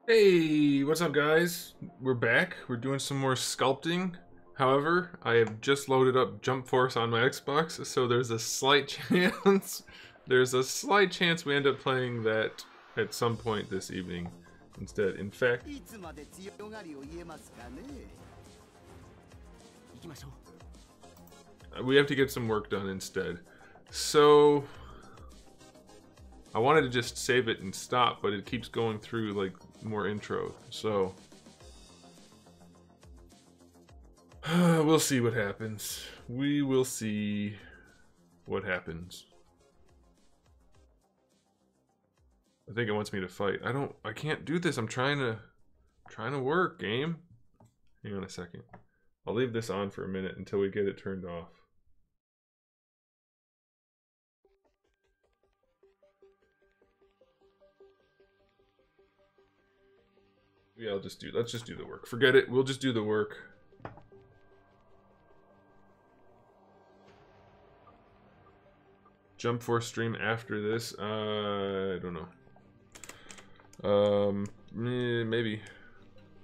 Hey, what's up guys? We're back. We're doing some more sculpting. However, I have just loaded up Jump Force on my Xbox, so there's a slight chance we end up playing that at some point this evening instead. In fact, we have to get some work done instead. So I wanted to just save it and stop, but it keeps going through like more intro, so we'll see what happens. We will see what happens. I think it wants me to fight. I can't do this. I'm trying to work, game. Hang on a second. I'll leave this on for a minute until we get it turned off. Yeah, let's just do the work. Forget it, we'll just do the work. Jump Force stream after this? I don't know. Maybe.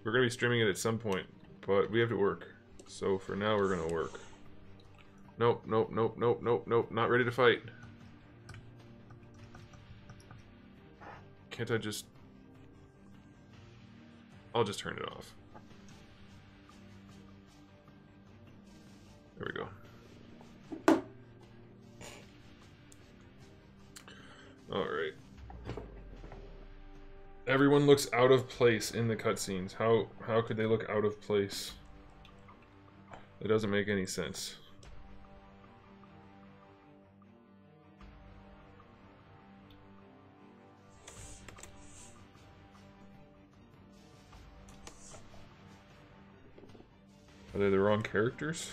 We're gonna be streaming it at some point, but we have to work. So for now, we're gonna work. Nope, nope, nope, nope, nope, nope, not ready to fight. Can't I just... I'll just turn it off. There we go. Alright. Everyone looks out of place in the cutscenes. How could they look out of place? It doesn't make any sense. Are they the wrong characters?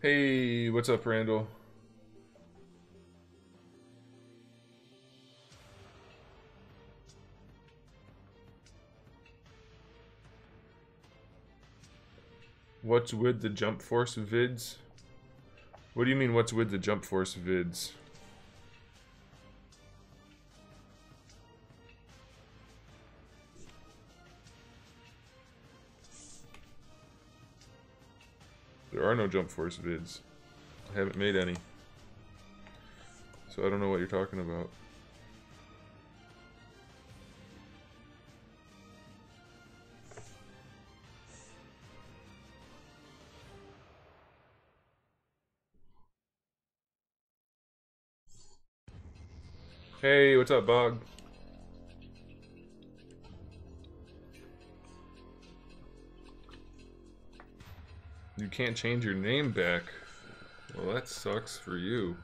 Hey, what's up, Randall? What's with the jump force vids? What do you mean, what's with the jump force vids? There are no jump force vids. I haven't made any. So I don't know what you're talking about. Hey, what's up, Bog? You can't change your name back. Well, that sucks for you.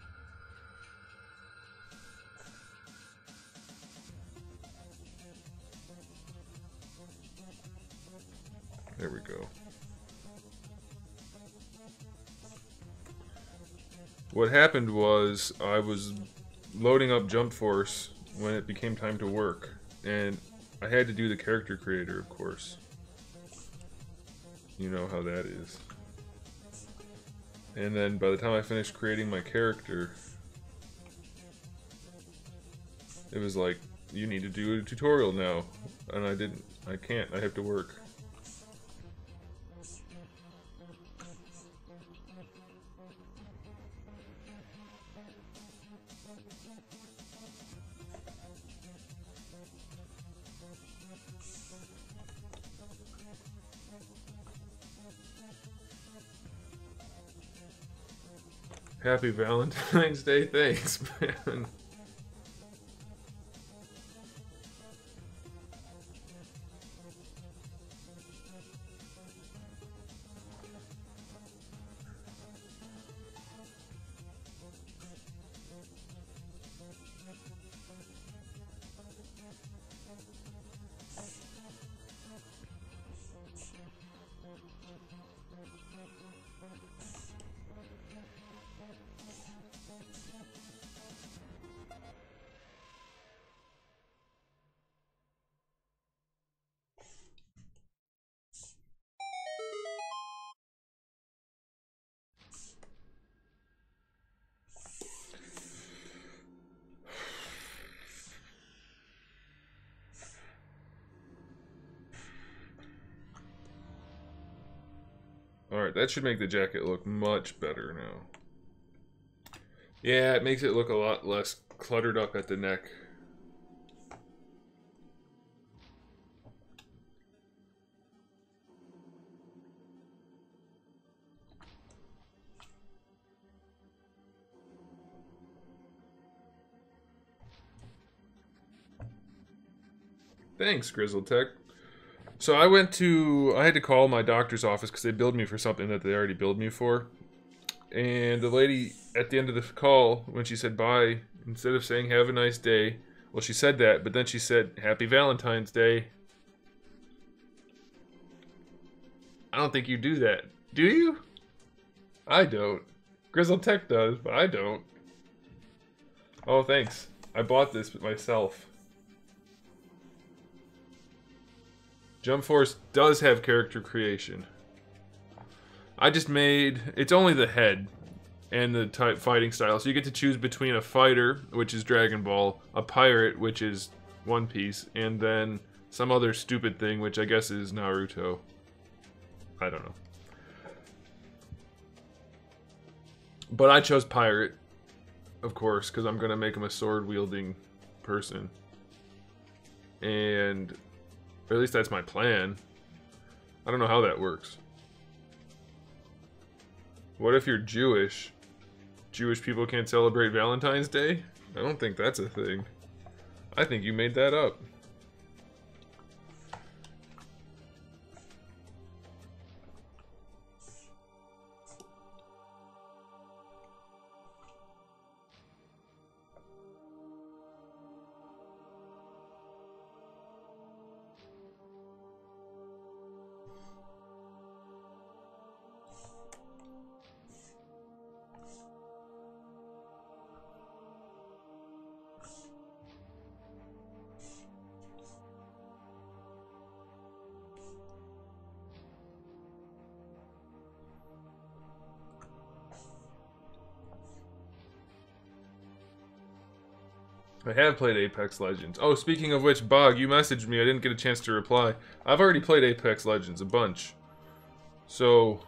There we go. What happened was I was loading up Jump Force when it became time to work, and I had to do the character creator, of course. You know how that is. And then by the time I finished creating my character, it was like, you need to do a tutorial now. And I didn't. I can't. I have to work. Happy Valentine's Day. Thanks, man. Alright, that should make the jacket look much better now. Yeah, it makes it look a lot less cluttered up at the neck. Thanks, Grizzled Tech. So I had to call my doctor's office because they billed me for something that they already billed me for. And the lady, at the end of the call, when she said bye, instead of saying have a nice day, well, she said that, but then she said happy Valentine's Day. I don't think you do that. Do you? I don't. Grizzled Tech does, but I don't. Oh, thanks. I bought this myself. Jump Force does have character creation. I just made... It's only the head and the type fighting style. So you get to choose between a fighter, which is Dragon Ball, a pirate, which is One Piece, and then some other stupid thing, which I guess is Naruto. I don't know. But I chose pirate, of course, because I'm going to make him a sword-wielding person. And... or at least that's my plan. I don't know how that works. What if you're Jewish? Jewish people can't celebrate Valentine's Day? I don't think that's a thing. I think you made that up. I have played Apex Legends. Oh, speaking of which, Bog, you messaged me. I didn't get a chance to reply. I've already played Apex Legends a bunch. So...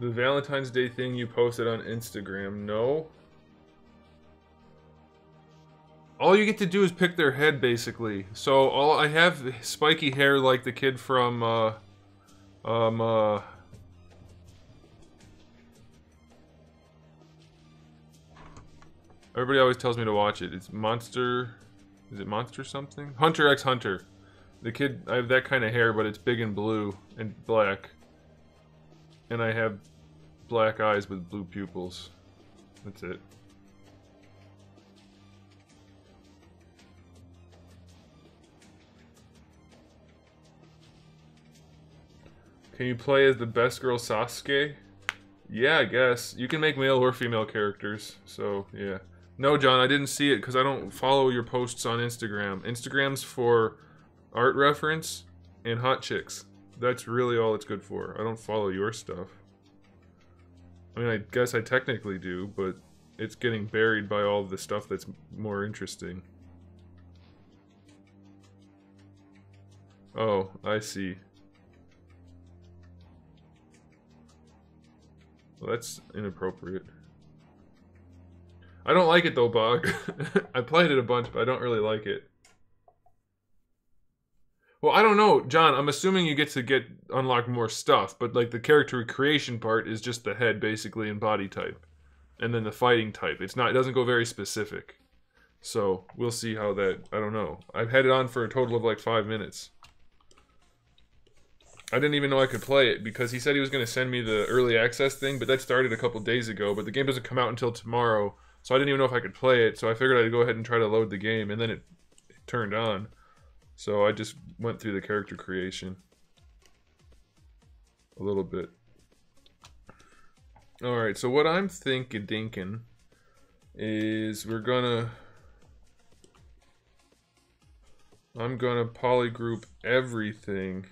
the Valentine's Day thing you posted on Instagram, no? All you get to do is pick their head, basically. So, I have spiky hair like the kid from, everybody always tells me to watch it. It's Monster... is it Monster something? Hunter x Hunter. The kid... I have that kind of hair, but it's big and blue and black. And I have black eyes with blue pupils. That's it. Can you play as the best girl Sasuke? Yeah, I guess. You can make male or female characters, so yeah. No, John, I didn't see it because I don't follow your posts on Instagram. Instagram's for art reference and hot chicks. That's really all it's good for. I don't follow your stuff. I mean, I guess I technically do, but it's getting buried by all the stuff that's more interesting. Oh, I see. Well, that's inappropriate. I don't like it though, Bog. I played it a bunch, but I don't really like it. Well, I don't know, John. I'm assuming you get to unlock more stuff, but like the character creation part is just the head, basically, and body type, and then the fighting type. It's not. It doesn't go very specific. So we'll see how that. I don't know. I've had it on for a total of like 5 minutes. I didn't even know I could play it because he said he was going to send me the early access thing, but that started a couple days ago. But the game doesn't come out until tomorrow, so I didn't even know if I could play it. So I figured I'd go ahead and try to load the game, and then it turned on. So I just went through the character creation a little bit. Alright, so what I'm thinking is I'm gonna polygroup everything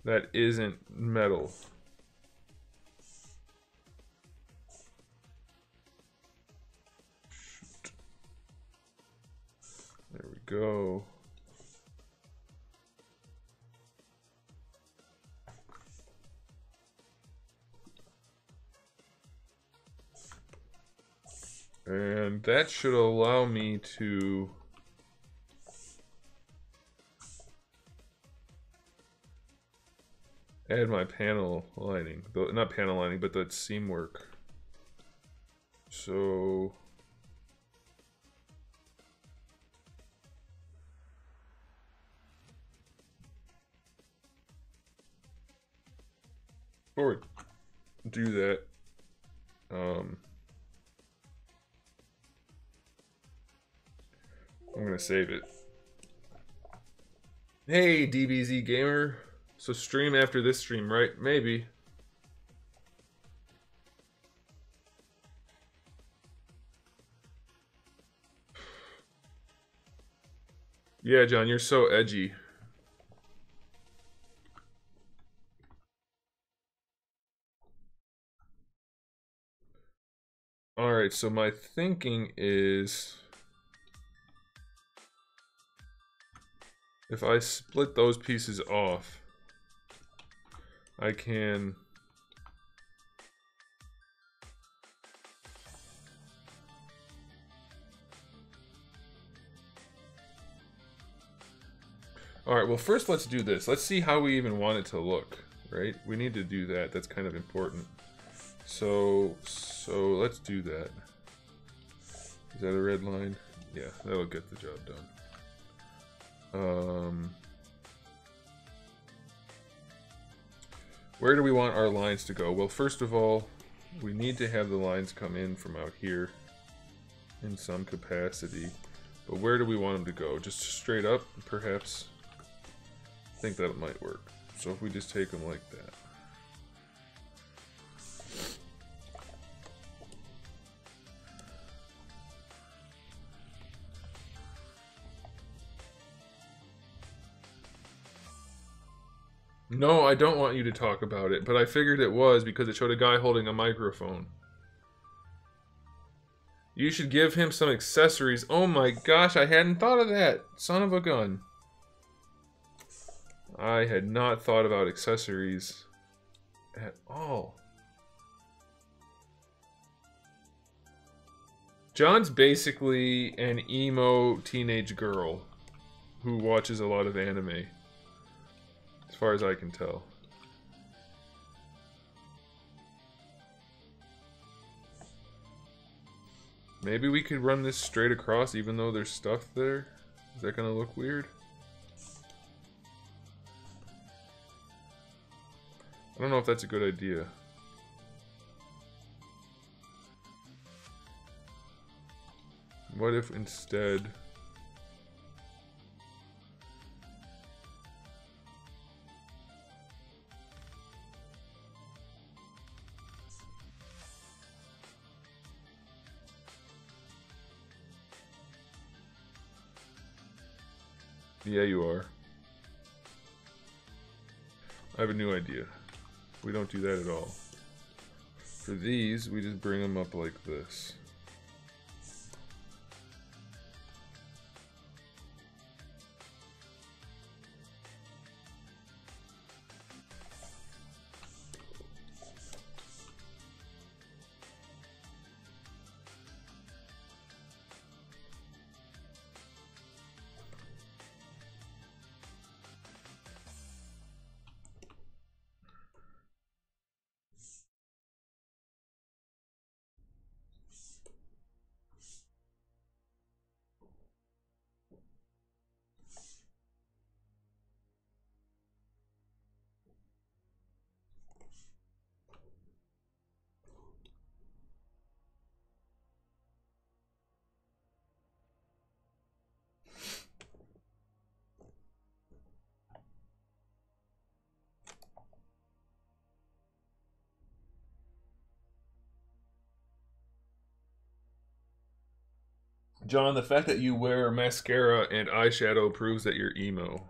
that isn't metal. There we go. And that should allow me to add my panel lining. Not panel lining, but that seam work. So forward. Do that. I'm gonna save it. Hey, DBZ Gamer. So stream after this stream, right? Maybe. Yeah, John, you're so edgy. Alright, so my thinking is if I split those pieces off, I can Alright, well first let's do this. Let's see how we even want it to look, right? We need to do that. That's kind of important. So let's do that. Is that a red line? Yeah, that'll get the job done. Where do we want our lines to go? Well, first of all, we need to have the lines come in from out here in some capacity. But where do we want them to go? Just straight up, perhaps? I think that might work. So if we just take them like that. No, I don't want you to talk about it, but I figured it was because it showed a guy holding a microphone. You should give him some accessories. Oh my gosh, I hadn't thought of that. Son of a gun. I had not thought about accessories at all. John's basically an emo teenage girl who watches a lot of anime, as far as I can tell. Maybe we could run this straight across even though there's stuff there? Is that gonna look weird? I don't know if that's a good idea. What if instead... Yeah, you are. I have a new idea. We don't do that at all. For these, we just bring them up like this. John, the fact that you wear mascara and eyeshadow proves that you're emo.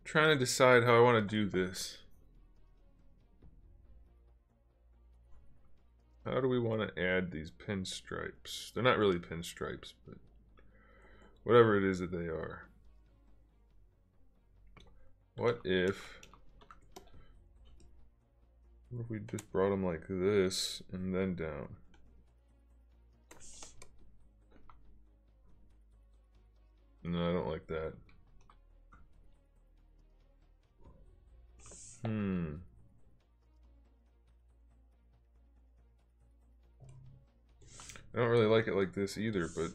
Trying to decide how I want to do this. How do we want to add these pinstripes? They're not really pinstripes, but whatever it is that they are. What if we just brought them like this and then down? No, I don't like that. I don't really like it like this either, but...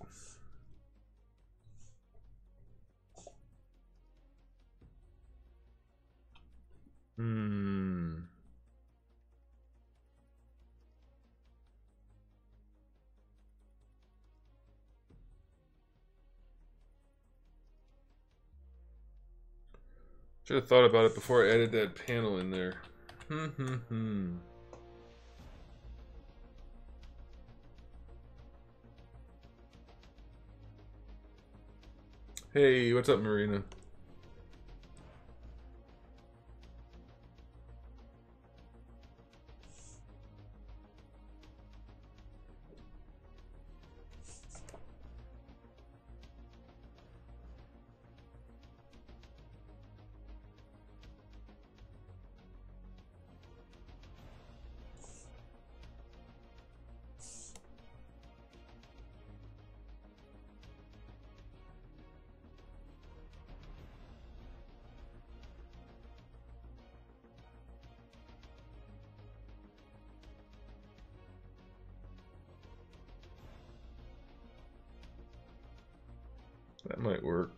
Should have thought about it before I added that panel in there. Hey, what's up, Marina? That might work.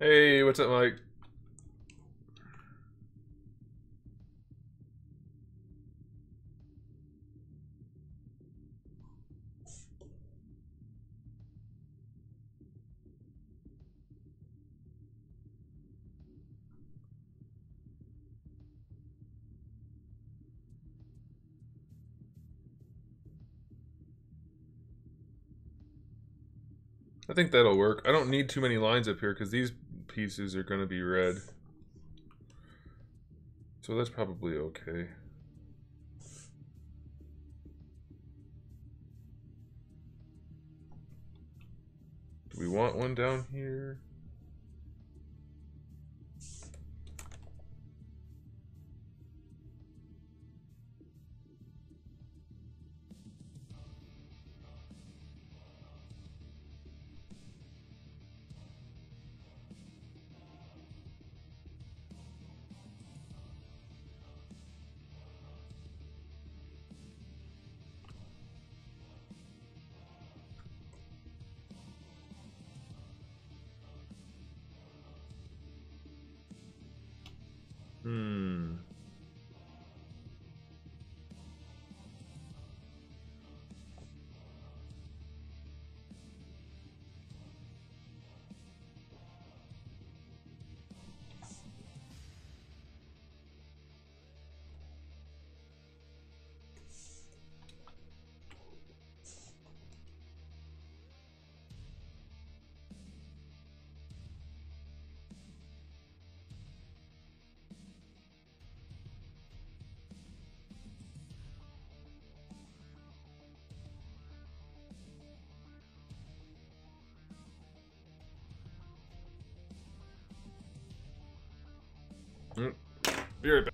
Hey, what's up, Mike? I think that'll work. I don't need too many lines up here because these pieces are going to be red. So that's probably okay. Do we want one down here? Hmm. Be right back.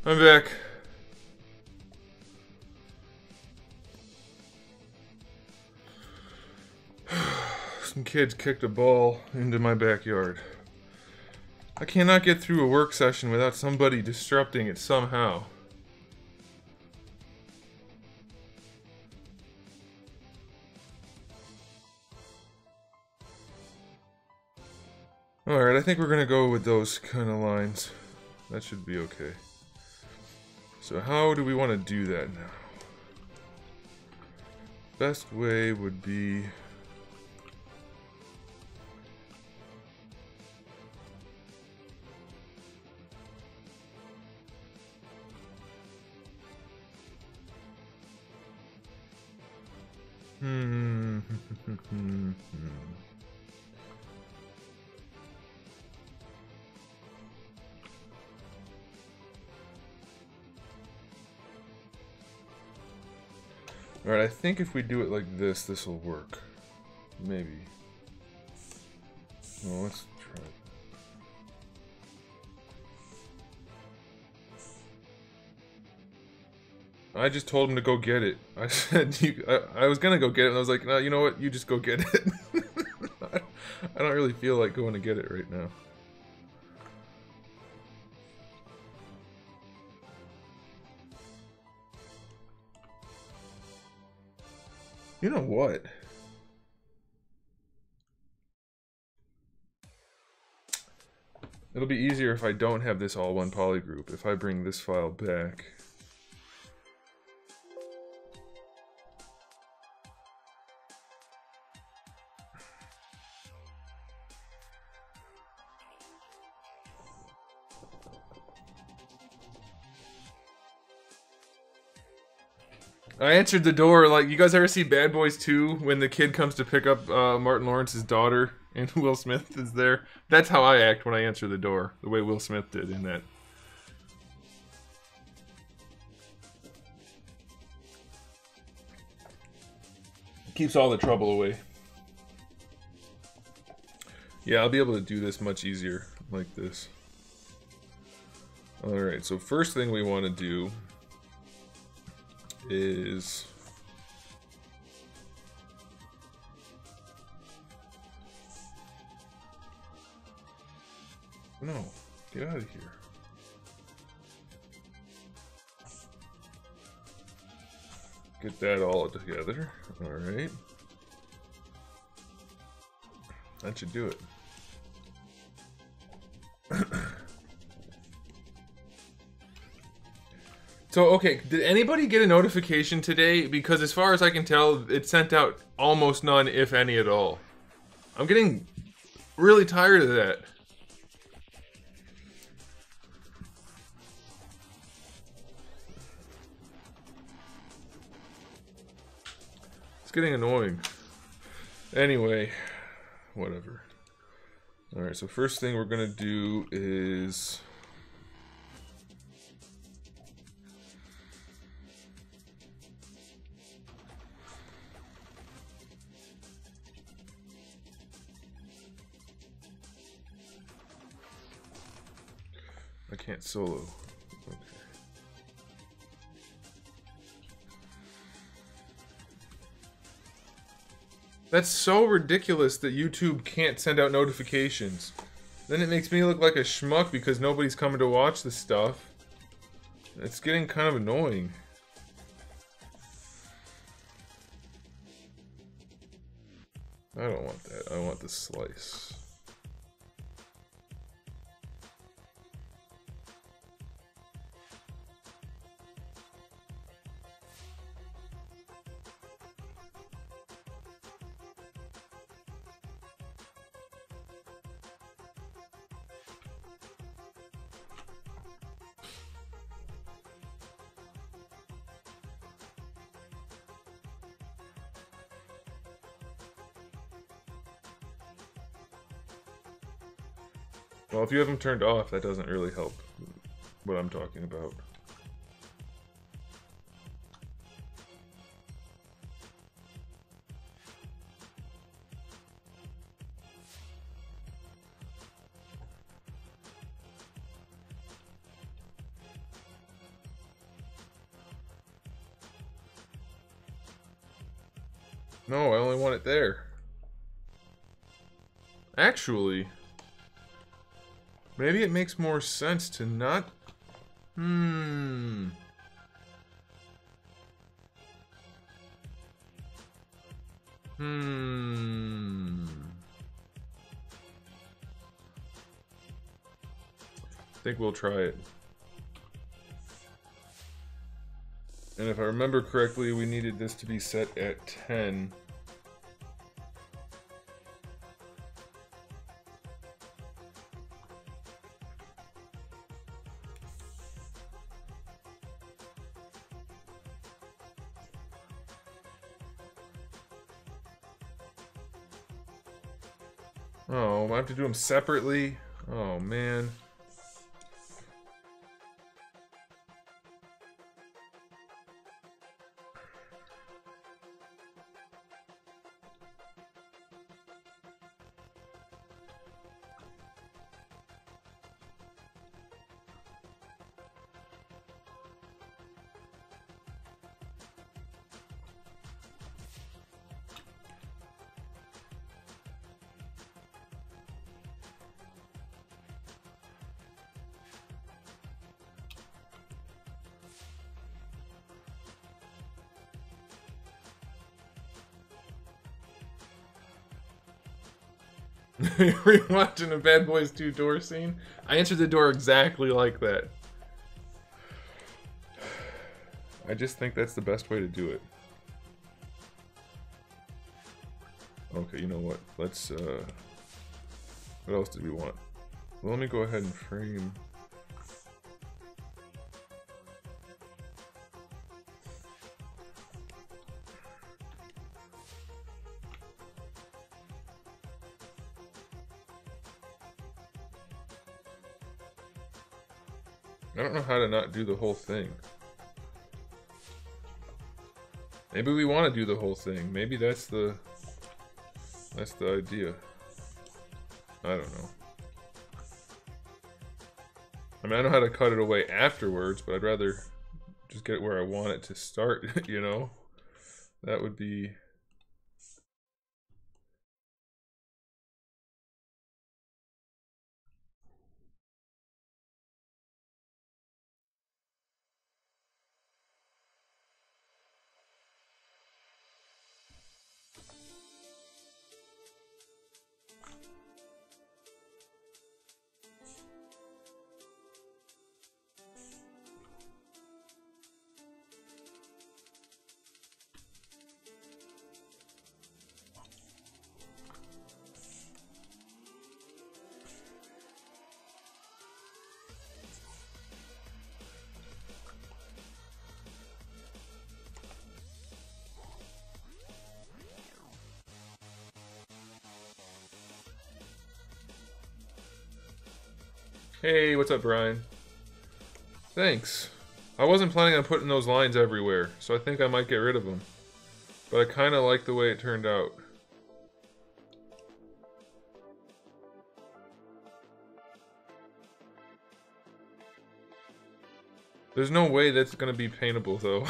I'm back. some kids kicked a ball into my backyard. I cannot get through a work session without somebody disrupting it somehow. Alright, I think we're gonna go with those kind of lines. That should be okay. So how do we want to do that now? Best way would be... Alright, I think if we do it like this, this will work. Maybe. Well, let's try it. I just told him to go get it. I said, I was gonna go get it, and I was like, no, you know what? You just go get it. I don't really feel like going to get it right now. You know what? It'll be easier if I don't have this all one poly group. If I bring this file back. I answered the door, like, you guys ever see Bad Boys 2 when the kid comes to pick up Martin Lawrence's daughter and Will Smith is there? That's how I act when I answer the door, the way Will Smith did in that. Keeps all the trouble away. Yeah, I'll be able to do this much easier like this. Alright, so first thing we want to do is no, get out of here. Get that all together. All right, that should do it. So, okay, did anybody get a notification today? Because as far as I can tell, it sent out almost none, if any at all. I'm getting really tired of that. It's getting annoying. Anyway, whatever. Alright, so first thing we're gonna do is... I can't solo. Okay. That's so ridiculous that YouTube can't send out notifications. Then it makes me look like a schmuck because nobody's coming to watch the stuff. It's getting kind of annoying. I don't want that. I want the slice. Well, if you have them turned off, that doesn't really help what I'm talking about. No, I only want it there. Actually, maybe it makes more sense to not... I think we'll try it. And if I remember correctly, we needed this to be set at 10. Oh, I have to do them separately? Oh, man. Rewatching a Bad Boys 2 door scene. I answered the door exactly like that. I just think that's the best way to do it. Okay, you know what? Let's, what else do we want? Well, let me go ahead and frame... I don't know how to not do the whole thing. Maybe we want to do the whole thing. Maybe that's the idea. I don't know. I mean, I know how to cut it away afterwards, but I'd rather just get it where I want it to start, you know? That would be... Hey, what's up, Brian? Thanks. I wasn't planning on putting those lines everywhere, so I think I might get rid of them. But I kind of like the way it turned out. There's no way that's going to be paintable, though.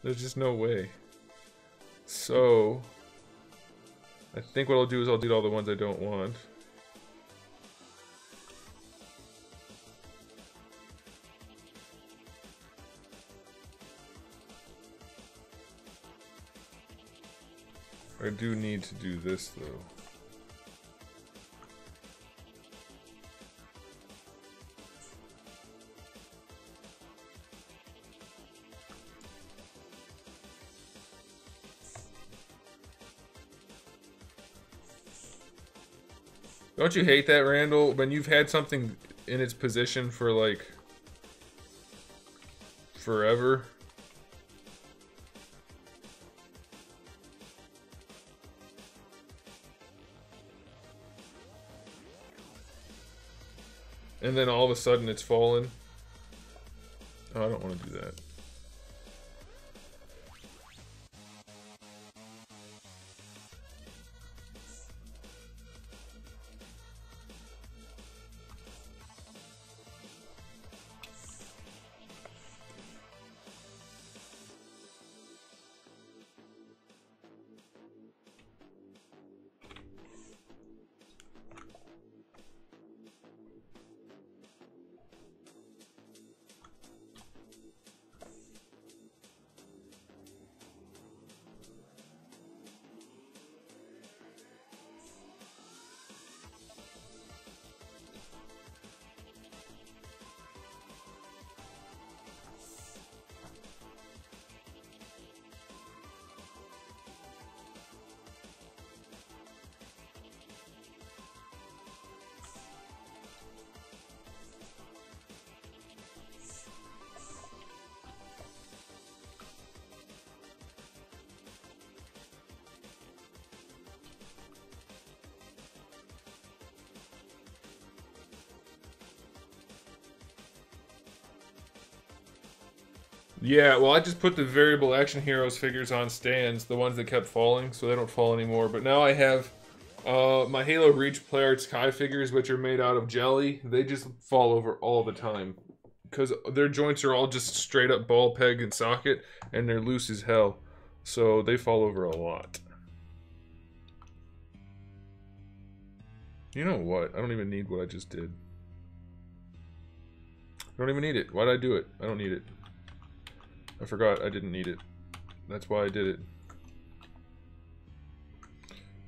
There's just no way. So, I think what I'll do is I'll delete all the ones I don't want. I do need to do this, though. Don't you hate that, Randall? When you've had something in its position for, like, forever? And then all of a sudden it's fallen. Oh, I don't want to do that. Yeah, well, I just put the variable action heroes figures on stands, the ones that kept falling, so they don't fall anymore. But now I have my Halo Reach Play Art Sky figures, which are made out of jelly. They just fall over all the time because their joints are all just straight up ball peg and socket, and they're loose as hell. So they fall over a lot. You know what? I don't even need what I just did. I don't even need it. Why'd I do it? I don't need it. I forgot I didn't need it. That's why I did it.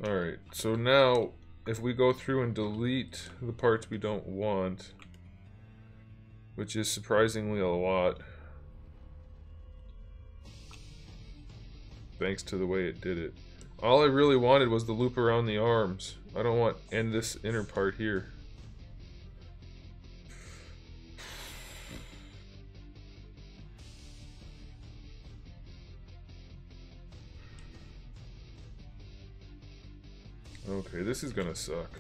Alright, so now if we go through and delete the parts we don't want, which is surprisingly a lot, thanks to the way it did it. All I really wanted was the loop around the arms. I don't want and this inner part here. Okay, this is gonna suck.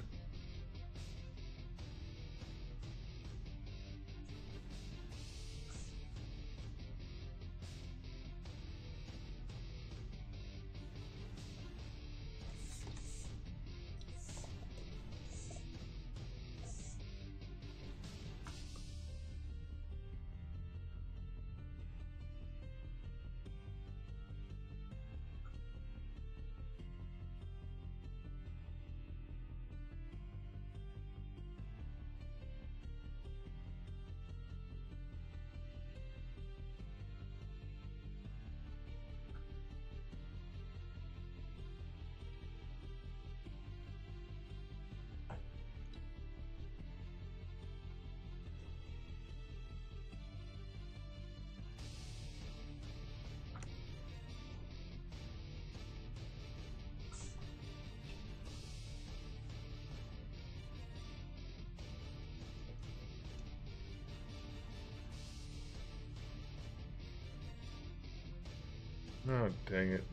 Oh, dang it.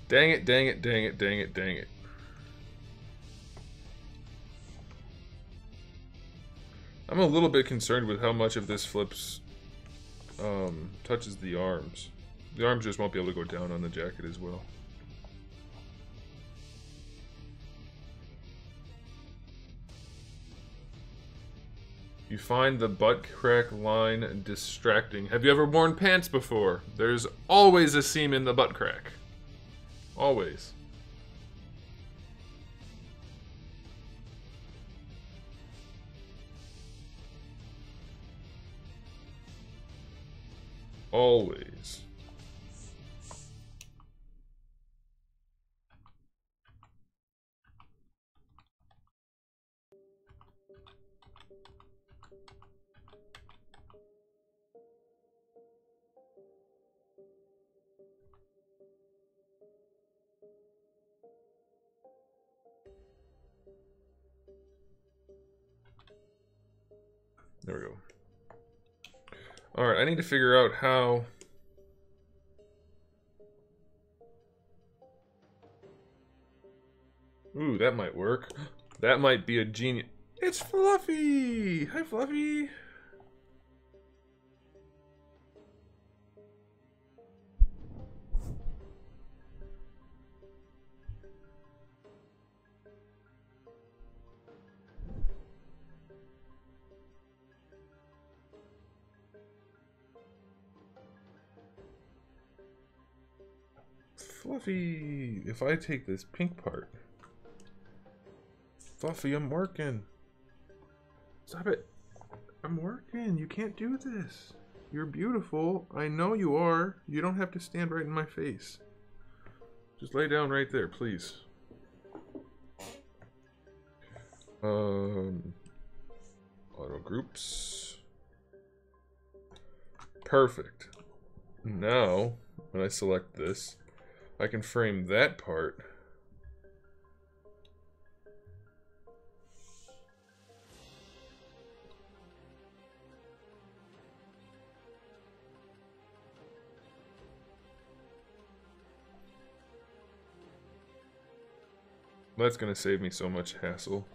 Dang it, dang it, dang it, dang it, dang it. I'm a little bit concerned with how much of this flips, touches the arms. The arms just won't be able to go down on the jacket as well. You find the butt crack line distracting. Have you ever worn pants before? There's always a seam in the butt crack. Always. Always. There we go. Alright, I need to figure out how... Ooh, that might work. That might be a genius... It's Fluffy! Hi, Fluffy! Fluffy! If I take this pink part... Fluffy, I'm working. Stop it. I'm working. You can't do this. You're beautiful. I know you are. You don't have to stand right in my face. Just lay down right there, please. Auto groups. Perfect. Now, when I select this, I can frame that part. That's gonna save me so much hassle.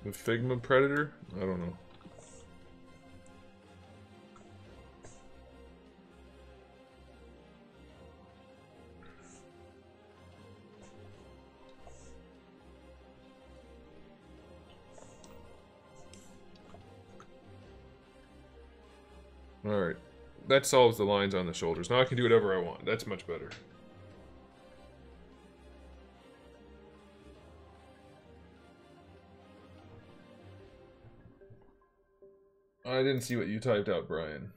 The Figma Predator? I don't know. Alright. That solves the lines on the shoulders. Now I can do whatever I want. That's much better. I didn't see what you typed out, Brian.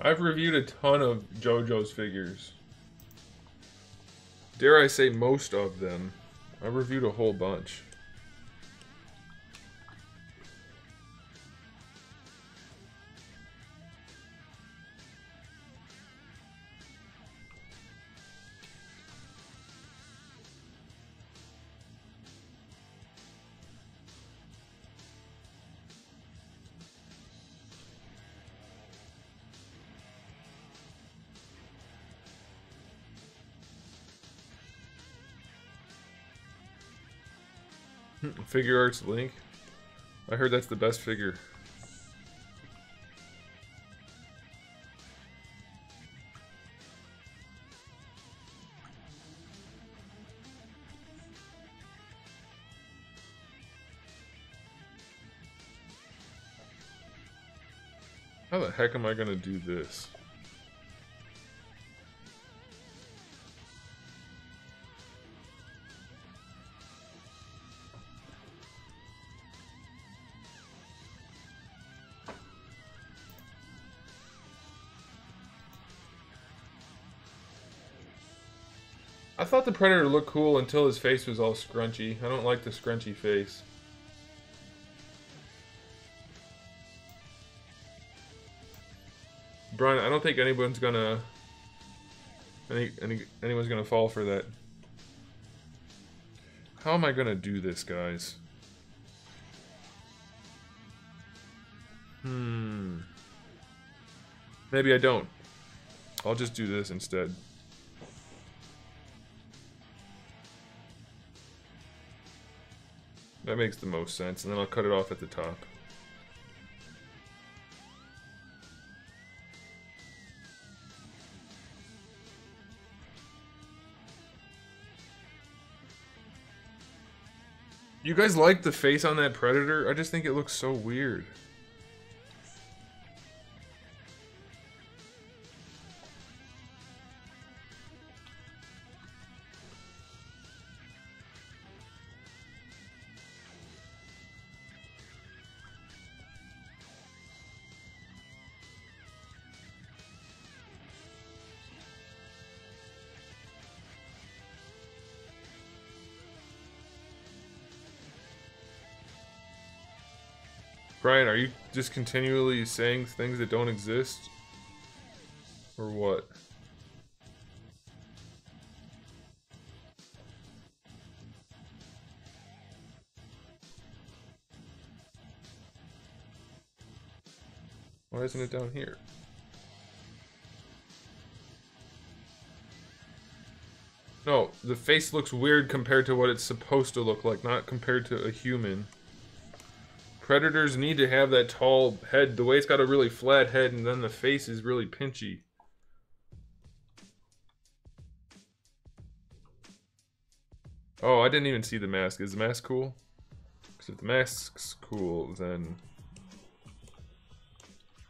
I've reviewed a ton of JoJo's figures. Dare I say most of them. I've reviewed a whole bunch. Figure Arts Link. I heard that's the best figure. How the heck am I gonna do this? I thought the Predator looked cool until his face was all scrunchy. I don't like the scrunchy face. Brian, I don't think anyone's gonna anyone's gonna fall for that. How am I gonna do this, guys? Maybe I don't. I'll just do this instead. That makes the most sense, and then I'll cut it off at the top. You guys like the face on that Predator? I just think it looks so weird. Brian, are you just continually saying things that don't exist? Or what? Why isn't it down here? No, the face looks weird compared to what it's supposed to look like, not compared to a human. Predators need to have that tall head. The way it's got a really flat head and then the face is really pinchy. Oh, I didn't even see the mask. Is the mask cool? Because if the mask's cool, then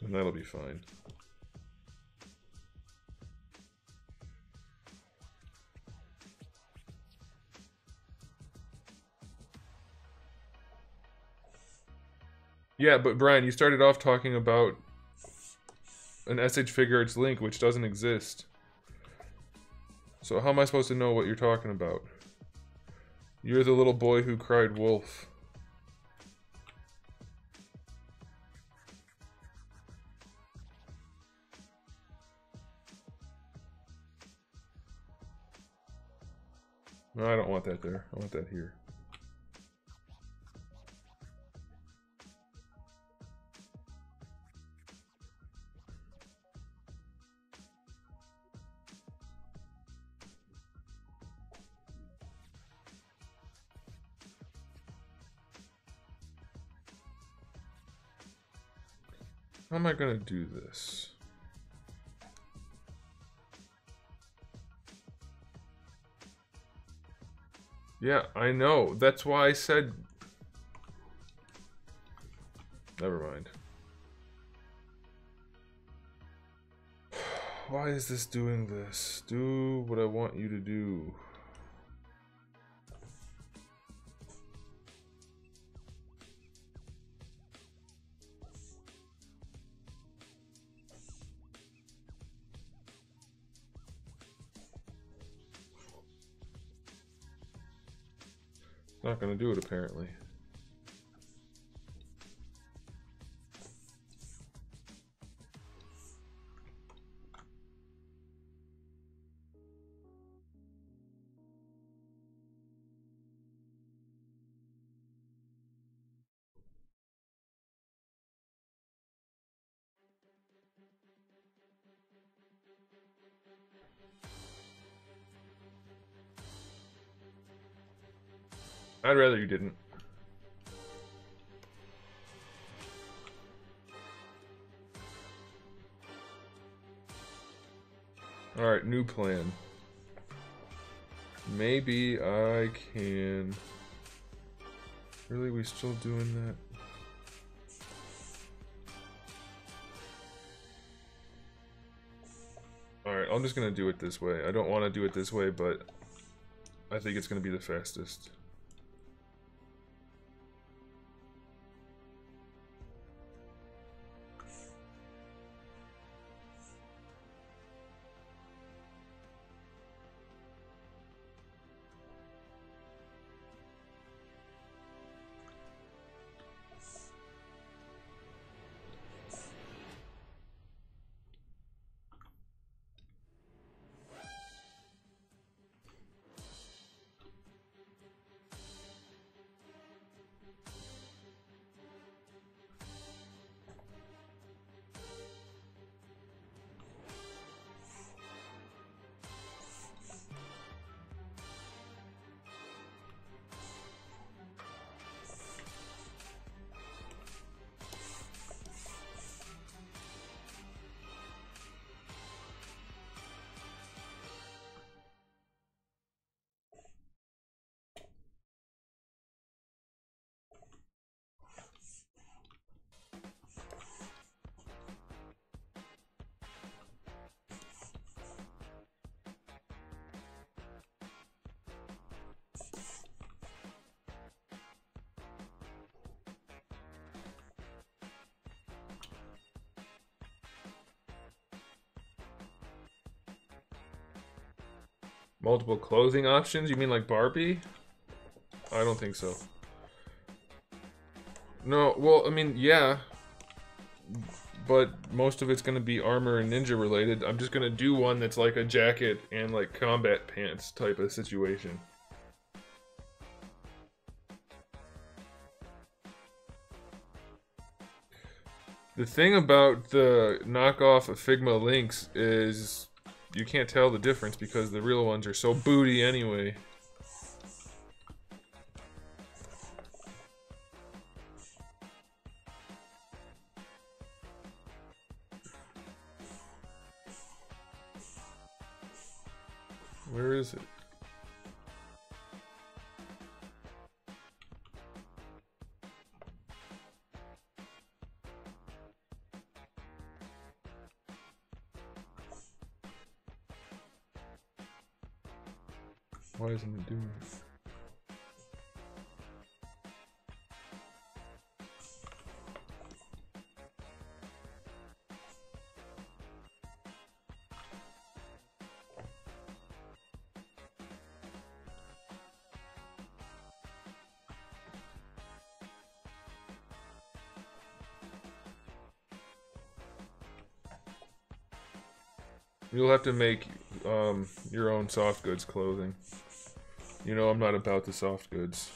that'll be fine. Yeah, but Brian, you started off talking about an SH Figure Arts link, which doesn't exist. So how am I supposed to know what you're talking about? You're the little boy who cried wolf. No, I don't want that there. I want that here. How am I gonna do this? Yeah, I know. That's why I said... Never mind. Why is this doing this? Do what I want you to do. Not gonna do it, apparently. I'd rather you didn't. Alright, new plan. Maybe I can... Really, we still doing that? Alright, I'm just gonna do it this way. I don't want to do it this way, but I think it's gonna be the fastest. Multiple clothing options? You mean like Barbie? I don't think so. No, well, I mean, yeah. But most of it's gonna be armor and ninja related. I'm just gonna do one that's like a jacket and like combat pants type of situation. The thing about the knockoff Figma links is you can't tell the difference because the real ones are so booty anyway. Where is it? Why isn't it doing it? You'll have to make your own soft goods clothing. You know I'm not about the soft goods.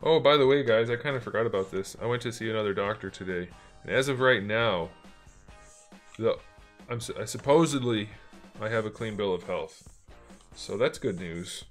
Oh, by the way, guys, I kind of forgot about this. I went to see another doctor today, and as of right now, I supposedly I have a clean bill of health, so that's good news.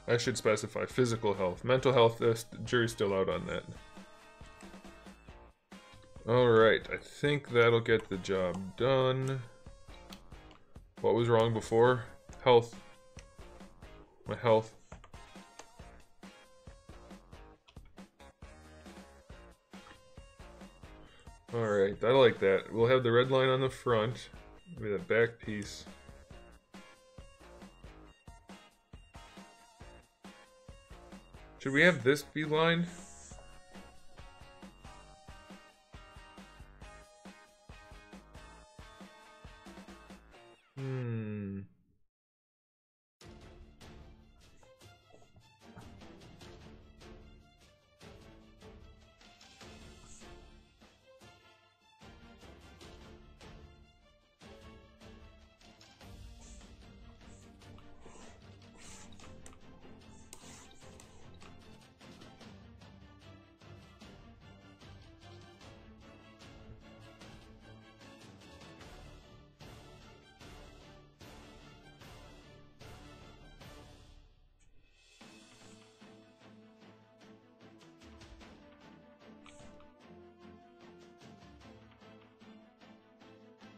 I should specify physical health. Mental health, the jury's still out on that. Alright, I think that'll get the job done. What was wrong before? Health. My health. Alright, I like that. We'll have the red line on the front. Maybe that back piece. Should we have this be lined?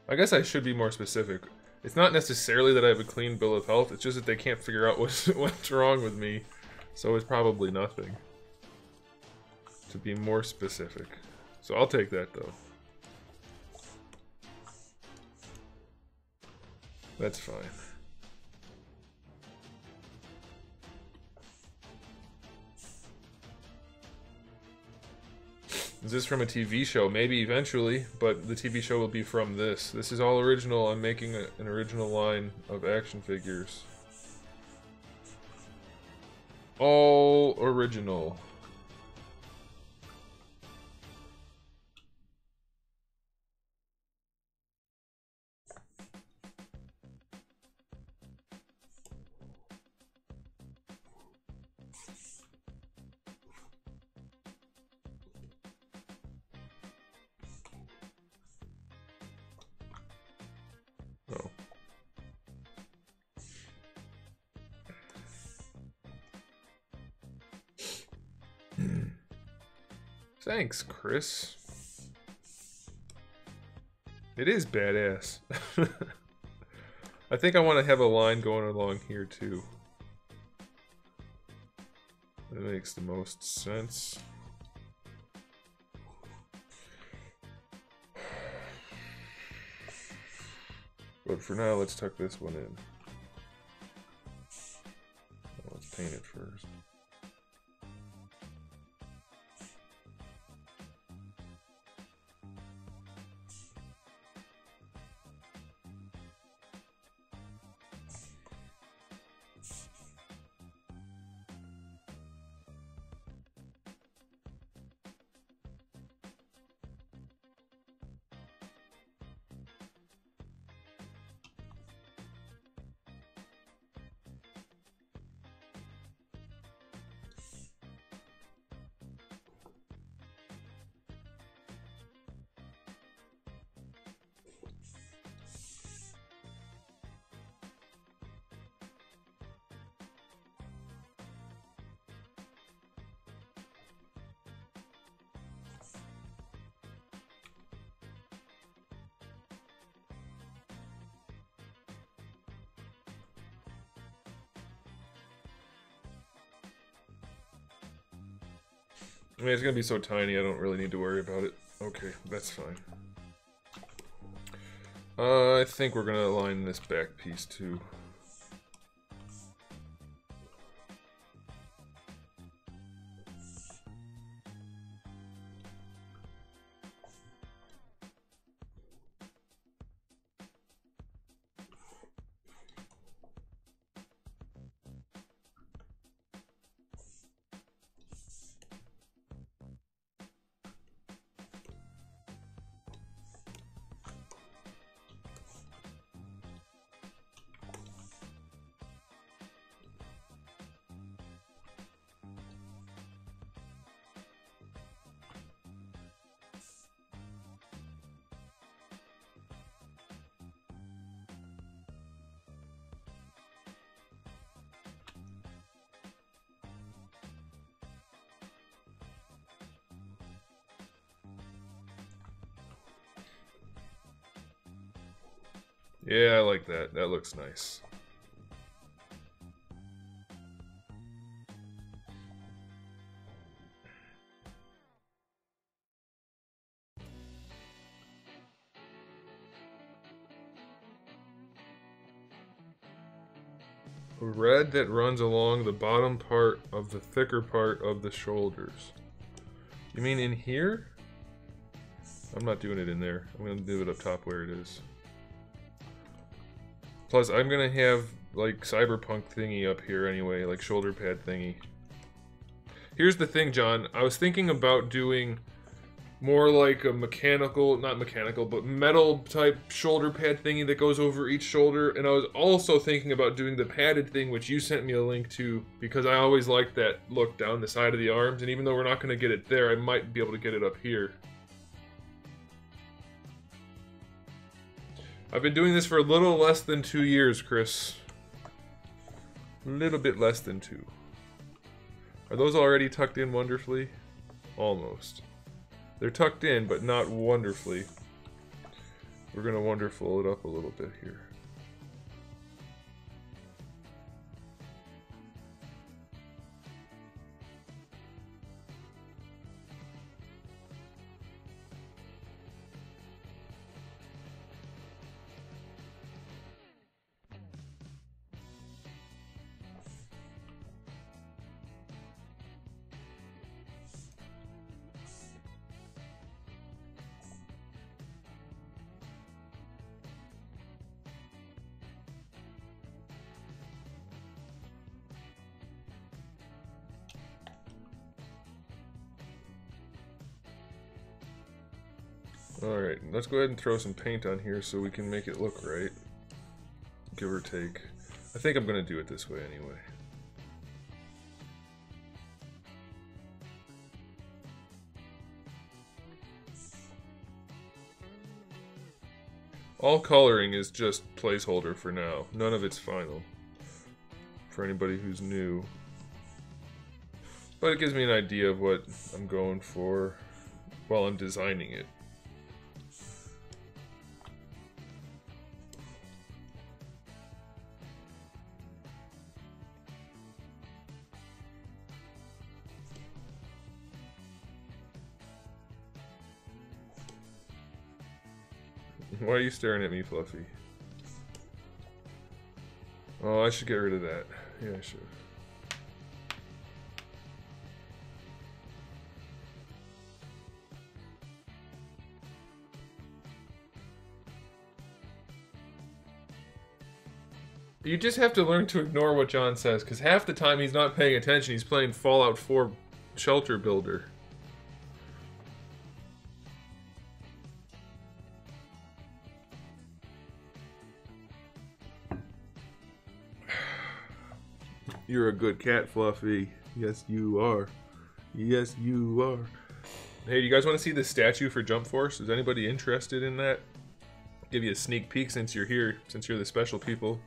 I guess I should be more specific. It's not necessarily that I have a clean bill of health, it's just that they can't figure out what's wrong with me. So it's probably nothing. To be more specific. So I'll take that though. That's fine. Is this from a TV show? Maybe eventually, but the TV show will be from this. This is all original. I'm making an original line of action figures. All original. Oh. Thanks, Chris. It is badass. I think I want to have a line going along here too. That makes the most sense. But for now, let's tuck this one in. Let's paint it first. I mean, it's gonna be so tiny, I don't really need to worry about it. Okay, that's fine. I think we're gonna align this back piece too. Yeah, I like that. That looks nice. Red that runs along the bottom part of the thicker part of the shoulders. You mean in here? I'm not doing it in there. I'm going to do it up top where it is. Plus, I'm going to have, like, Cyberpunk thingy up here anyway, like shoulder pad thingy. Here's the thing, John. I was thinking about doing more like a mechanical, not mechanical, but metal type shoulder pad thingy that goes over each shoulder. And I was also thinking about doing the padded thing, which you sent me a link to, because I always like that look down the side of the arms. And even though we're not going to get it there, I might be able to get it up here. I've been doing this for a little less than 2 years, Chris. A little bit less than 2. Are those already tucked in wonderfully? Almost. They're tucked in, but not wonderfully. We're gonna wonderful it up a little bit here. Alright, let's go ahead and throw some paint on here so we can make it look right. Give or take. I think I'm going to do it this way anyway. All coloring is just placeholder for now. None of it's final. For anybody who's new. But it gives me an idea of what I'm going for while I'm designing it. Why are you staring at me, Fluffy? Oh, I should get rid of that. Yeah, I should. You just have to learn to ignore what John says, because half the time he's not paying attention, he's playing Fallout 4 Shelter Builder. You're a good cat, Fluffy. Yes, you are. Yes, you are. Hey, do you guys want to see the statue for Jump Force? Is anybody interested in that? Give you a sneak peek since you're here, since you're the special people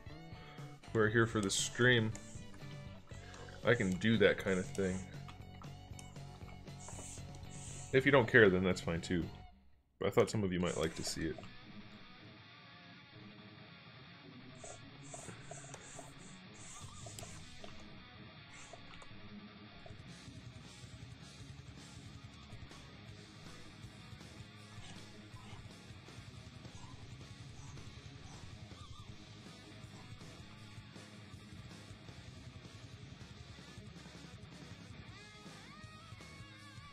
who are here for the stream. I can do that kind of thing. If you don't care, then that's fine too. But I thought some of you might like to see it.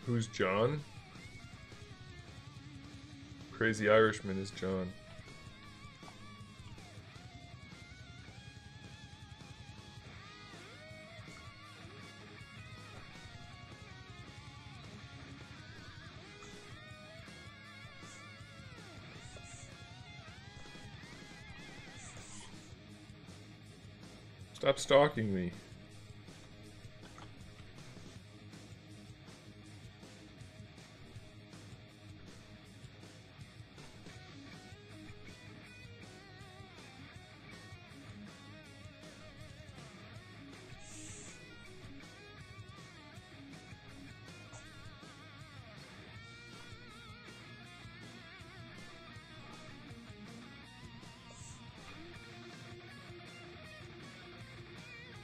Who's John? Crazy Irishman is John. Stop stalking me.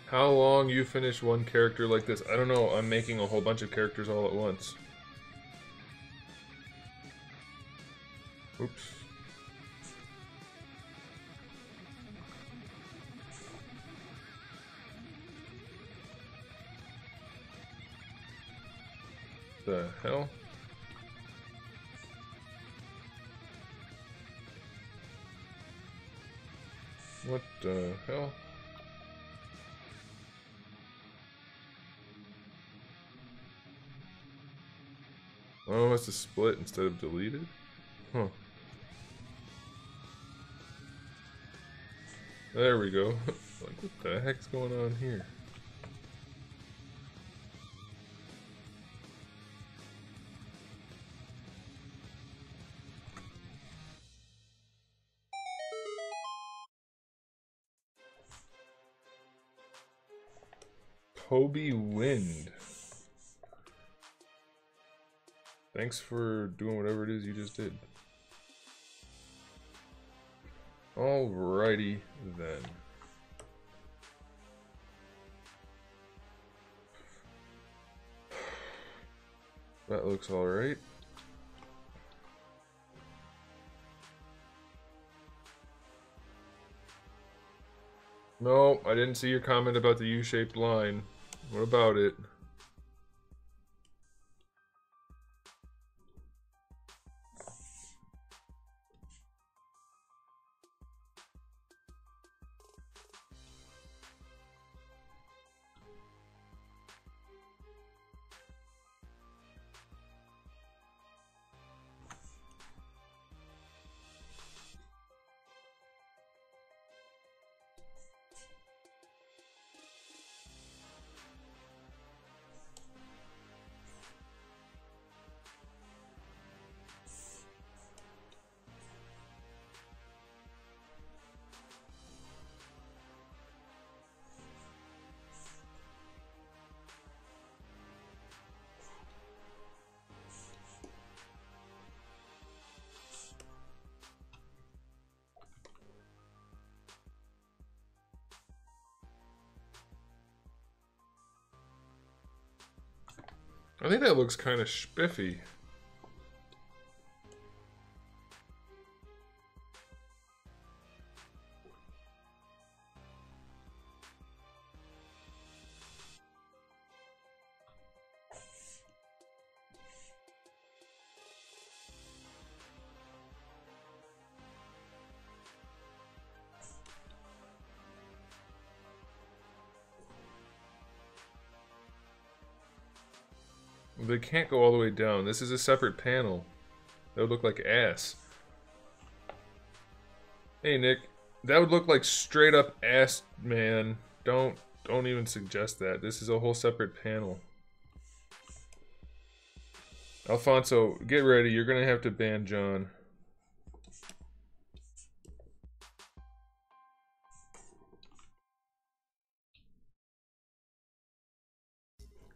How long you finish one character like this? I don't know, I'm making a whole bunch of characters all at once. Oops. The hell? What the hell? Oh, it's a split instead of deleted? Huh. There we go. Like, what the heck's going on here? Toby Wind. Thanks for doing whatever it is you just did. Alrighty then. That looks alright. No, I didn't see your comment about the U-shaped line. What about it? I think that looks kind of spiffy. They can't go all the way down. This is a separate panel. That would look like ass. Hey Nick, that would look like straight up ass, man. Don't even suggest that. This is a whole separate panel. Alfonso, get ready. You're gonna have to ban John.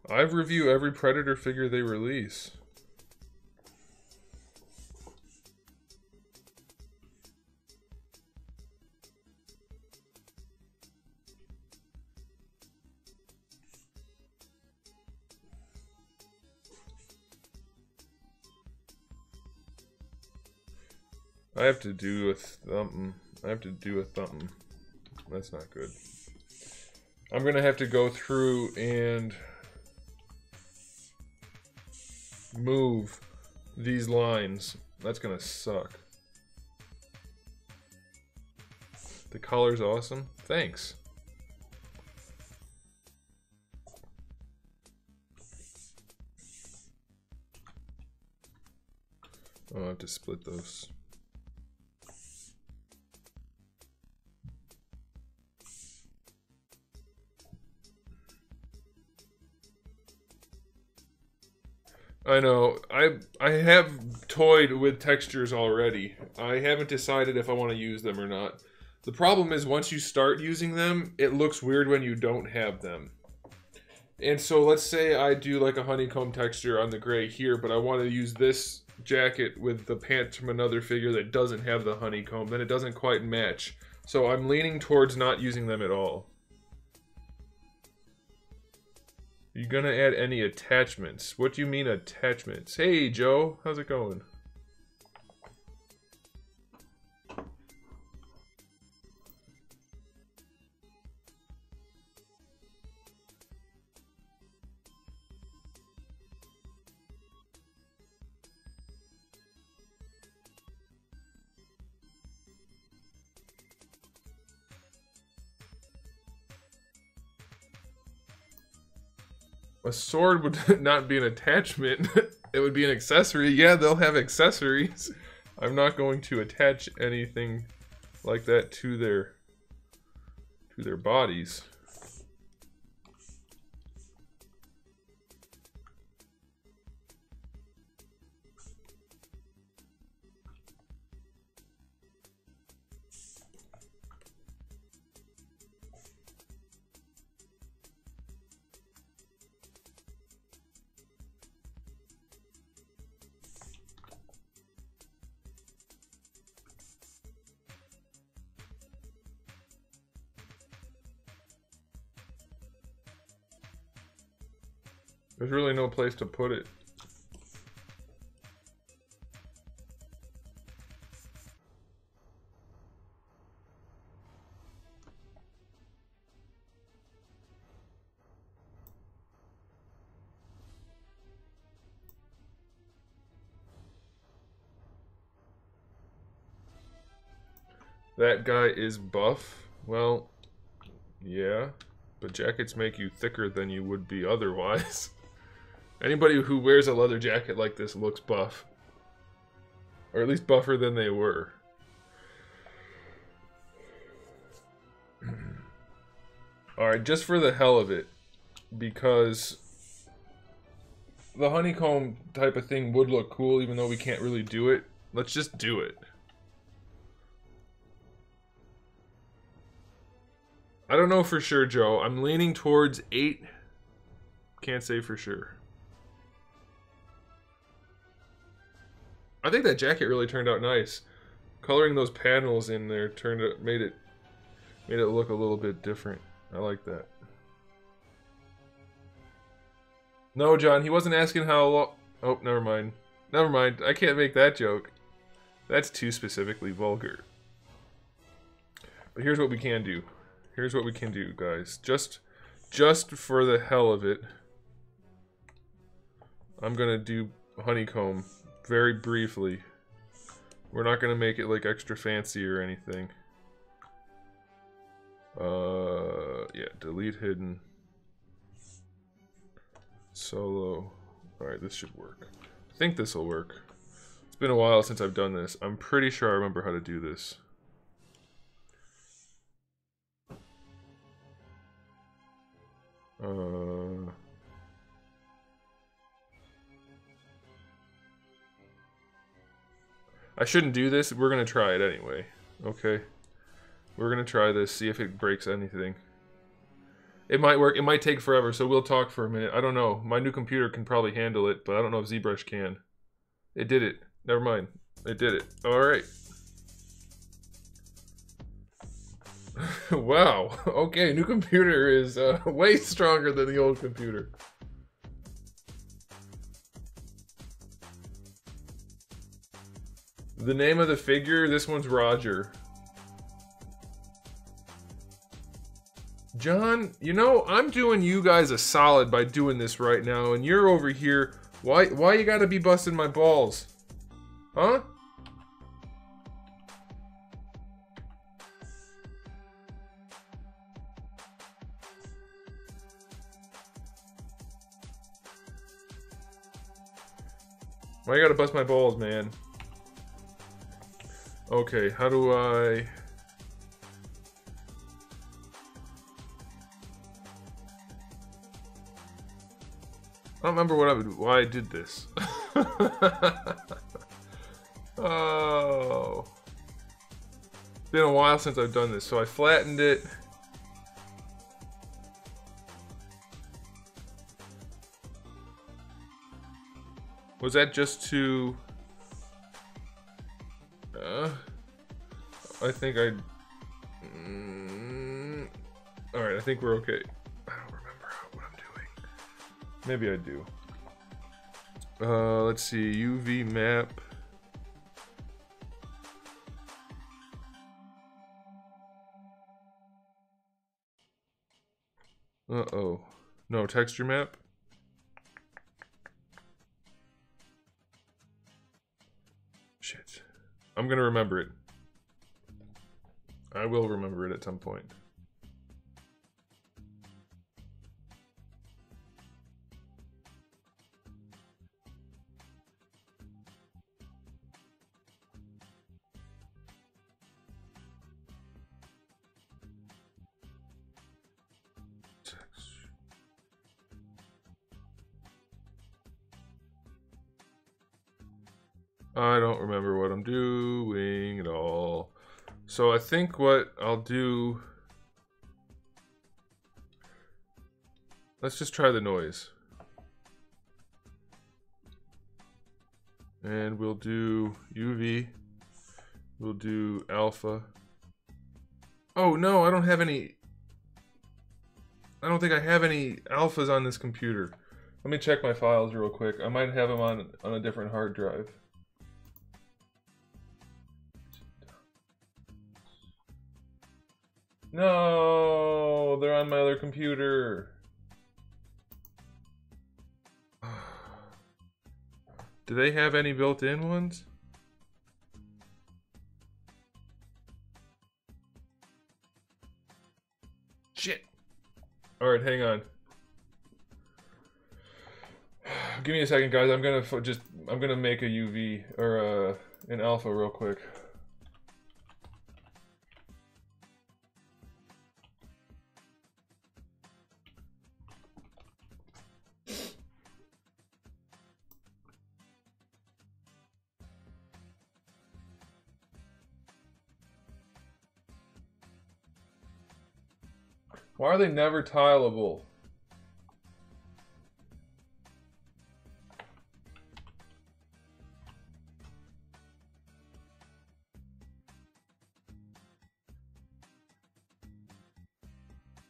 I review every Predator figure they release. I have to do a thumping. That's not good. I'm gonna have to go through and move these lines. That's gonna suck. The color's awesome. Thanks. Oh, I have to split those. I know. I have toyed with textures already. I haven't decided if I want to use them or not. The problem is once you start using them, it looks weird when you don't have them. And so let's say I do like a honeycomb texture on the gray here, but I want to use this jacket with the pants from another figure that doesn't have the honeycomb, then it doesn't quite match. So I'm leaning towards not using them at all. You gonna add any attachments? What do you mean attachments? Hey Joe, how's it going? A sword would not be an attachment. It would be an accessory. Yeah, they'll have accessories. I'm not going to attach anything like that to their bodies. There's really no place to put it. That guy is buff. Well, yeah, but jackets make you thicker than you would be otherwise. Anybody who wears a leather jacket like this looks buff. Or at least buffer than they were. Alright, just for the hell of it, because the honeycomb type of thing would look cool even though we can't really do it. Let's just do it. I don't know for sure, Joe. I'm leaning towards 8. Can't say for sure. I think that jacket really turned out nice. Coloring those panels in there made it look a little bit different. I like that. No, John, he wasn't asking how long. Oh, never mind. Never mind. I can't make that joke. That's too specifically vulgar. But here's what we can do. Here's what we can do, guys. Just for the hell of it, I'm gonna do honeycomb very briefly. We're not gonna make it like extra fancy or anything. Yeah, delete hidden. Solo. Alright, this should work. I think this will work. It's been a while since I've done this. I'm pretty sure I remember how to do this. I shouldn't do this. We're gonna try it anyway. Okay. We're gonna try this, see if it breaks anything. It might work. It might take forever, so we'll talk for a minute. I don't know. My new computer can probably handle it, but I don't know if ZBrush can. It did it. Never mind. It did it. Alright. Wow. Okay, new computer is way stronger than the old computer. The name of the figure, this one's Roger. John, you know, I'm doing you guys a solid by doing this right now, and you're over here Why you gotta be busting my balls? Huh? Why you gotta bust my balls, man? Okay, how do I... I don't remember why I did this. Oh. It's been a while since I've done this, so I flattened it. Was that just to... I think I... Alright, I think we're okay. I don't remember what I'm doing. Maybe I do. Let's see, UV map. Uh-oh. No, texture map? Shit. I'm gonna remember it. I will remember it at some point. I don't remember what I'm doing at all. So I think what I'll do... Let's just try the noise. And we'll do UV. We'll do alpha. Oh no, I don't have any... I don't think I have any alphas on this computer. Let me check my files real quick. I might have them on a different hard drive. No, they're on my other computer. Do they have any built-in ones? Shit. All right, hang on. Give me a second, guys. I'm gonna make a UV or an alpha real quick. Why are they never tileable?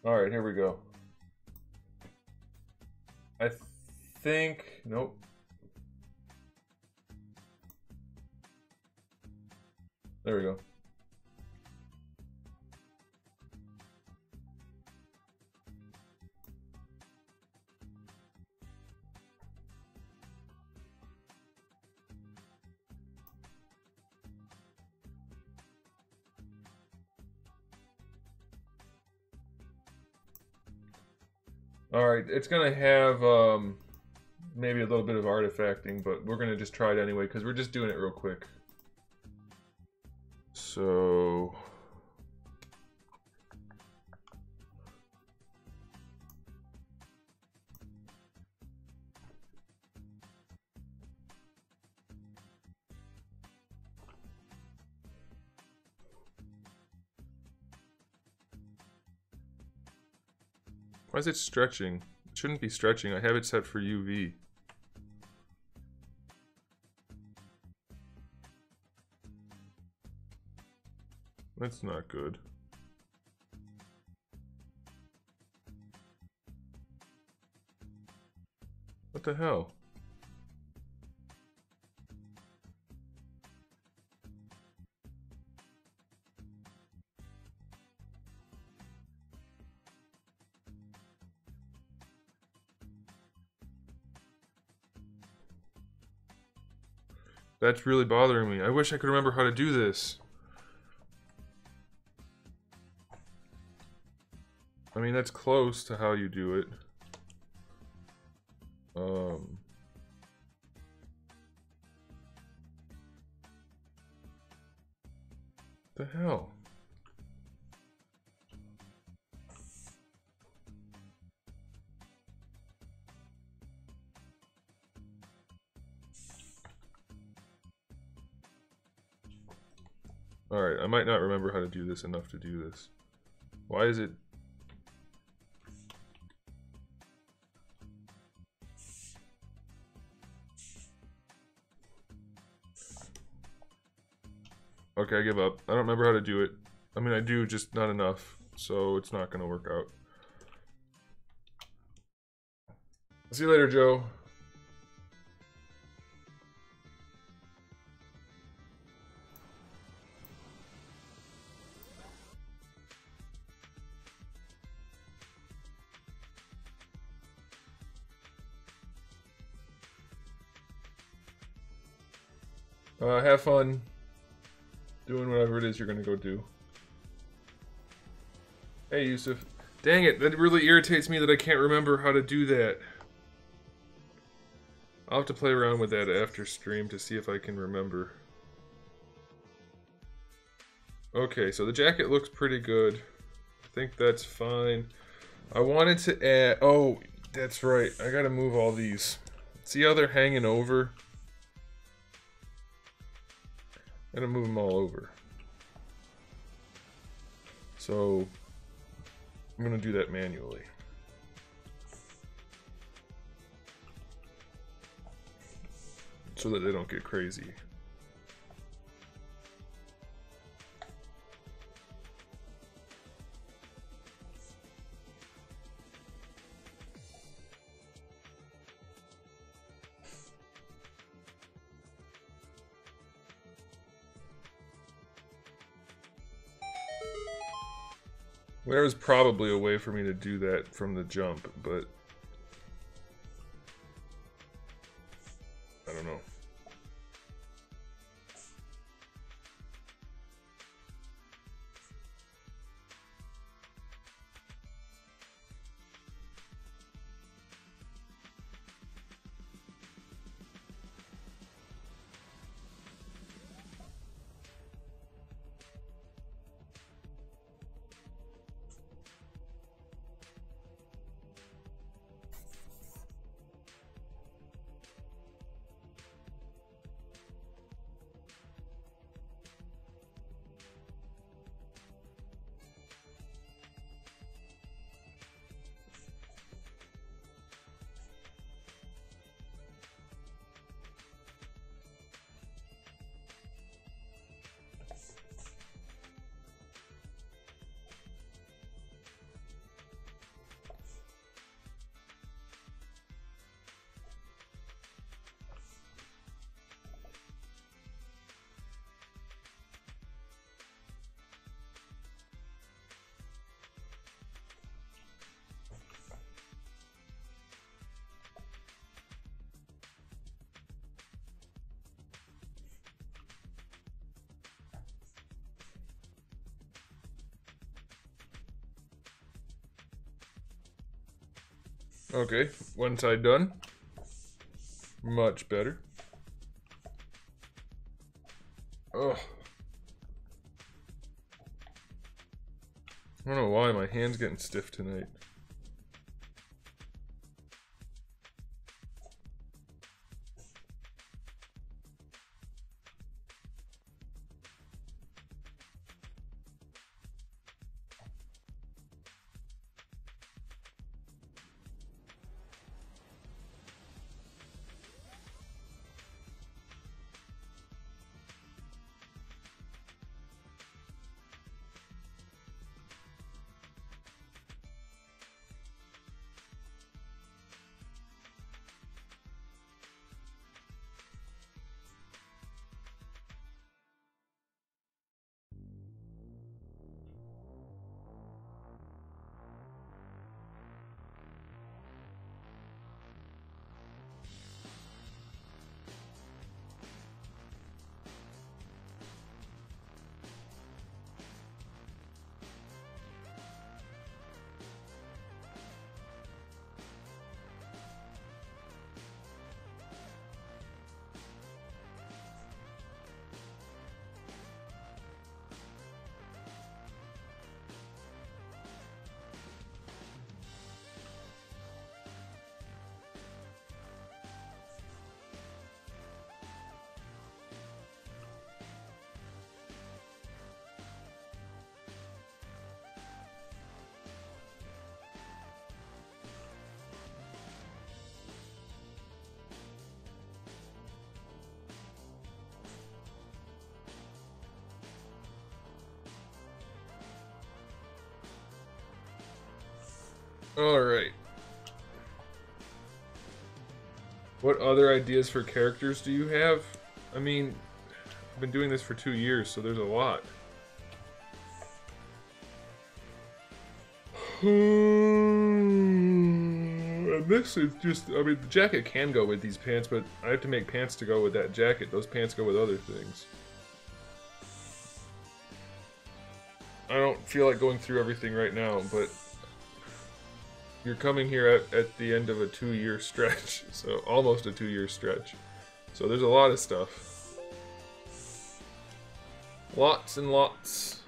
All right, here we go. I think, nope. There we go. Alright, it's gonna have maybe a little bit of artifacting, but we're gonna just try it anyway, because we're just doing it real quick. So... Why is it stretching? It shouldn't be stretching. I have it set for UV. That's not good. What the hell? That's really bothering me. I wish I could remember how to do this. I mean, that's close to how you do it. The hell? Alright, I might not remember how to do this enough to do this. Why is it... Okay, I give up. I don't remember how to do it. I mean, I do, just not enough. So it's not gonna work out. See you later, Joe. Have fun doing whatever it is you're gonna go do. Hey, Yusuf. Dang it, that really irritates me that I can't remember how to do that. I'll have to play around with that after stream to see if I can remember. Okay, so the jacket looks pretty good. I think that's fine. I wanted to add... Oh, that's right. I gotta move all these. See how they're hanging over? I'm gonna move them all over. So I'm gonna do that manually. So that they don't get crazy. There was probably a way for me to do that from the jump, but I don't know. Okay, one side done. Much better. Ugh. I don't know why my hand's getting stiff tonight. Alright. What other ideas for characters do you have? I mean, I've been doing this for 2 years, so there's a lot. And this is just, I mean, the jacket can go with these pants, but I have to make pants to go with that jacket. Those pants go with other things. I don't feel like going through everything right now, but you're coming here at the end of a 2-year stretch, so almost a 2-year stretch. So there's a lot of stuff. Lots and lots.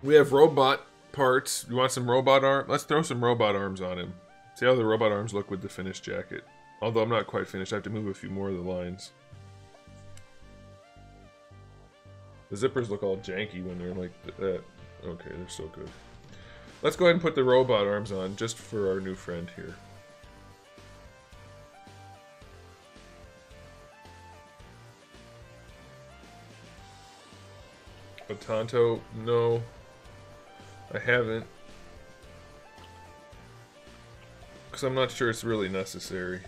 We have robot parts. You want some robot arm? Let's throw some robot arms on him. See how the robot arms look with the finished jacket. Although I'm not quite finished, I have to move a few more of the lines. The zippers look all janky when they're like that. Okay, they're so good. Let's go ahead and put the robot arms on, just for our new friend here. Batanto, no. I haven't. Because I'm not sure it's really necessary.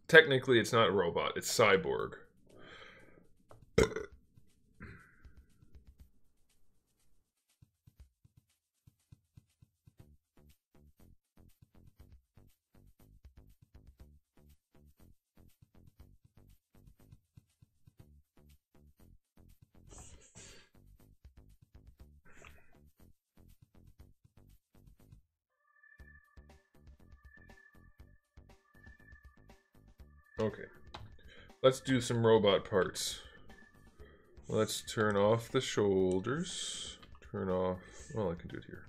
Technically, it's not a robot, it's cyborg. Okay, let's do some robot parts. Let's turn off the shoulders. Turn off, well, I can do it here.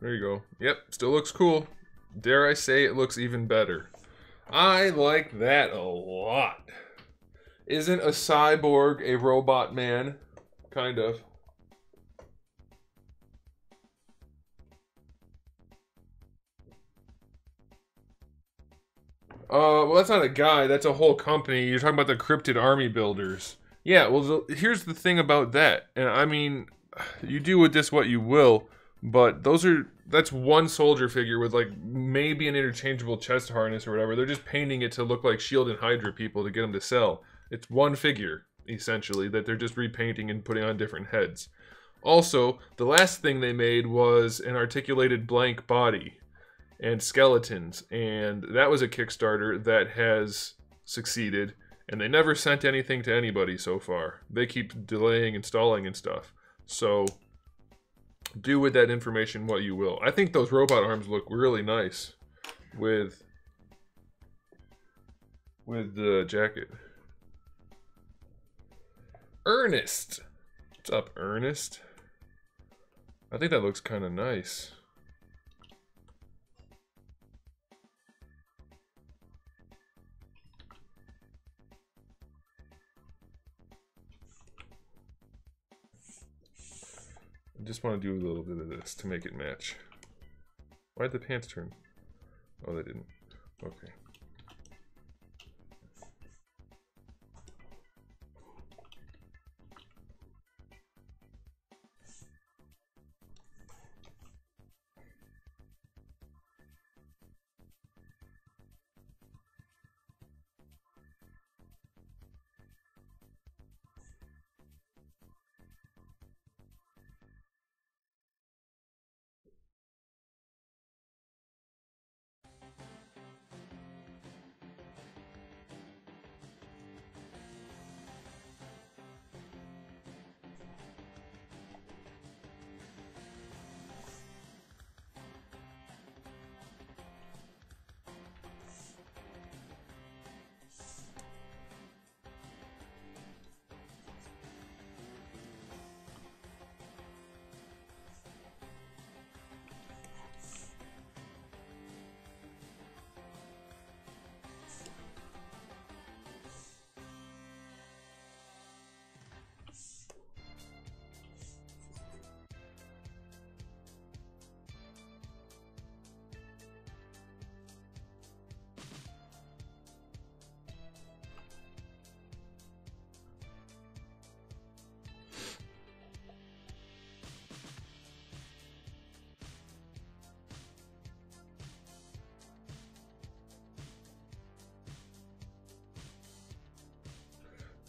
There you go. Yep, still looks cool. Dare I say it looks even better. I like that a lot. Isn't a cyborg a robot man? Kind of. Well, that's not a guy. That's a whole company. You're talking about the Cryptid Army Builders. Yeah, well, here's the thing about that. And I mean, you do with this what you will, but that's one soldier figure with, like, maybe an interchangeable chest harness or whatever. They're just painting it to look like S.H.I.E.L.D. and Hydra people to get them to sell. It's one figure, essentially, that they're just repainting and putting on different heads. Also, the last thing they made was an articulated blank body and skeletons, and that was a Kickstarter that has succeeded, and they never sent anything to anybody so far. They keep delaying, installing, and stuff. So, do with that information what you will. I think those robot arms look really nice with the jacket. Ernest! What's up, Ernest? I think that looks kind of nice. I just want to do a little bit of this to make it match. Why'd the pants turn? Oh, they didn't. Okay.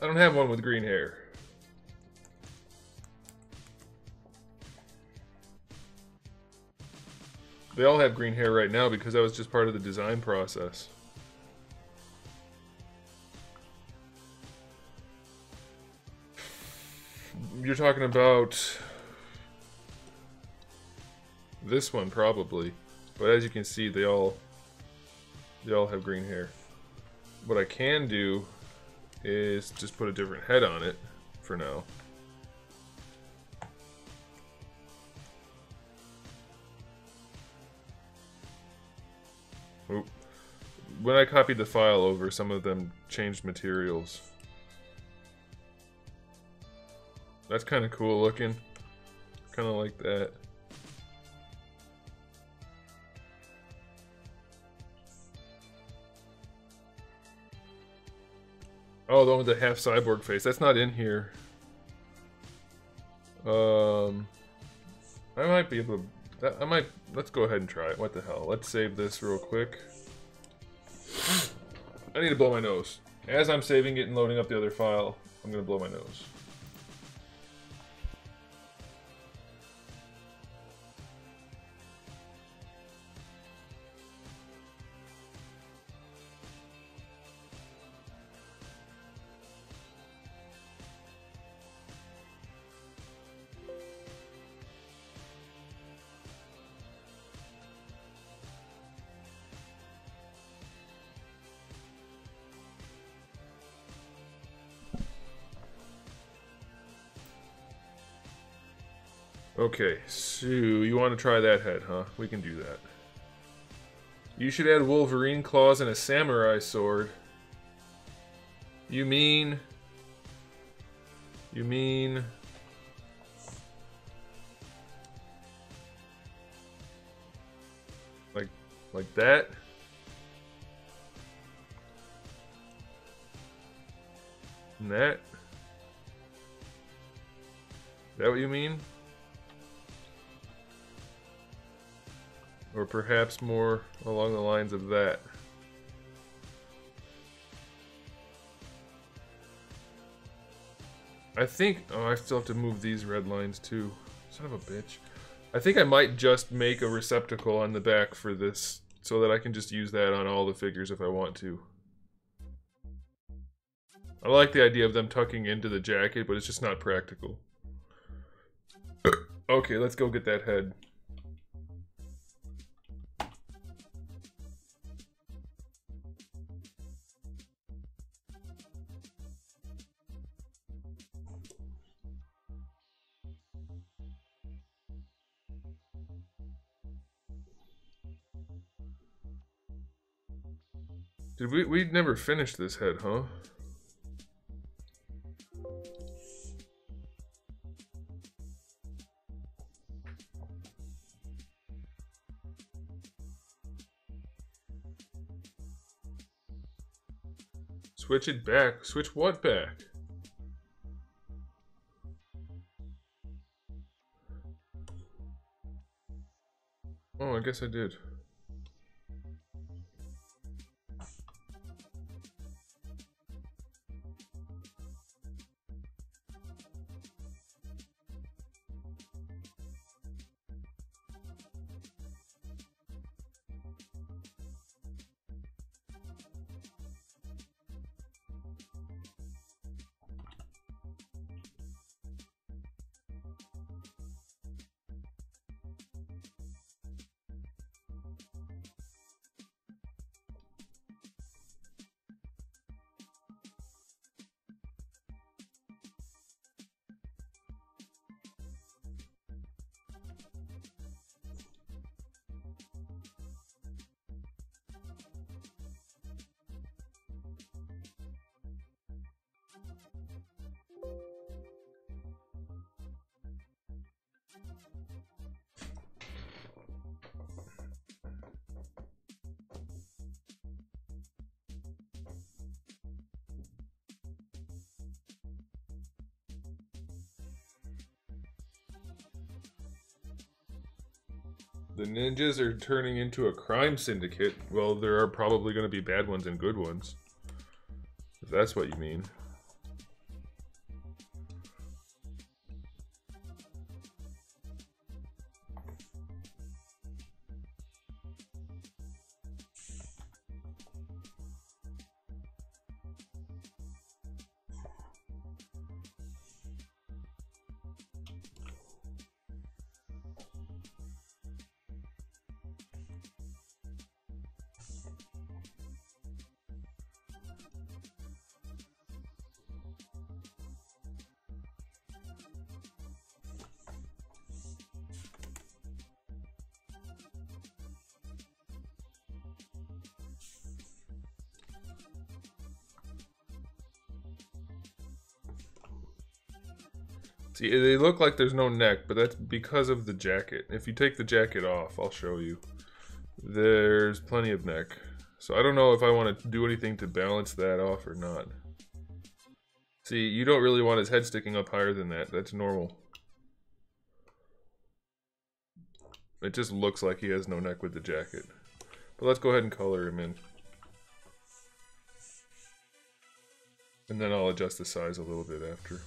I don't have one with green hair. They all have green hair right now because that was just part of the design process. You're talking about this one probably, but as you can see, they all have green hair. What I can do is just put a different head on it for now. Oop. When I copied the file over, some of them changed materials. That's kind of cool looking. Kind of like that. Oh, the one with the half cyborg face. That's not in here. I might be able to... Let's go ahead and try it. What the hell? Let's save this real quick. I need to blow my nose. As I'm saving it and loading up the other file, I'm gonna blow my nose. Okay, so you want to try that head, huh? We can do that. You should add Wolverine claws and a samurai sword. You mean... Like that? And that? Is that what you mean? Or perhaps more along the lines of that. I think... Oh, I still have to move these red lines too. Son of a bitch. I think I might just make a receptacle on the back for this so that I can just use that on all the figures if I want to. I like the idea of them tucking into the jacket, but it's just not practical. Okay, let's go get that head. Did we never finished this head, huh? Switch it back. Switch what back? Oh, I guess I did. The ninjas are turning into a crime syndicate. Well, there are probably going to be bad ones and good ones. If that's what you mean. See, they look like there's no neck, but that's because of the jacket. If you take the jacket off, I'll show you. There's plenty of neck. So I don't know if I want to do anything to balance that off or not. See, you don't really want his head sticking up higher than that. That's normal. It just looks like he has no neck with the jacket. But let's go ahead and color him in. And then I'll adjust the size a little bit after.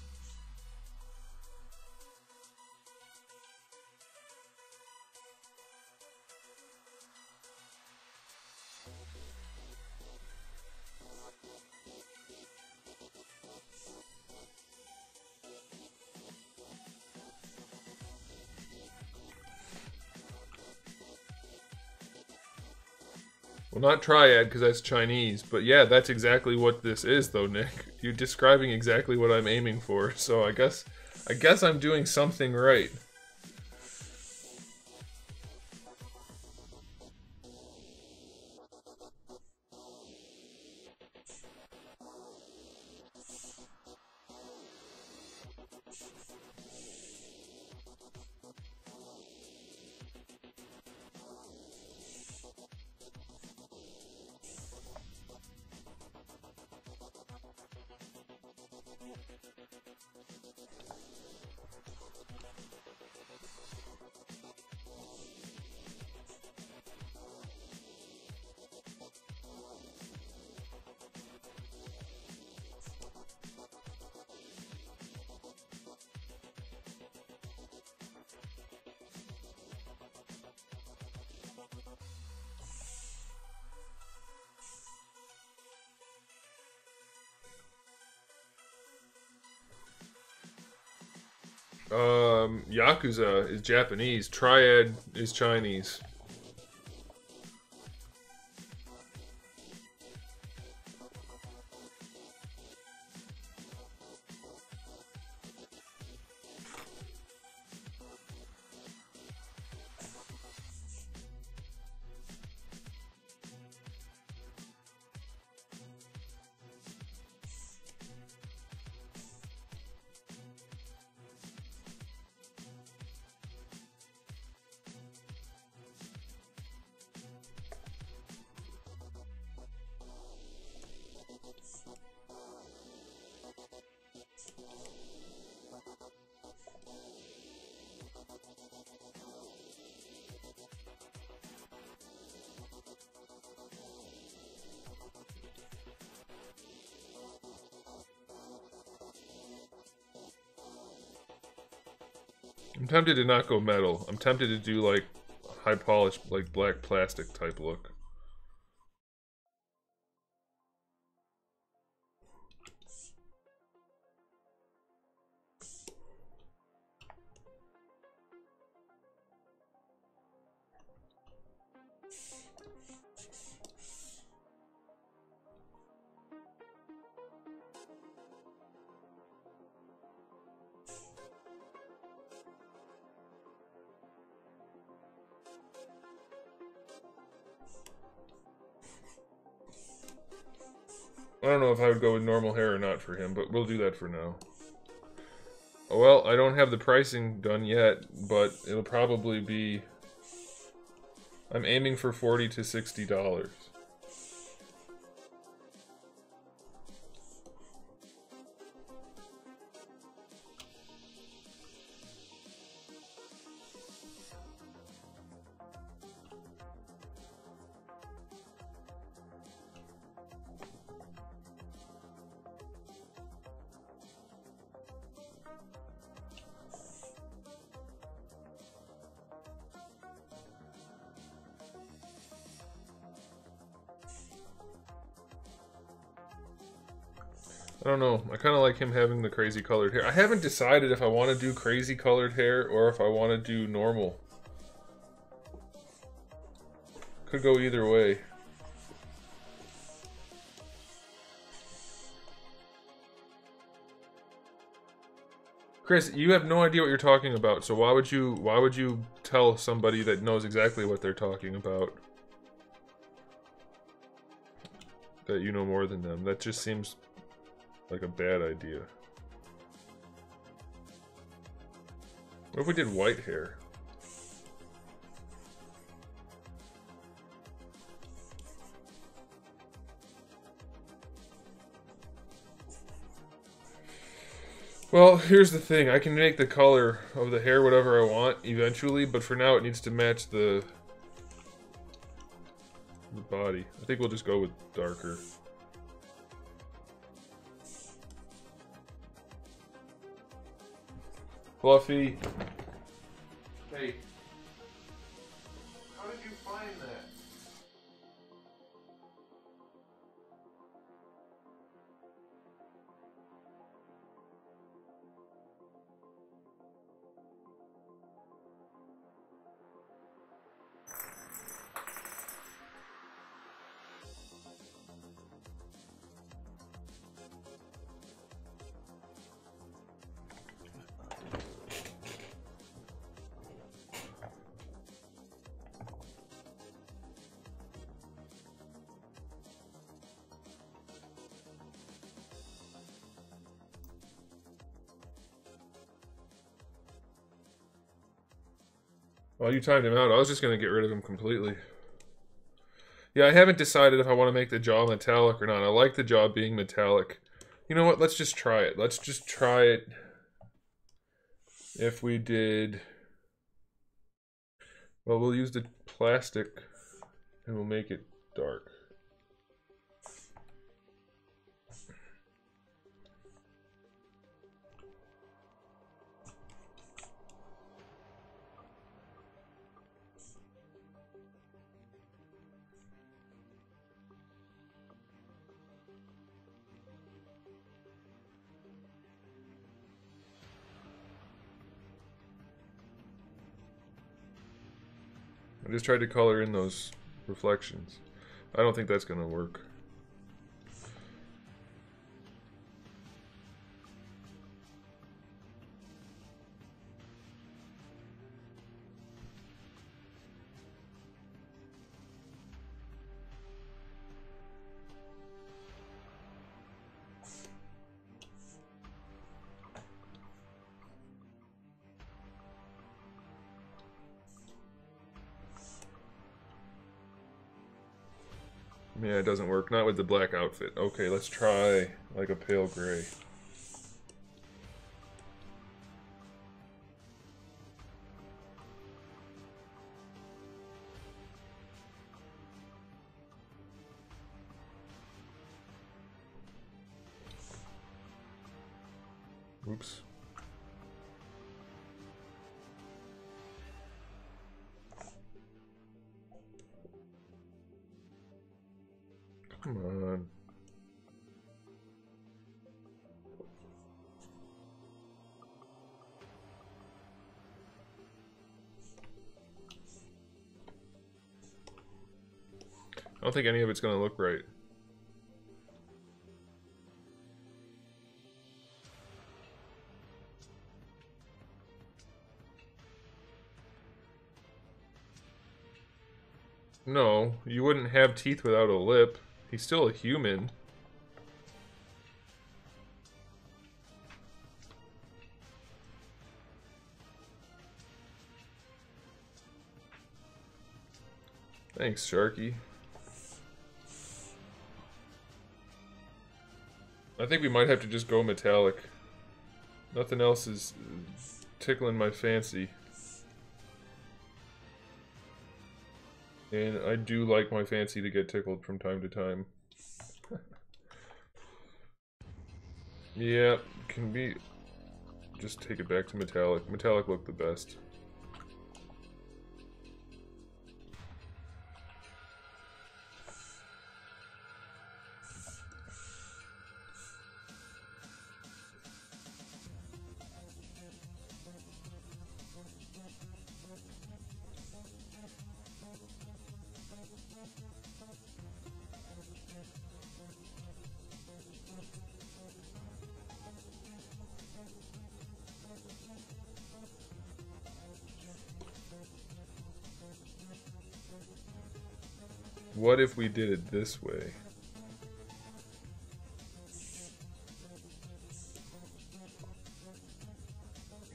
Well, not triad, because that's Chinese, but yeah, that's exactly what this is, though, Nick. You're describing exactly what I'm aiming for, so I guess I'm doing something right. Yakuza is Japanese. Triad is Chinese. I'm tempted to not go metal. I'm tempted to do like high polish, like black plastic type look. I don't know if I would go with normal hair or not for him, but we'll do that for now. Well, I don't have the pricing done yet, but it'll probably be... I'm aiming for $40 to $60. I don't know. I kind of like him having the crazy colored hair. I haven't decided if I want to do crazy colored hair or if I want to do normal. Could go either way. Chris, you have no idea what you're talking about, so why would you tell somebody that knows exactly what they're talking about that you know more than them? That just seems like a bad idea. What if we did white hair? Well, here's the thing. I can make the color of the hair whatever I want eventually, but for now it needs to match the body. I think we'll just go with darker. Fluffy. Hey. How did you find that? Well, you timed him out. I was just going to get rid of him completely. Yeah, I haven't decided if I want to make the jaw metallic or not. I like the jaw being metallic. You know what? Let's just try it. Let's just try it. If we did... Well, we'll use the plastic and we'll make it dark. I just tried to color in those reflections. I don't think that's gonna work. Yeah, it doesn't work. Not with the black outfit. Okay, let's try like a pale gray. Oops. Come on. I don't think any of it's going to look right. No, you wouldn't have teeth without a lip. He's still a human. Thanks, Sharky. I think we might have to just go metallic. Nothing else is tickling my fancy. And I do like my fancy to get tickled from time to time. Yeah, can be... Just take it back to metallic. Metallic looked the best. What if we did it this way?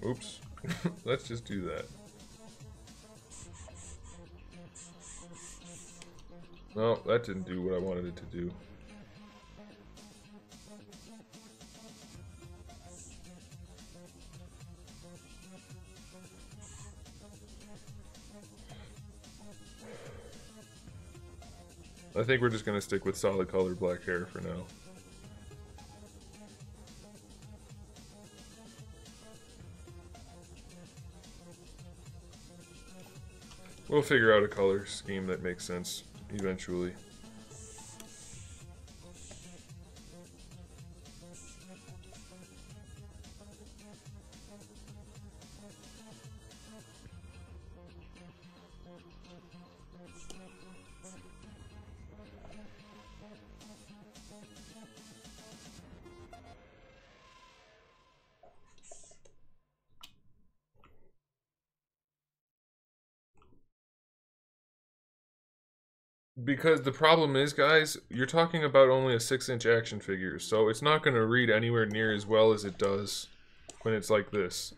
Oops. Let's just do that. No, that didn't do what I wanted it to do. I think we're just going to stick with solid colored black hair for now. We'll figure out a color scheme that makes sense eventually. Because the problem is, guys, you're talking about only a 6-inch action figure, so it's not going to read anywhere near as well as it does when it's like this.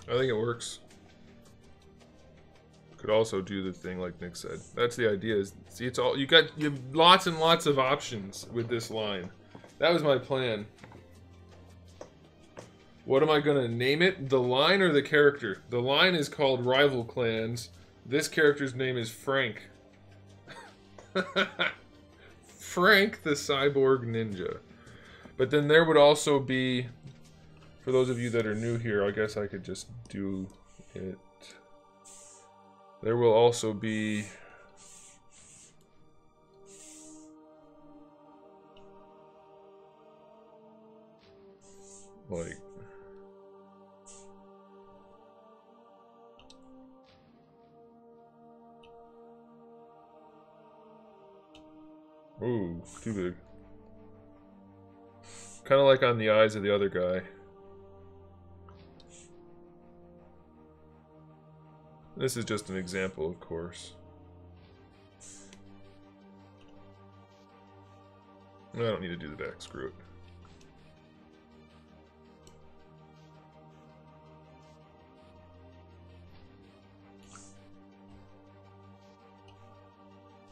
I think it works. Could also do the thing like Nick said. That's the idea. Is see, it's all you have lots and lots of options with this line. That was my plan. What am I gonna name it? The line or the character? The line is called Rival Clans. This character's name is Frank. Frank the Cyborg Ninja. But then there would also be, for those of you that are new here, I guess I could just do it. There will also be like ooh, too big. Kind of like on the eyes of the other guy. This is just an example, of course. I don't need to do the back, screw it.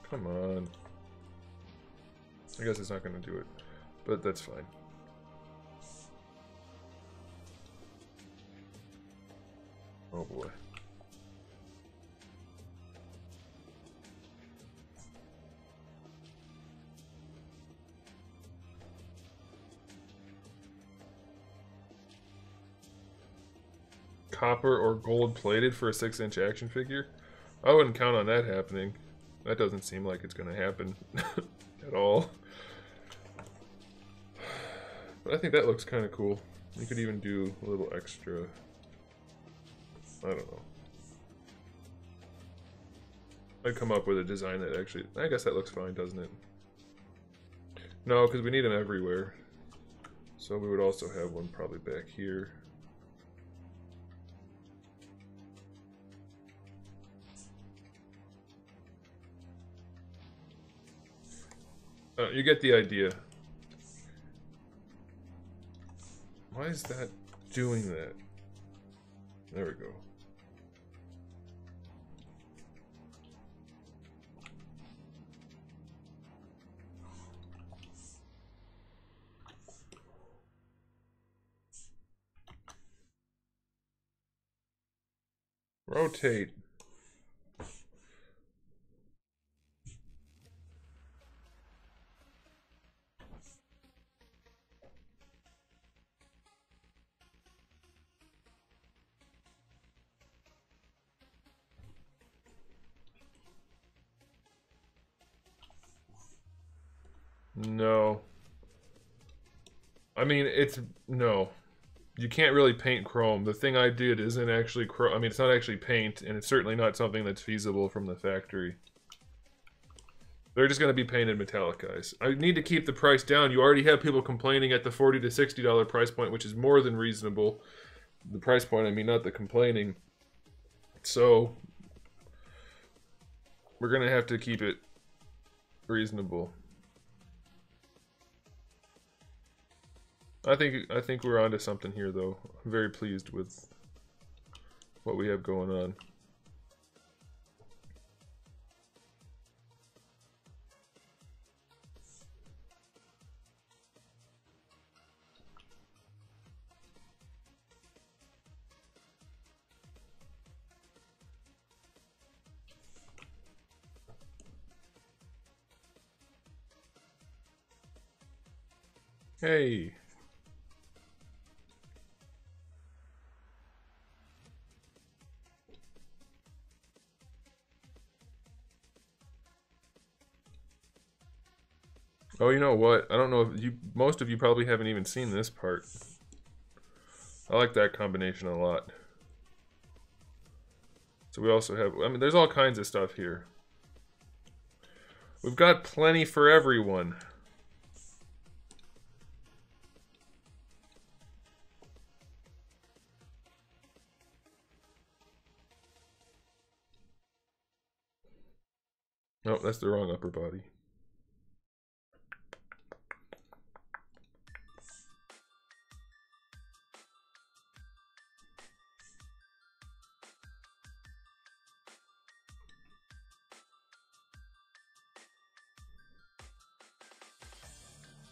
Come on. I guess it's not going to do it, but that's fine. Oh boy. Copper or gold plated for a 6-inch action figure? I wouldn't count on that happening. That doesn't seem like it's going to happen at all. But I think that looks kind of cool. You could even do a little extra. I don't know. I'd come up with a design that actually... I guess that looks fine, doesn't it? No, because we need them everywhere. So we would also have one probably back here. You get the idea. Why is that doing that? There we go. Rotate. No. I mean, no. You can't really paint chrome. The thing I did isn't actually chrome. I mean, it's not actually paint, and it's certainly not something that's feasible from the factory. They're just going to be painted metallic, guys. I need to keep the price down. You already have people complaining at the $40 to $60 price point, which is more than reasonable. The price point, I mean, not the complaining. So, we're going to have to keep it reasonable. I think we're onto something here, though. I'm very pleased with what we have going on. Hey. Oh, you know what? I don't know if most of you probably haven't even seen this part. I like that combination a lot. So we also have, I mean, there's all kinds of stuff here. We've got plenty for everyone. Oh, that's the wrong upper body.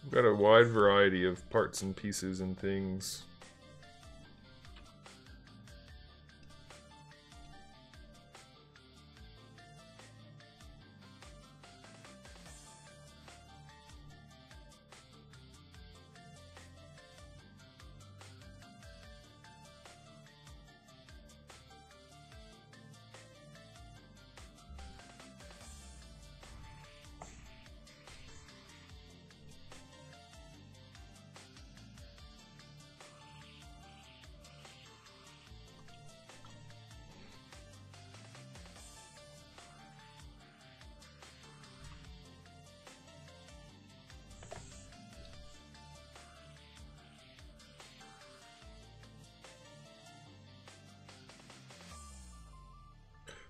We've got a wide variety of parts and pieces and things.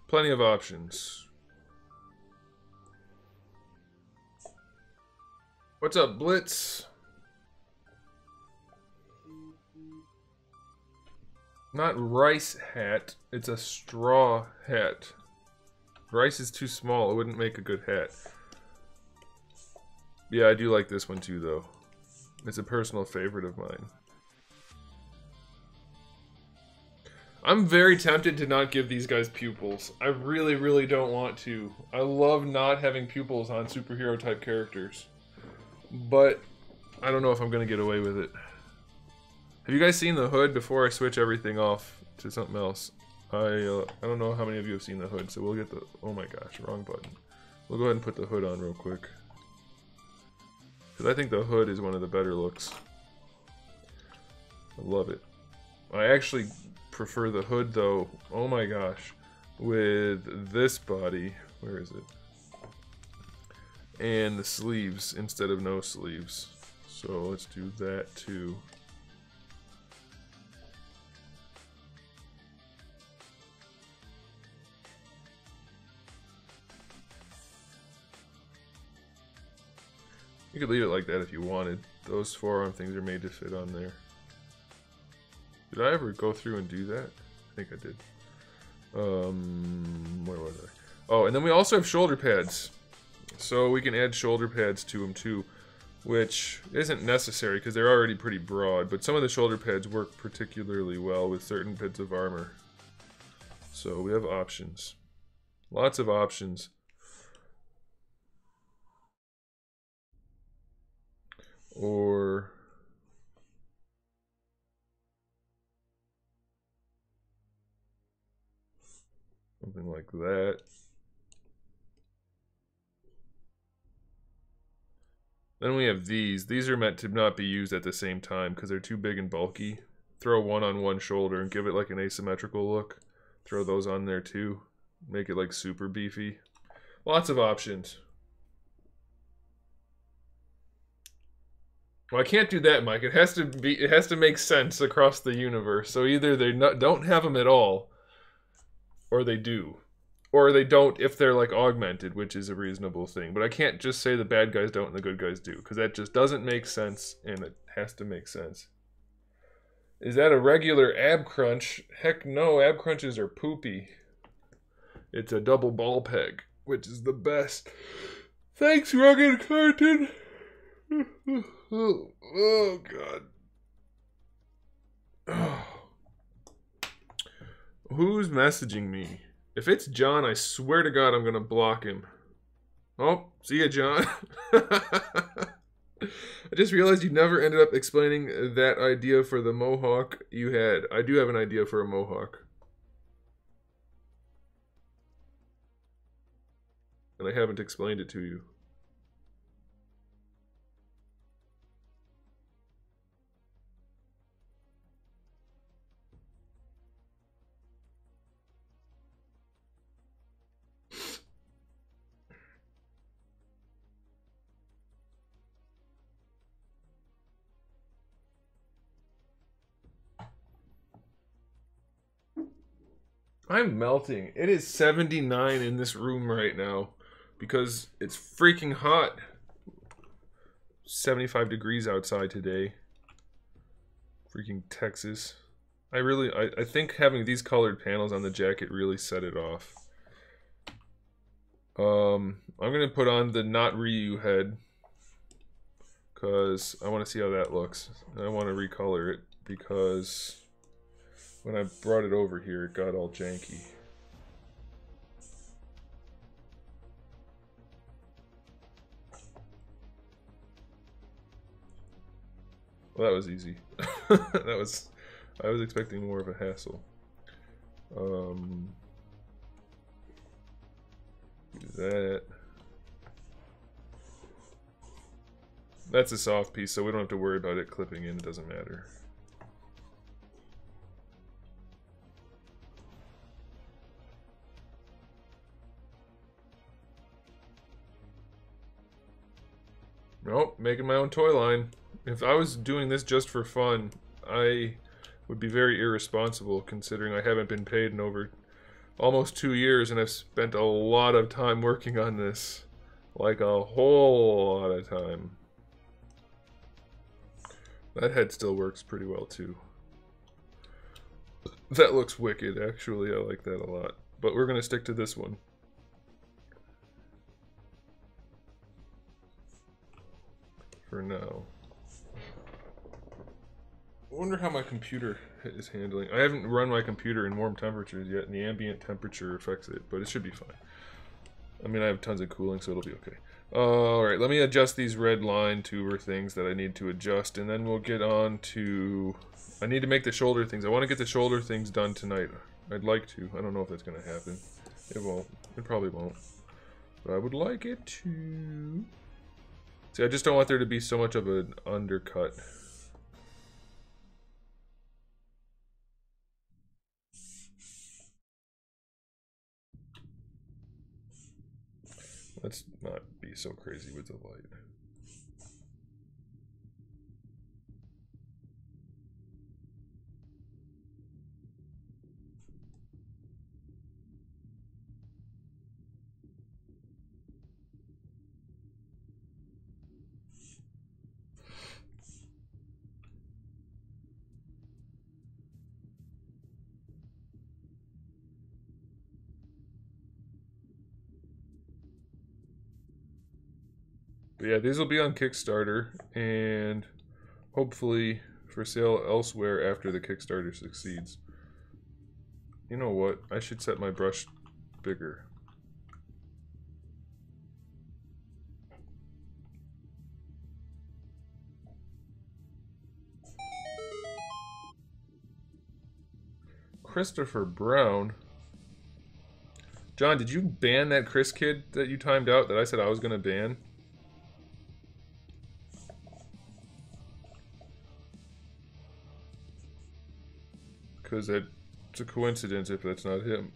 Plenty of options. What's up, Blitz? Not rice hat, it's a straw hat. Rice is too small, it wouldn't make a good hat. Yeah, I do like this one too, though. It's a personal favorite of mine. I'm very tempted to not give these guys pupils. I really, really don't want to. I love not having pupils on superhero type characters. But I don't know if I'm going to get away with it. Have you guys seen the hood before I switch everything off to something else? I don't know how many of you have seen the hood, so we'll get the... Oh my gosh, wrong button. We'll go ahead and put the hood on real quick. Because I think the hood is one of the better looks. I love it. I actually prefer the hood though, oh my gosh, with this body. Where is it? And the sleeves instead of no sleeves. So let's do that too. You could leave it like that if you wanted. Those forearm things are made to fit on there. Did I ever go through and do that? I think I did. Where was I? Oh, and then we also have shoulder pads. So we can add shoulder pads to them too, which isn't necessary because they're already pretty broad, but some of the shoulder pads work particularly well with certain bits of armor. So we have options. Lots of options. Or something like that. Then we have these. These are meant to not be used at the same time because they're too big and bulky. Throw one on one shoulder and give it like an asymmetrical look. Throw those on there too. Make it like super beefy. Lots of options. Well, I can't do that, Mike. It has to make sense across the universe. So either they don't have them at all, or they do. Or they don't if they're like augmented, which is a reasonable thing. But I can't just say the bad guys don't and the good guys do, because that just doesn't make sense, and it has to make sense. Is that a regular ab crunch? Heck no, ab crunches are poopy. It's a double ball peg, which is the best. Thanks, Rugged Carton. Oh God. Oh. Who's messaging me? If it's John, I swear to God I'm gonna block him. Oh, see ya, John. I just realized you never ended up explaining that idea for the mohawk you had. I do have an idea for a mohawk. And I haven't explained it to you. I'm melting. It is 79 in this room right now because it's freaking hot. 75 degrees outside today. Freaking Texas. I think having these colored panels on the jacket really set it off. I'm gonna put on the not Ryu head because I want to see how that looks. I want to recolor it because when I brought it over here, it got all janky. Well, that was easy. I was expecting more of a hassle. Do that. That's a soft piece, so we don't have to worry about it clipping in. It doesn't matter. Nope, making my own toy line. If I was doing this just for fun, I would be very irresponsible considering I haven't been paid in over almost 2 years and I've spent a lot of time working on this. Like a whole lot of time. That head still works pretty well too. That looks wicked, actually. I like that a lot. But we're going to stick to this one. For now. I wonder how my computer is handling. I haven't run my computer in warm temperatures yet, and the ambient temperature affects it, but it should be fine. I mean, I have tons of cooling, so it'll be okay. Alright, let me adjust these red line tuber things that I need to adjust, and then we'll get on to... I need to make the shoulder things. I want to get the shoulder things done tonight. I'd like to. I don't know if that's going to happen. It won't. It probably won't. But I would like it to... See, I just don't want there to be so much of an undercut. Let's not be so crazy with the light. But yeah, these will be on Kickstarter and hopefully for sale elsewhere after the Kickstarter succeeds. You know what? I should set my brush bigger. Christopher Brown. John, did you ban that Chris kid that you timed out that I said I was going to ban? Because it's a coincidence if that's not him.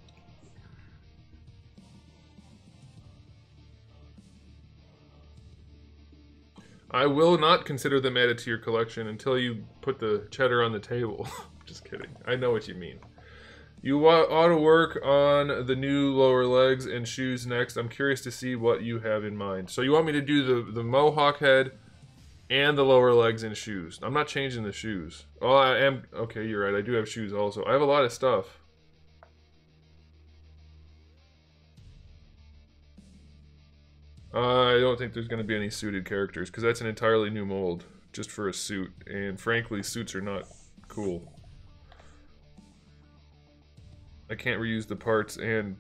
I will not consider them added to your collection until you put the cheddar on the table. Just kidding. I know what you mean. You ought to work on the new lower legs and shoes next. I'm curious to see what you have in mind. So you want me to do the mohawk head and the lower legs and shoes. I'm not changing the shoes. Oh, I am. Okay, you're right. I do have shoes also. I have a lot of stuff. I don't think there's going to be any suited characters because that's an entirely new mold just for a suit. And frankly, suits are not cool. I can't reuse the parts, and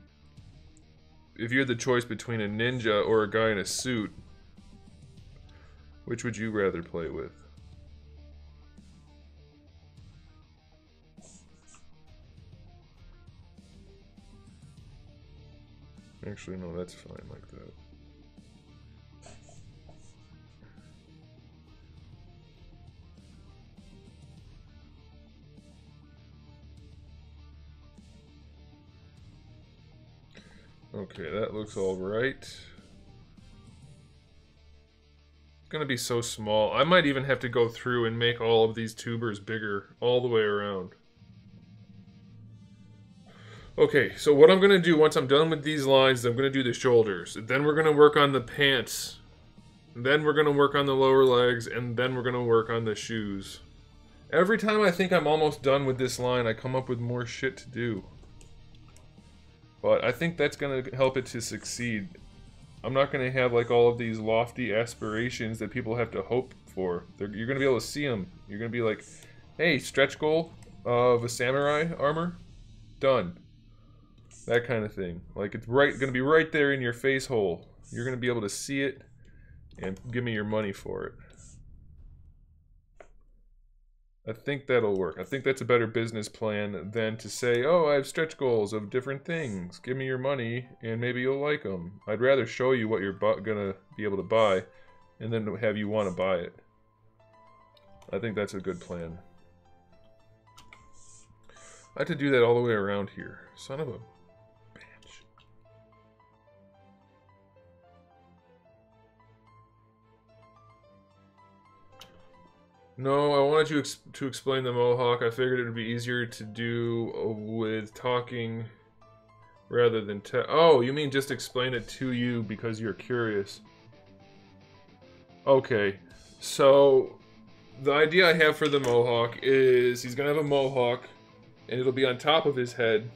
if you had the choice between a ninja or a guy in a suit, which would you rather play with? Actually, no, that's fine like that. Okay, that looks all right. It's gonna be so small. I might even have to go through and make all of these tubers bigger all the way around. Okay, so what I'm gonna do once I'm done with these lines, I'm gonna do the shoulders. Then we're gonna work on the pants. Then we're gonna work on the lower legs, and then we're gonna work on the shoes. Every time I think I'm almost done with this line, I come up with more shit to do. But I think that's going to help it to succeed. I'm not going to have like all of these lofty aspirations that people have to hope for. You're going to be able to see them. You're going to be like, hey, stretch goal of a samurai armor? Done. That kind of thing. Like it's going to be right there in your face hole. You're going to be able to see it and give me your money for it. I think that'll work. I think that's a better business plan than to say, oh, I have stretch goals of different things. Give me your money, and maybe you'll like them. I'd rather show you what you're gonna be able to buy, and then have you want to buy it. I think that's a good plan. I have to do that all the way around here. Son of a bitch. No, I wanted you to explain the mohawk. I figured it would be easier to do with talking rather than oh, you mean just explain it to you because you're curious. Okay, so the idea I have for the mohawk is he's gonna have a mohawk and it'll be on top of his head.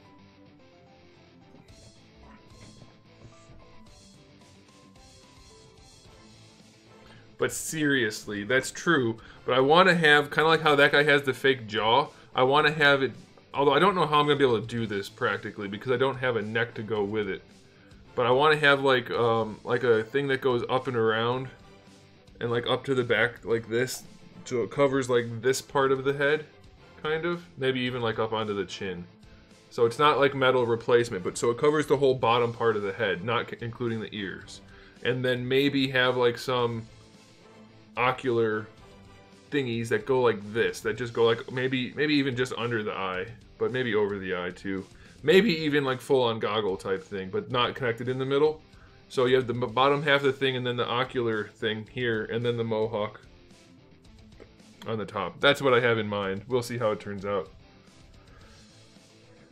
But seriously, that's true. But I want to have, kind of like how that guy has the fake jaw, I want to have it, although I don't know how I'm going to be able to do this practically because I don't have a neck to go with it. But I want to have like a thing that goes up and around and like up to the back like this. So it covers like this part of the head, kind of. Maybe even like up onto the chin. So it's not like metal replacement, but so it covers the whole bottom part of the head, not including the ears. And then maybe have like some ocular thingies that go like this, that just go like maybe even just under the eye, but maybe over the eye too. Maybe even like full-on goggle type thing, but not connected in the middle. So you have the bottom half of the thing and then the ocular thing here, and then the mohawk on the top. That's what I have in mind. We'll see how it turns out.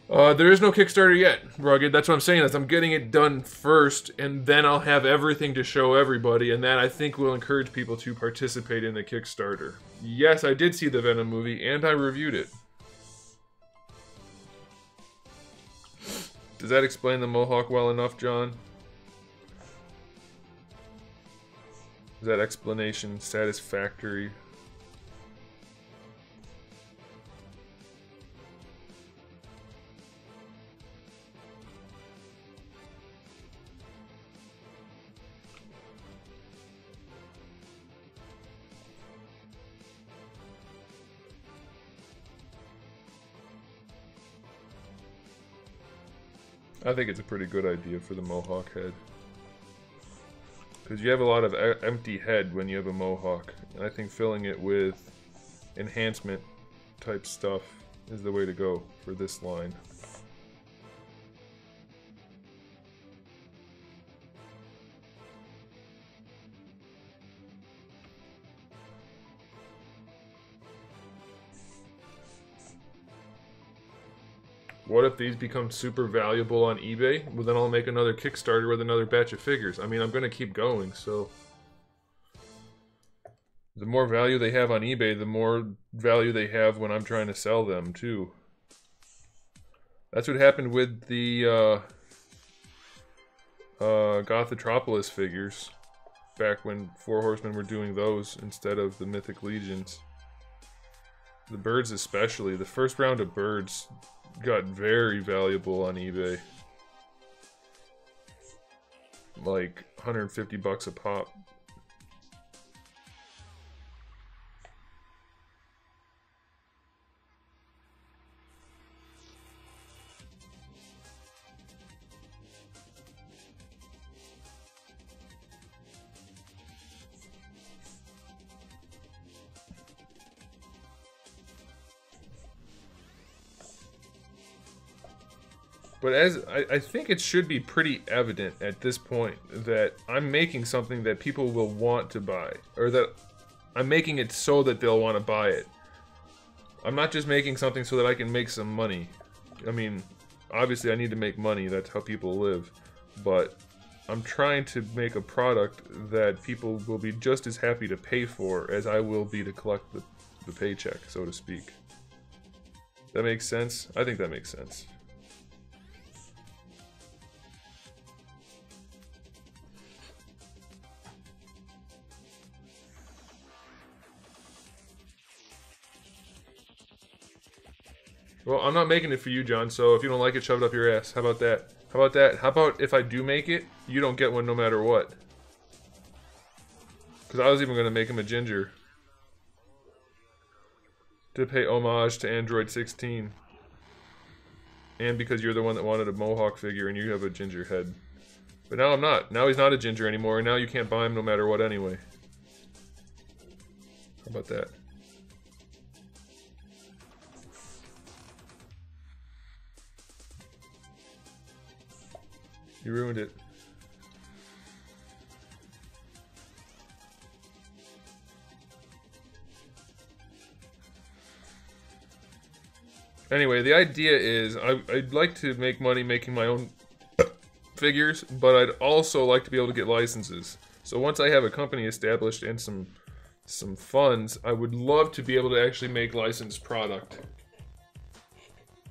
There is no Kickstarter yet, Rugged. That's what I'm saying, is I'm getting it done first, and then I'll have everything to show everybody, and that I think will encourage people to participate in the Kickstarter. Yes, I did see the Venom movie, and I reviewed it. Does that explain the mohawk well enough, John? Is that explanation satisfactory? I think it's a pretty good idea for the mohawk head. Because you have a lot of empty head when you have a mohawk. And I think filling it with enhancement type stuff is the way to go for this line. What if these become super valuable on eBay? Well, then I'll make another Kickstarter with another batch of figures. I mean, I'm going to keep going, so... The more value they have on eBay, the more value they have when I'm trying to sell them, too. That's what happened with the Gothropolis figures. Back when Four Horsemen were doing those instead of the Mythic Legions. The birds especially. The first round of birds got very valuable on eBay. Like 150 bucks a pop. But as I think it should be pretty evident at this point that I'm making something that people will want to buy. Or that I'm making it so that they'll want to buy it. I'm not just making something so that I can make some money. I mean, obviously I need to make money, that's how people live. But I'm trying to make a product that people will be just as happy to pay for as I will be to collect the paycheck, so to speak. That makes sense? I think that makes sense. Well, I'm not making it for you, John, so if you don't like it, shove it up your ass. How about that? How about that? How about if I do make it, you don't get one no matter what? Because I was even going to make him a ginger. To pay homage to Android 16. And because you're the one that wanted a mohawk figure and you have a ginger head. But now I'm not. Now he's not a ginger anymore, and now you can't buy him no matter what anyway. How about that? You ruined it. Anyway, the idea is I'd like to make money making my own figures, but I'd also like to be able to get licenses. So once I have a company established and some funds, I would love to be able to actually make licensed product.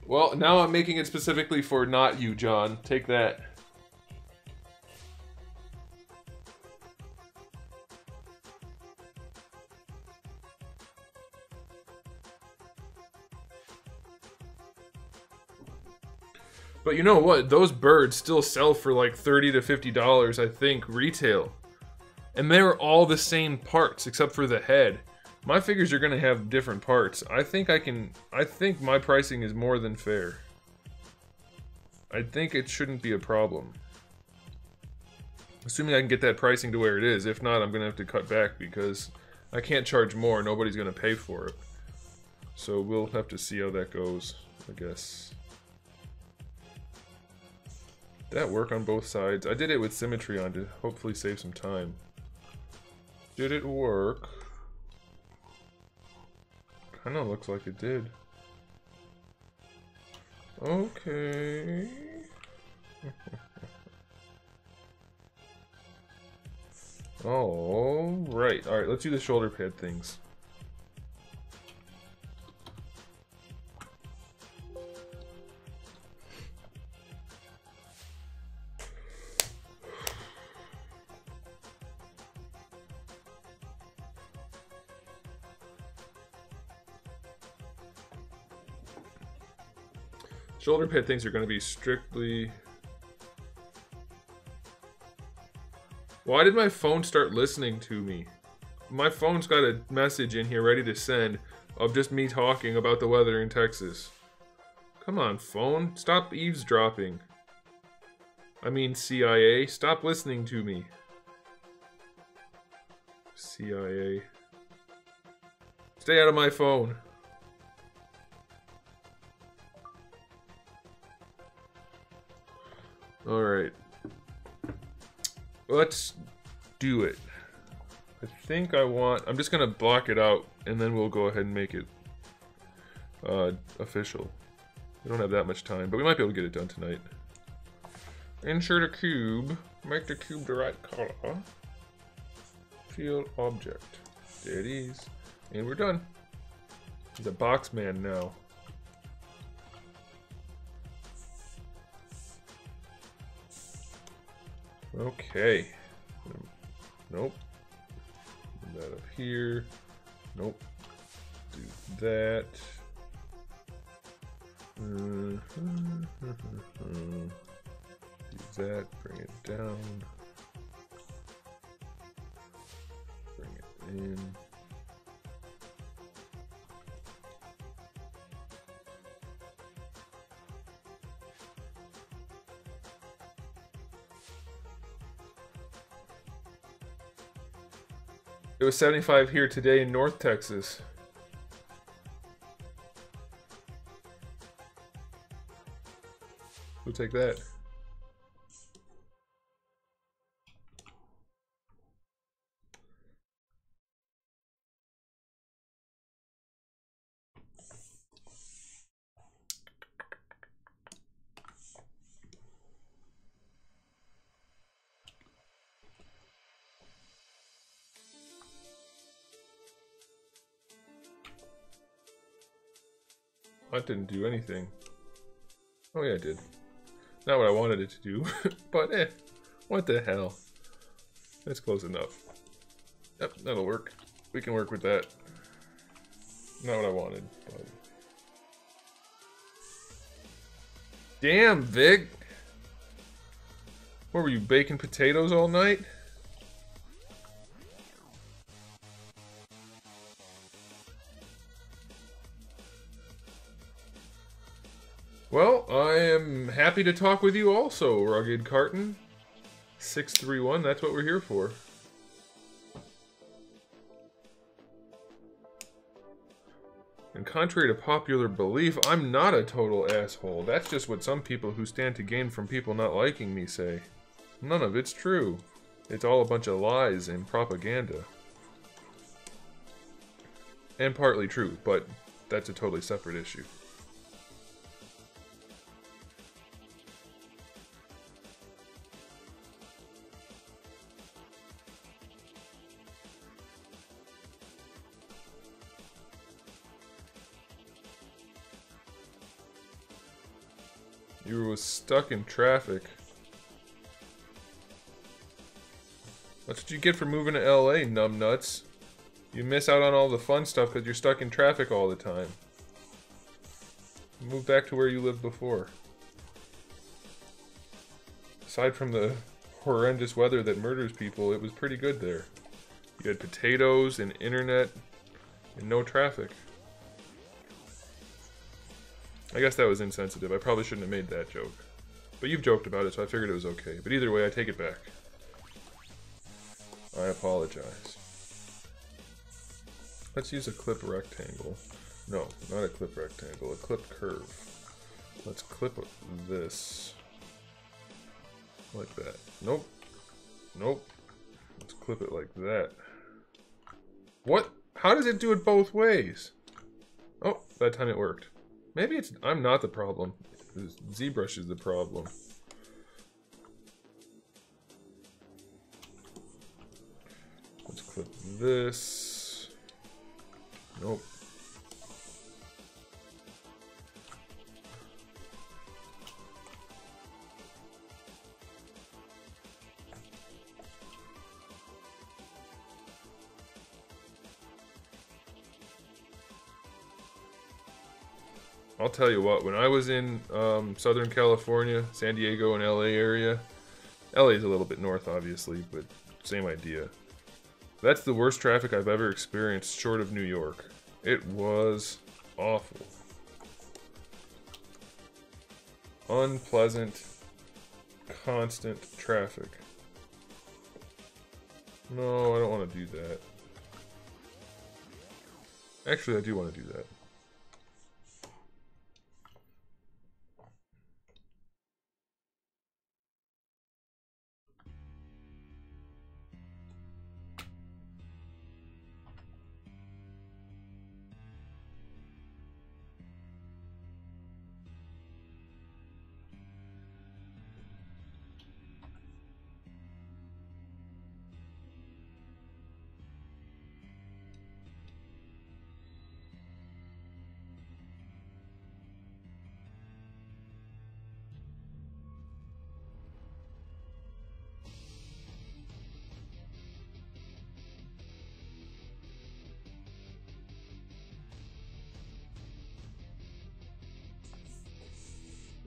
Well, now I'm making it specifically for not you, John. Take that. But you know what? Those birds still sell for like $30 to $50, I think, retail. And they're all the same parts, except for the head. My figures are gonna have different parts. I think my pricing is more than fair. I think it shouldn't be a problem. Assuming I can get that pricing to where it is. If not, I'm gonna have to cut back because I can't charge more. Nobody's gonna pay for it. So we'll have to see how that goes, I guess. Did that work on both sides? I did it with symmetry on to hopefully save some time. Did it work? Kinda looks like it did. Okay. Alright, let's do the shoulder pad things. Shoulder pad things are going to be strictly... Why did my phone start listening to me? My phone's got a message in here ready to send of just me talking about the weather in Texas. Come on, phone. Stop eavesdropping. I mean, CIA. Stop listening to me. CIA. Stay out of my phone. Alright. Let's do it. I think I want... I'm just going to block it out, and then we'll go ahead and make it official. We don't have that much time, but we might be able to get it done tonight. Insert a cube. Make the cube the right color. Field object. There it is. And we're done. He's a box man now. Okay. Nope. Put that up here. Nope. Do that. Do that. Bring it down. Bring it in. It was 75 here today in North Texas. We'll take that. That didn't do anything. Oh yeah, it did. Not what I wanted it to do, but what the hell. That's close enough. Yep, that'll work. We can work with that. Not what I wanted, but... Damn, Vic! What were you, baking potatoes all night? Well, I am happy to talk with you also, Rugged Carton. 631, that's what we're here for. And contrary to popular belief, I'm not a total asshole. That's just what some people who stand to gain from people not liking me say. None of it's true. It's all a bunch of lies and propaganda. And partly true, but that's a totally separate issue. You were stuck in traffic. That's what you get for moving to LA, numbnuts. You miss out on all the fun stuff because you're stuck in traffic all the time. Move back to where you lived before. Aside from the horrendous weather that murders people, it was pretty good there. You had potatoes and internet and no traffic. I guess that was insensitive. I probably shouldn't have made that joke. But you've joked about it, so I figured it was okay. But either way, I take it back. I apologize. Let's use a clip rectangle. No, not a clip rectangle, a clip curve. Let's clip this. Like that. Nope. Nope. Let's clip it like that. What? How does it do it both ways? Oh, that time it worked. Maybe it's... I'm not the problem. ZBrush is the problem. Let's clip this. Nope. I'll tell you what, when I was in Southern California, San Diego and LA area, LA's a little bit north obviously, but same idea. That's the worst traffic I've ever experienced short of New York. It was awful. Unpleasant, constant traffic. No, I don't want to do that. Actually, I do want to do that.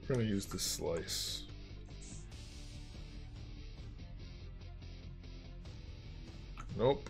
We're gonna use this slice. Nope.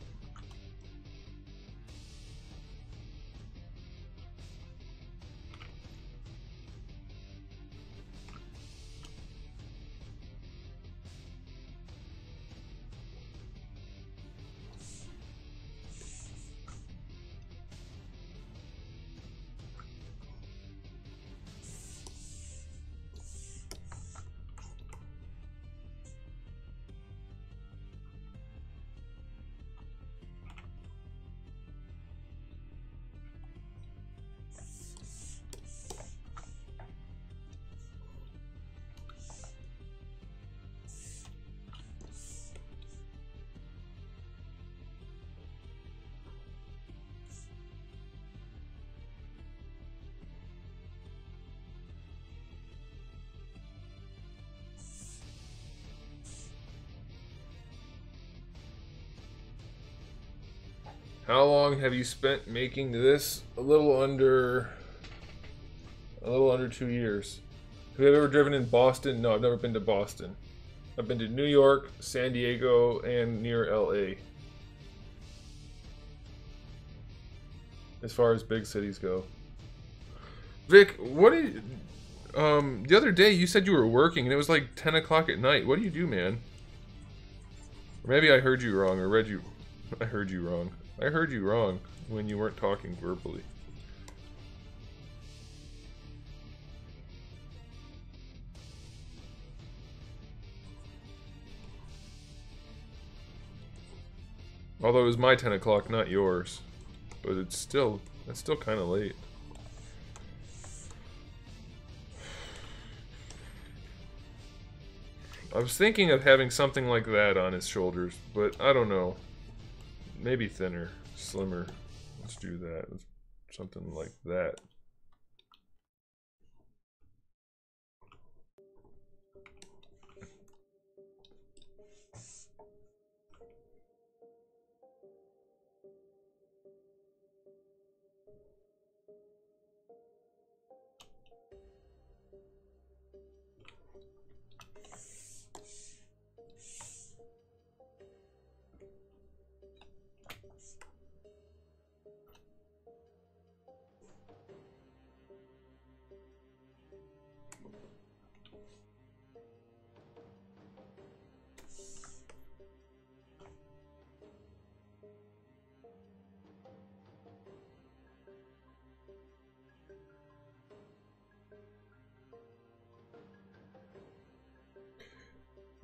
How long have you spent making this? A little under 2 years. Have you ever driven in Boston? No, I've never been to Boston. I've been to New York, San Diego, and near LA. As far as big cities go. Vic, what did the other day you said you were working and it was like 10 o'clock at night. What do you do, man? Or maybe I heard you wrong or read you. I heard you wrong. I heard you wrong when you weren't talking verbally. Although it was my 10 o'clock, not yours. But it's still kind of late. I was thinking of having something like that on his shoulders, but I don't know. Maybe thinner, slimmer. Let's do that. Something like that.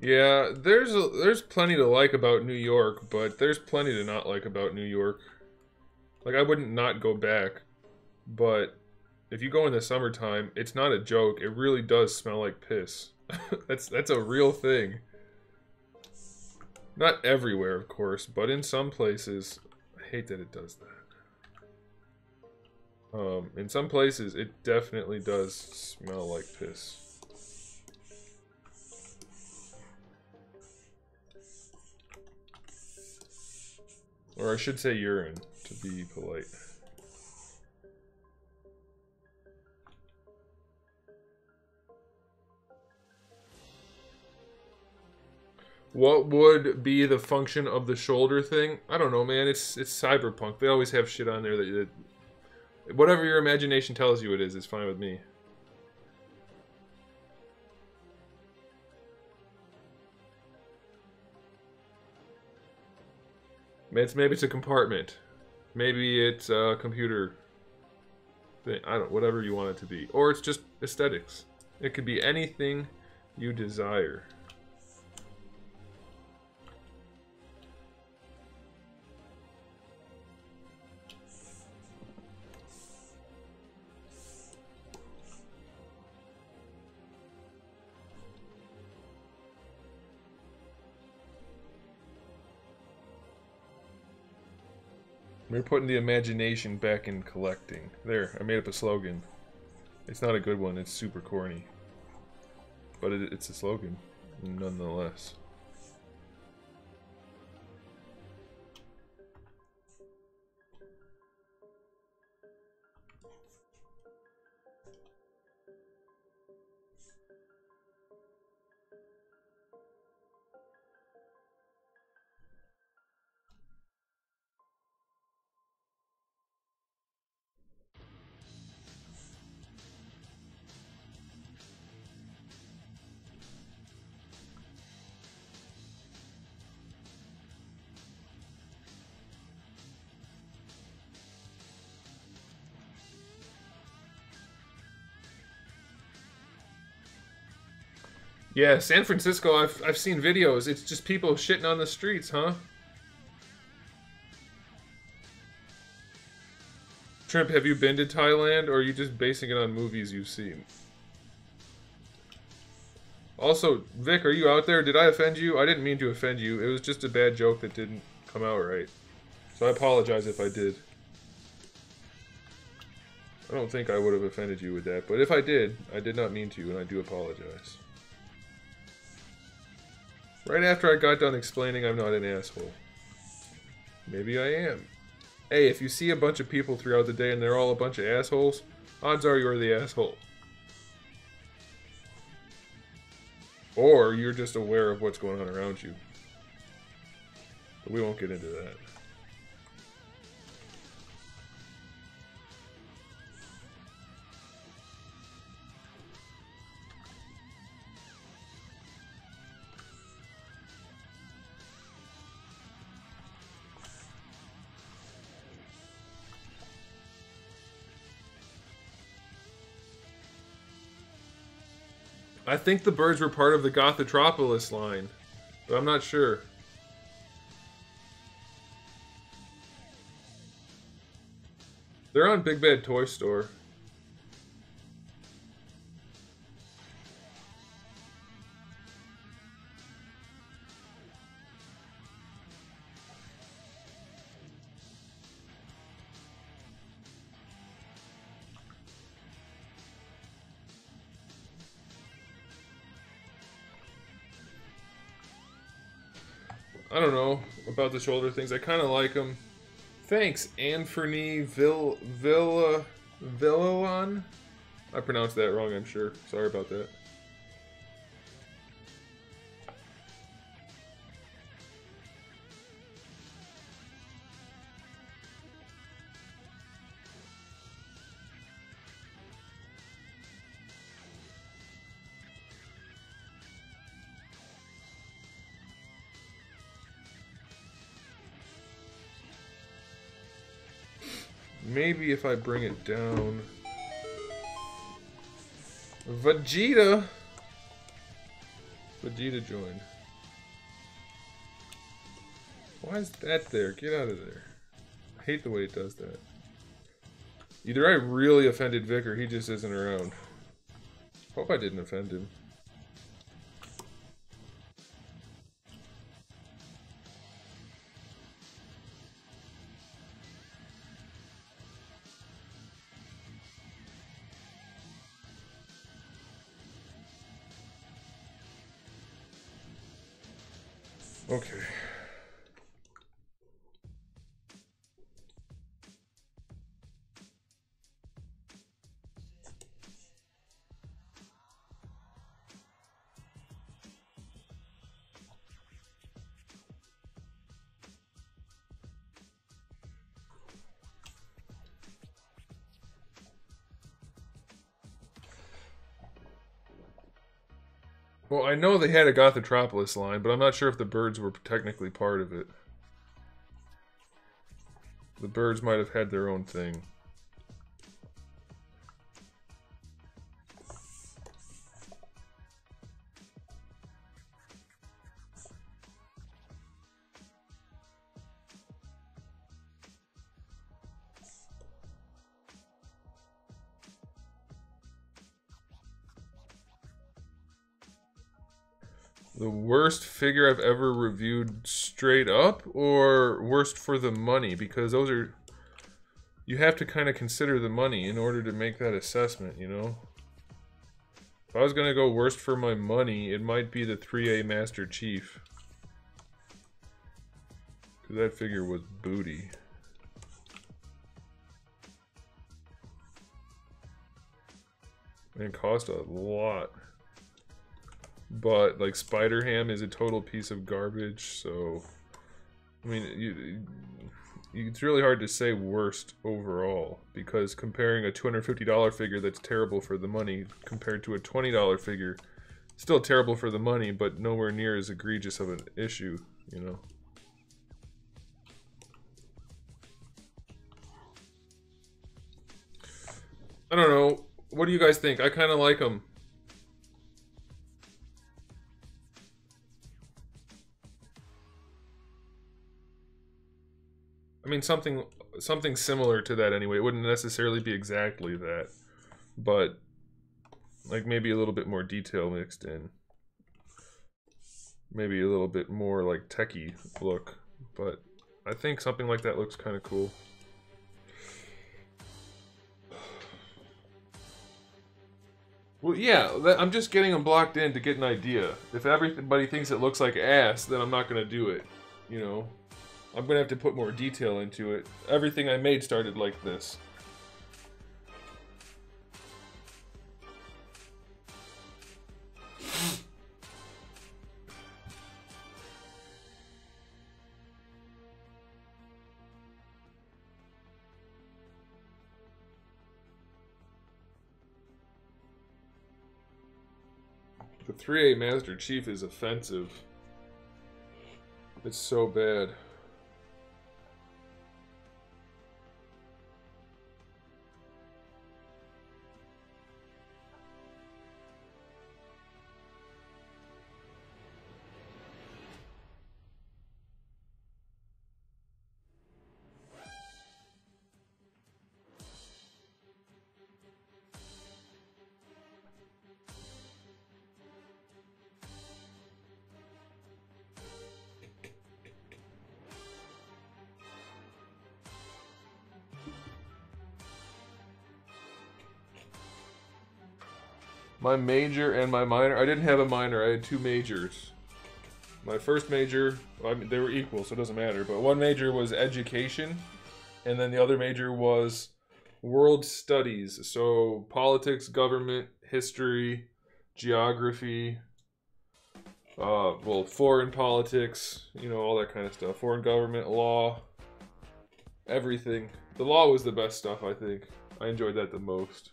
Yeah, there's plenty to like about New York, but there's plenty to not like about New York. Like, I wouldn't not go back, but if you go in the summertime, it's not a joke. It really does smell like piss. That's a real thing. Not everywhere, of course, but in some places. I hate that it does that. In some places, it definitely does smell like piss. Or I should say urine, to be polite. What would be the function of the shoulder thing? I don't know, man. It's Cyberpunk. They always have shit on there that whatever your imagination tells you it is fine with me. Maybe it's a compartment. Maybe it's a computer thing. I don't, whatever you want it to be. Or it's just aesthetics. It could be anything you desire. We're putting the imagination back in collecting. There, I made up a slogan. It's not a good one, it's super corny. But it's a slogan, nonetheless. Yeah, San Francisco, I've seen videos. It's just people shitting on the streets, huh? Trimp, have you been to Thailand, or are you just basing it on movies you've seen? Also, Vic, are you out there? Did I offend you? I didn't mean to offend you. It was just a bad joke that didn't come out right. So I apologize if I did. I don't think I would have offended you with that, but if I did not mean to, and I do apologize. Right after I got done explaining I'm not an asshole. Maybe I am. Hey, if you see a bunch of people throughout the day and they're all a bunch of assholes, odds are you're the asshole. Or you're just aware of what's going on around you. But we won't get into that. I think the birds were part of the Gothotropolis line, but I'm not sure. They're on Big Bad Toy Store. I don't know about the shoulder things. I kind of like them. Thanks, Anferny Villalon. I pronounced that wrong, I'm sure. Sorry about that. Maybe if I bring it down. Vegeta joined. Why is that there? Get out of there. I hate the way it does that. Either I really offended Vic or he just isn't around. Hope I didn't offend him. Okay. Well, I know they had a Gothropolis line, but I'm not sure if the birds were technically part of it. The birds might have had their own thing. The worst figure I've ever reviewed straight up, or worst for the money? Because those are... You have to kind of consider the money in order to make that assessment, you know? If I was going to go worst for my money, it might be the 3A Master Chief. Because that figure was booty. And it cost a lot. But, like, Spider-Ham is a total piece of garbage, so... I mean, it's really hard to say worst overall, because comparing a $250 figure that's terrible for the money compared to a $20 figure, still terrible for the money, but nowhere near as egregious of an issue, you know? I don't know. What do you guys think? I kind of like them. I mean, something similar to that anyway. It wouldn't necessarily be exactly that, but like maybe a little bit more detail mixed in. Maybe a little bit more like techie look, but I think something like that looks kind of cool. Well, yeah, I'm just getting them blocked in to get an idea. If everybody thinks it looks like ass, then I'm not going to do it, you know? I'm going to have to put more detail into it. Everything I made started like this. The 3A Master Chief is offensive. It's so bad. My major and my minor. I didn't have a minor. I had two majors. My first major, I mean, they were equal, so it doesn't matter. But one major was education, and then the other major was world studies. So politics, government, history, geography, well, foreign politics, you know, all that kind of stuff. Foreign government, law, everything. The law was the best stuff, I think. I enjoyed that the most.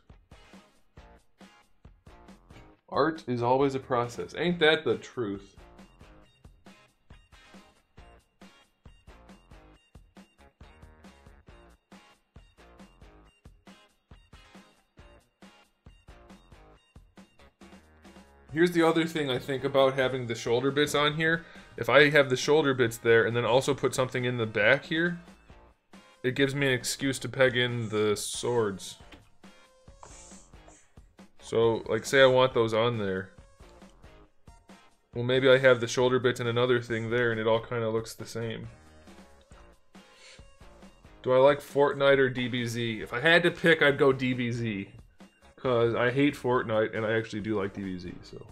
Art is always a process. Ain't that the truth? Here's the other thing I think about having the shoulder bits on here. If I have the shoulder bits there and then also put something in the back here, it gives me an excuse to peg in the swords. So, like, say I want those on there. Well, maybe I have the shoulder bits and another thing there, and it all kind of looks the same. Do I like Fortnite or DBZ? If I had to pick, I'd go DBZ. Because I hate Fortnite, and I actually do like DBZ, so...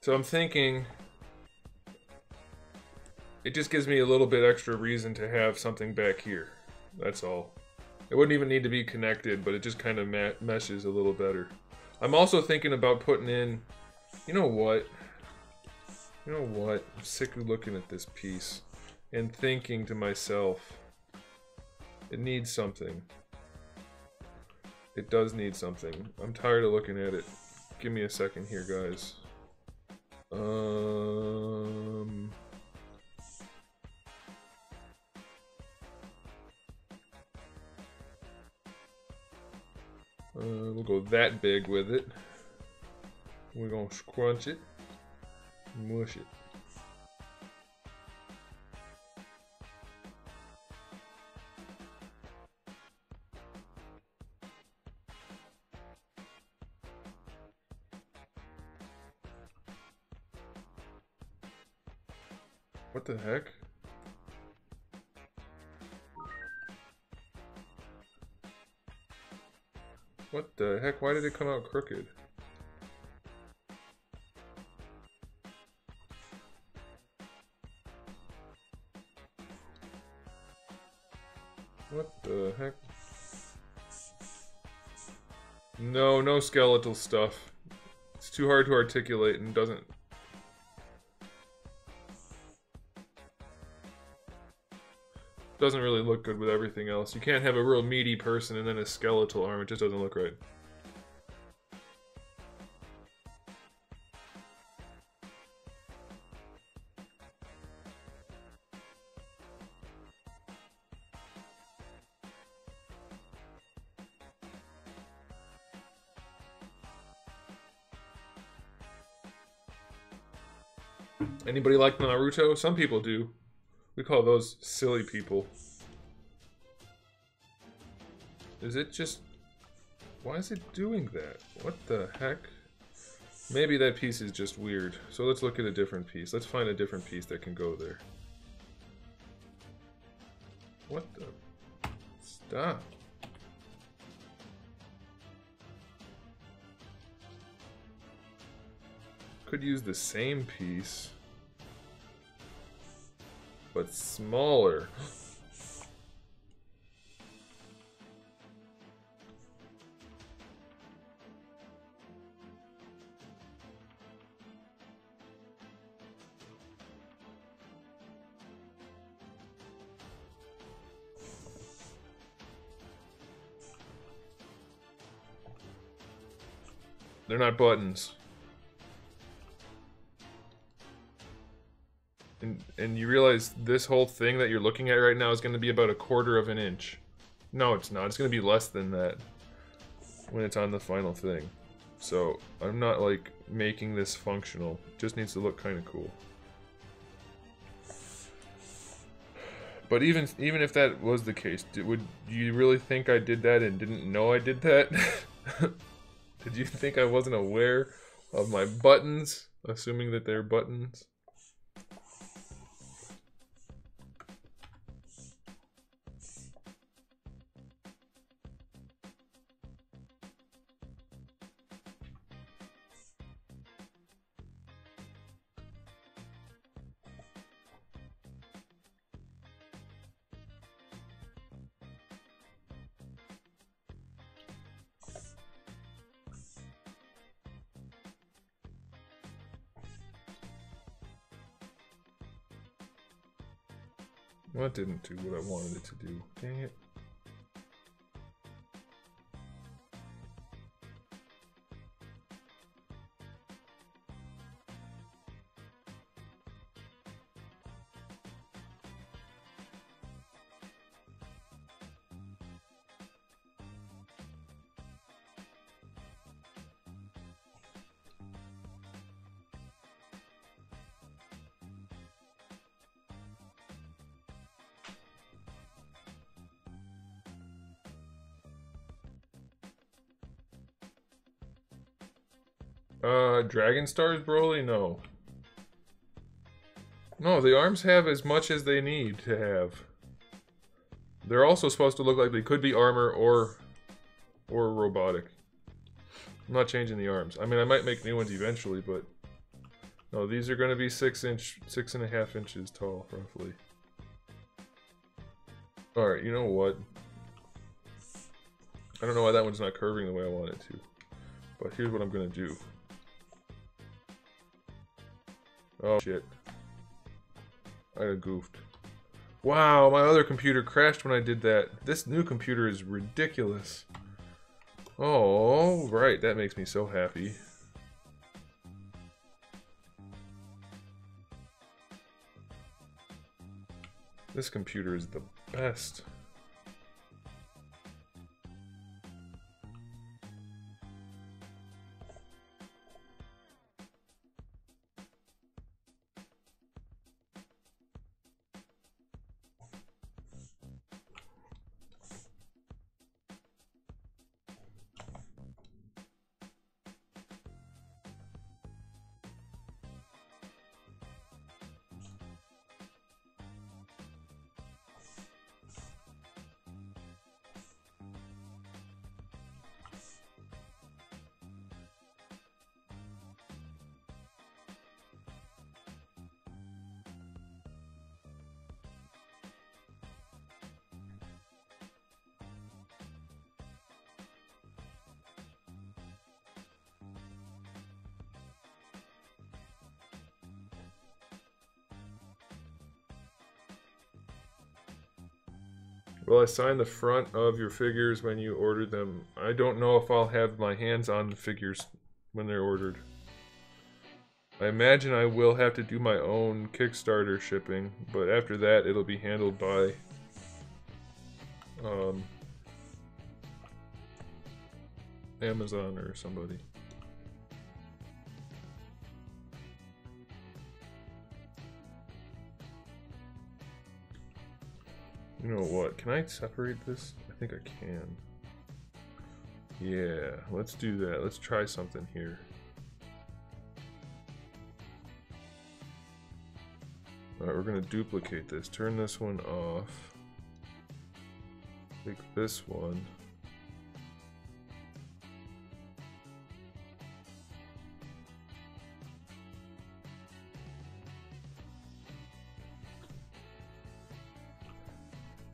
So I'm thinking, It just gives me a little bit extra reason to have something back here. That's all. It wouldn't even need to be connected, but it just kind of meshes a little better. I'm also thinking about putting in... You know what? You know what? I'm sick of looking at this piece and thinking to myself, it needs something. It does need something. I'm tired of looking at it. Give me a second here, guys. We'll go that big with it. We're gonna crunch it, mush it. What the heck? What the heck? Why did it come out crooked? What the heck? No, no skeletal stuff. It's too hard to articulate and doesn't really look good with everything else. You can't have a real meaty person and then a skeletal arm. It just doesn't look right. Anybody like Naruto? Some people do. We call those silly people. Is it just... Why is it doing that? What the heck? Maybe that piece is just weird. So let's look at a different piece. Let's find a different piece that can go there. What the... Stop. Could use the same piece, but smaller. They're not buttons. And you realize this whole thing that you're looking at right now is going to be about 1/4 of an inch. No, it's not. It's going to be less than that when it's on the final thing. So I'm not like making this functional. It just needs to look kind of cool. But even if that was the case, would you really think I did that and didn't know I did that? Did you think I wasn't aware of my buttons, assuming that they're buttons? Well, it didn't do what I wanted it to do. Dang it. Dragon Stars, Broly? No. No, the arms have as much as they need to have. They're also supposed to look like they could be armor or robotic. I'm not changing the arms. I mean, I might make new ones eventually, but No, these are going to be 6.5 inches tall, roughly. Alright, you know what? I don't know why that one's not curving the way I want it to. But here's what I'm going to do. Oh shit. I got goofed. Wow, my other computer crashed when I did that. This new computer is ridiculous. Oh, right, that makes me so happy. This computer is the best. Well, I signed the front of your figures when you ordered them. I don't know if I'll have my hands on the figures when they're ordered. I imagine I will have to do my own Kickstarter shipping, but after that it'll be handled by Amazon or somebody. You know what? Can I separate this? I think I can. Yeah, let's do that. Let's try something here. Alright, we're gonna duplicate this. Turn this one off. Take this one.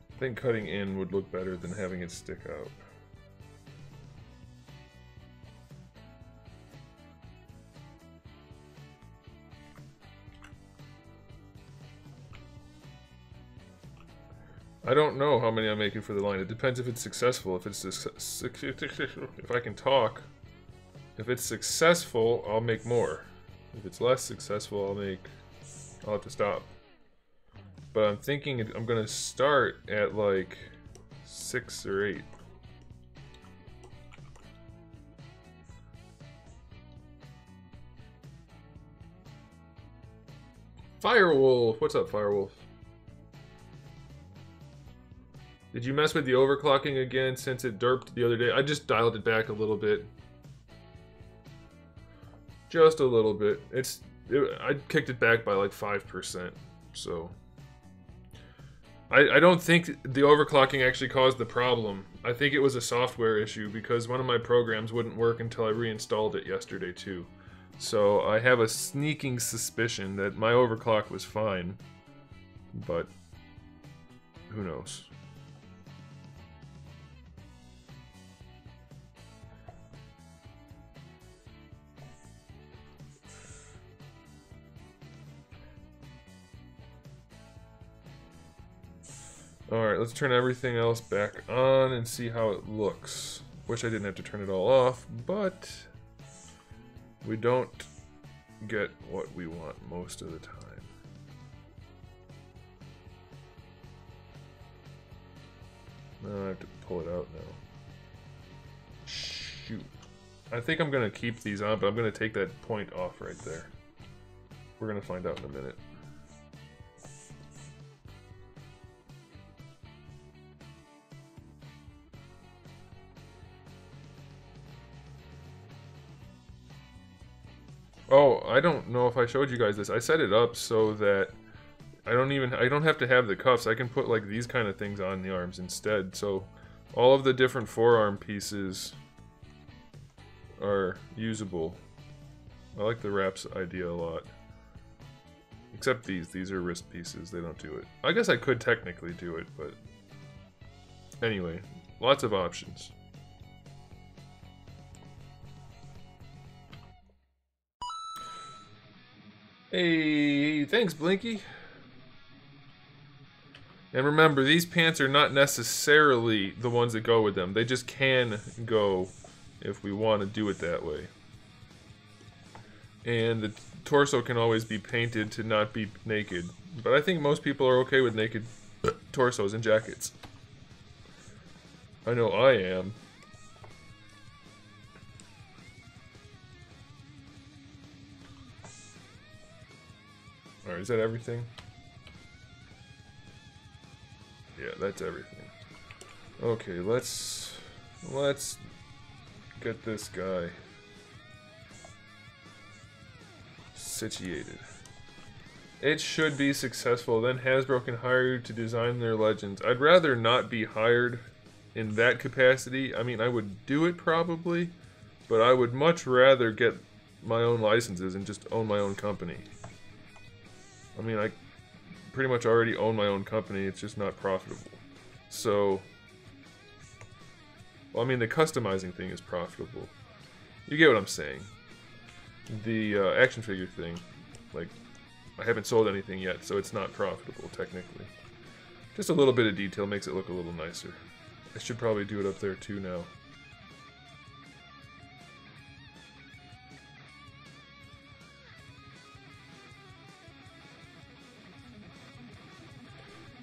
I think cutting in would look better than having it stick out. I don't know how many I'm making for the line. It depends if it's successful. If it's if I can talk, if it's successful, I'll make more. If it's less successful, I'll have to stop. But I'm thinking I'm gonna start at like 6 or 8. Firewolf! What's up, Firewolf? Did you mess with the overclocking again since it derped the other day? I just dialed it back a little bit. Just a little bit. I kicked it back by like 5%, so... I don't think the overclocking actually caused the problem. I think it was a software issue because one of my programs wouldn't work until I reinstalled it yesterday too. So I have a sneaking suspicion that my overclock was fine, but who knows. Alright, let's turn everything else back on and see how it looks. Wish I didn't have to turn it all off, but we don't get what we want most of the time. Now I have to pull it out now. Shoot. I think I'm going to keep these on, but I'm going to take that point off right there. We're going to find out in a minute. Oh, I don't know if I showed you guys this. I set it up so that I don't have to have the cuffs. I can put like these kind of things on the arms instead. So all of the different forearm pieces are usable. I like the wraps idea a lot. Except these are wrist pieces, they don't do it. I guess I could technically do it, but... Anyway, lots of options. Hey, thanks, Blinky. And remember, these pants are not necessarily the ones that go with them. They just can go if we want to do it that way. And the torso can always be painted to not be naked. But I think most people are okay with naked torsos and jackets. I know I am. Alright, is that everything? Yeah, that's everything. Okay, let's get this guy situated. It should be successful. Then Hasbro can hire you to design their legends. I'd rather not be hired in that capacity. I mean, I would do it probably, but I would much rather get my own licenses and just own my own company. I mean, I pretty much already own my own company, it's just not profitable. So, well, I mean, the customizing thing is profitable. You get what I'm saying. The action figure thing, like, I haven't sold anything yet, so it's not profitable, technically. Just a little bit of detail makes it look a little nicer. I should probably do it up there too now.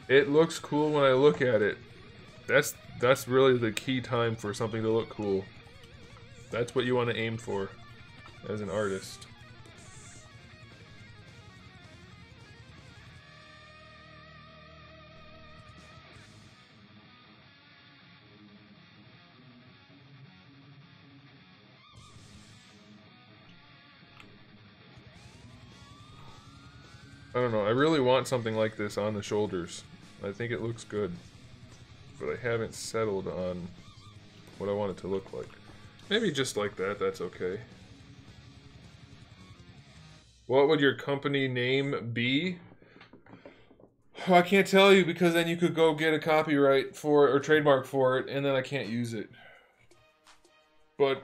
It looks cool when I look at it. That's really the key time for something to look cool. That's what you want to aim for as an artist. I don't know, I really want something like this on the shoulders. I think it looks good. But I haven't settled on what I want it to look like. Maybe just like that, that's okay. What would your company name be? Oh, I can't tell you because then you could go get a copyright for it or trademark for it and then I can't use it. But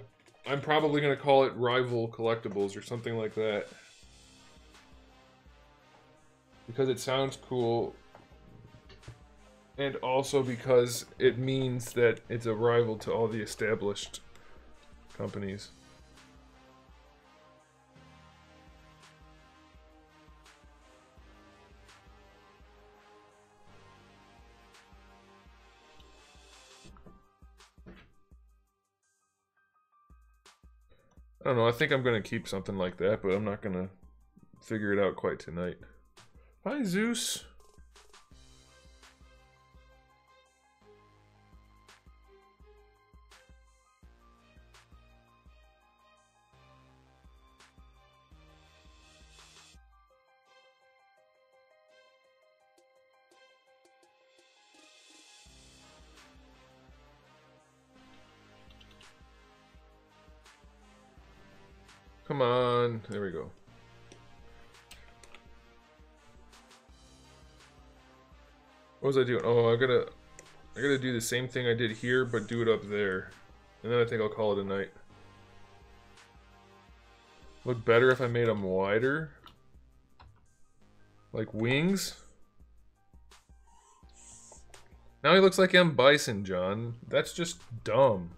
I'm probably going to call it Rival Collectibles or something like that. Because it sounds cool, and also because it means that it's a rival to all the established companies. I don't know, I think I'm going to keep something like that, but I'm not going to figure it out quite tonight. Hi, Zeus. Come on, there we go. What was I doing? Oh, I gotta do the same thing I did here, but do it up there. And then I think I'll call it a night. Look better if I made them wider? Like wings? Now he looks like M. Bison, John. That's just dumb.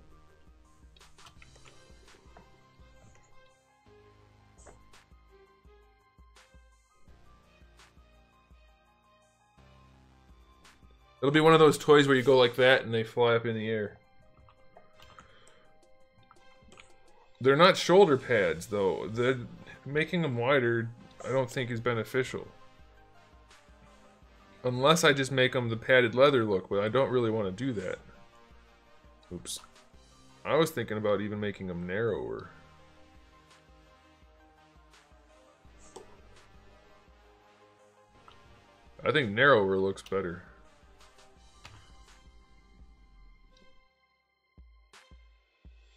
It'll be one of those toys where you go like that and they fly up in the air. They're not shoulder pads, though. Making them wider, I don't think is beneficial. Unless I just make them the padded leather look, but I don't really want to do that. Oops. I was thinking about even making them narrower. I think narrower looks better.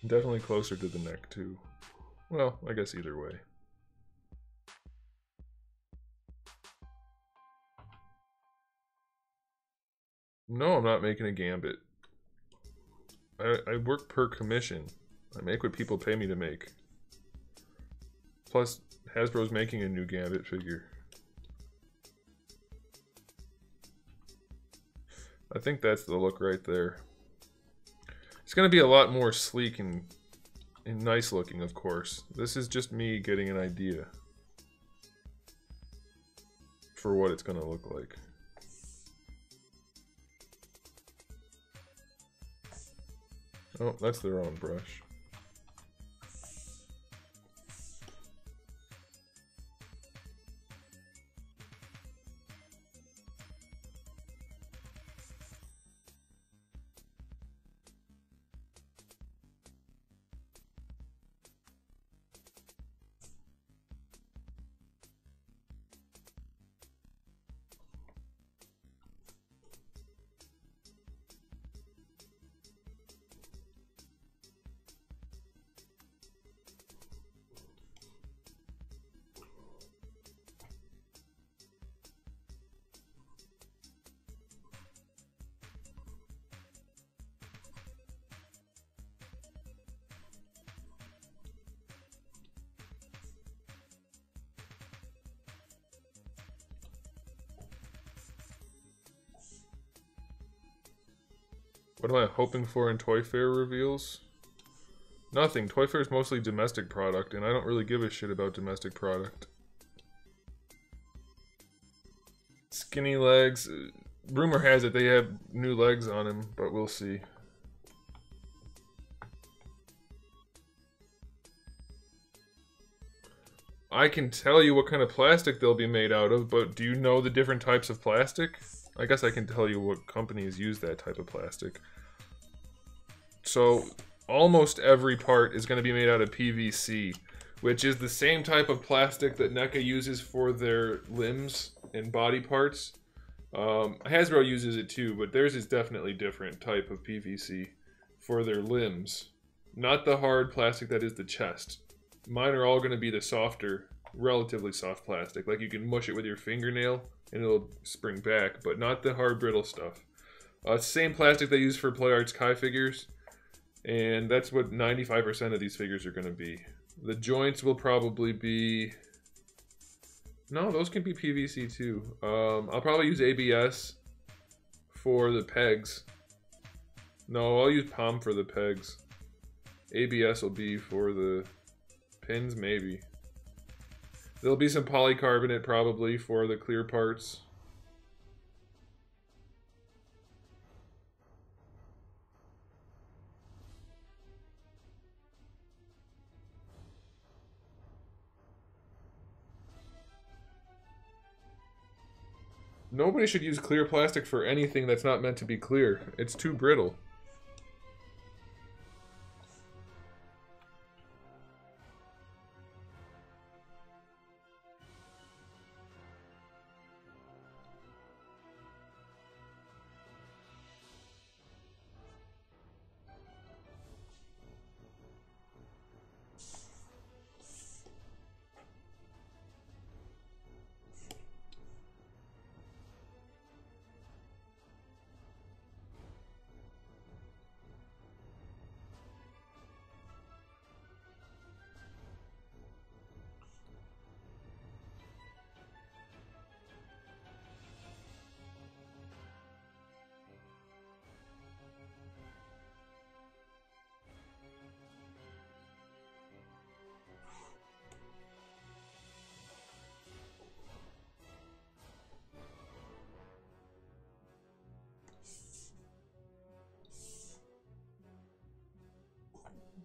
Definitely closer to the neck, too. Well, I guess either way. No, I'm not making a gambit. I work per commission. I make what people pay me to make. Plus, Hasbro's making a new gambit figure. I think that's the look right there. It's going to be a lot more sleek and nice looking, of course. This is just me getting an idea for what it's going to look like. Oh, that's their own brush. What am I hoping for in Toy Fair reveals? Nothing. Toy Fair is mostly domestic product, and I don't really give a shit about domestic product. Skinny legs. Rumor has it they have new legs on him, but we'll see. I can tell you what kind of plastic they'll be made out of, but do you know the different types of plastic? I guess I can tell you what companies use that type of plastic. So, almost every part is going to be made out of PVC, which is the same type of plastic that NECA uses for their limbs and body parts. Hasbro uses it too, but theirs is definitely different type of PVC for their limbs. Not the hard plastic that is the chest. Mine are all going to be the softer, relatively soft plastic. Like you can mush it with your fingernail and it'll spring back, but not the hard brittle stuff. Same plastic they use for Play Arts Kai figures, and that's what 95% of these figures are going to be. The joints will probably be... No, those can be PVC too. I'll probably use ABS for the pegs. No, I'll use POM for the pegs. ABS will be for the pins, maybe. There'll be some polycarbonate probably for the clear parts. Nobody should use clear plastic for anything that's not meant to be clear. It's too brittle.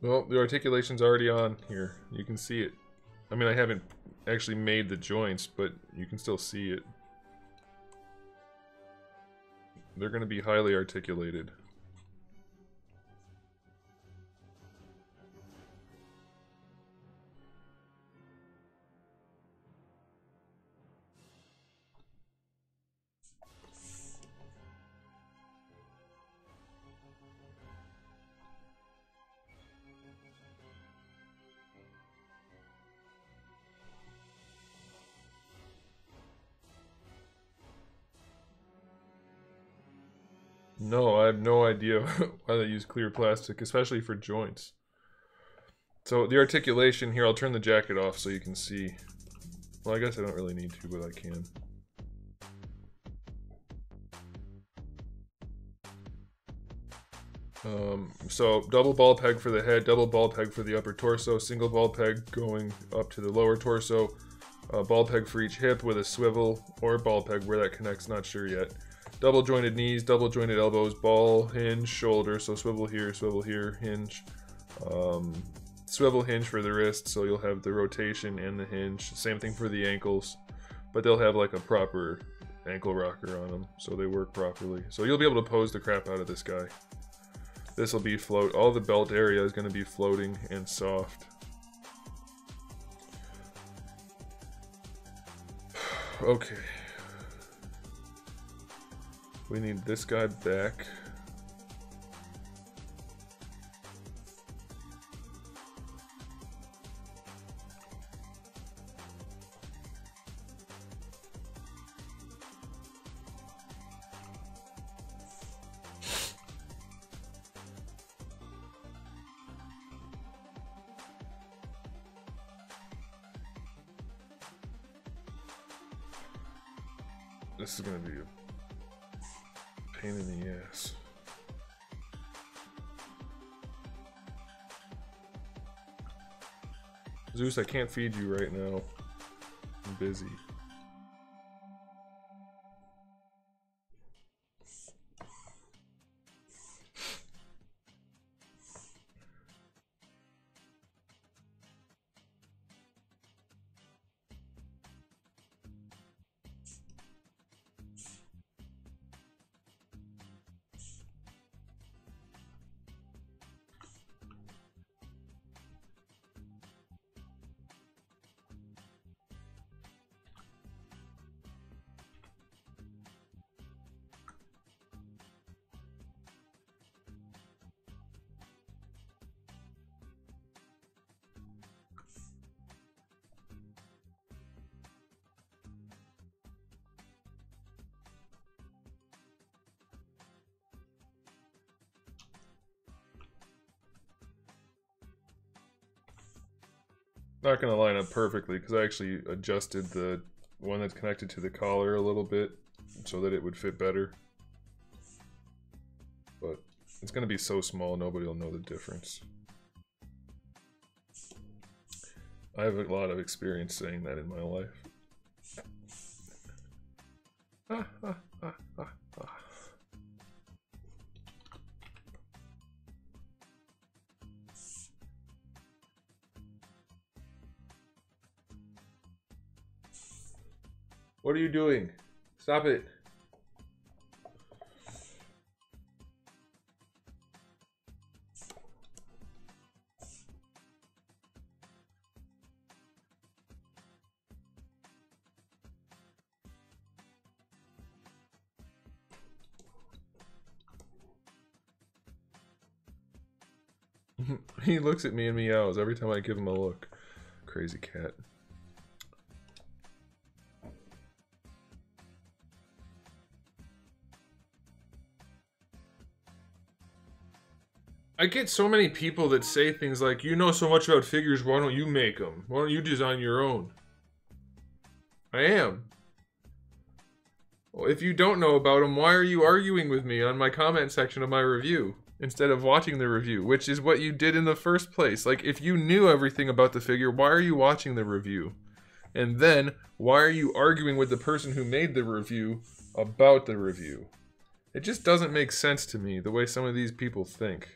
Well, the articulation's already on here. You can see it. I mean, I haven't actually made the joints, but you can still see it. They're going to be highly articulated. No, I have no idea why they use clear plastic, especially for joints. So the articulation here, I'll turn the jacket off so you can see. Well, I guess I don't really need to, but I can. So double ball peg for the head, double ball peg for the upper torso, single ball peg going up to the lower torso, ball peg for each hip with a swivel, or ball peg where that connects, not sure yet. Double jointed knees, double jointed elbows, ball, hinge, shoulder, so swivel here, hinge. Swivel hinge for the wrist, so you'll have the rotation and the hinge. Same thing for the ankles, but they'll have like a proper ankle rocker on them, so they work properly. So you'll be able to pose the crap out of this guy. This will be float. All the belt area is going to be floating and soft. Okay. We need this guy back. This is going to be a pain in the ass. Zeus, I can't feed you right now. I'm busy. Not gonna line up perfectly because I actually adjusted the one that's connected to the collar a little bit so that it would fit better. But it's gonna be so small nobody will know the difference. I have a lot of experience saying that in my life. What are you doing? Stop it. He looks at me and meows every time I give him a look. Crazy cat. I get so many people that say things like, you know so much about figures, why don't you make them? Why don't you design your own? I am. Well, if you don't know about them, why are you arguing with me on my comment section of my review instead of watching the review, which is what you did in the first place? Like, if you knew everything about the figure, why are you watching the review? And then, why are you arguing with the person who made the review about the review? It just doesn't make sense to me, the way some of these people think.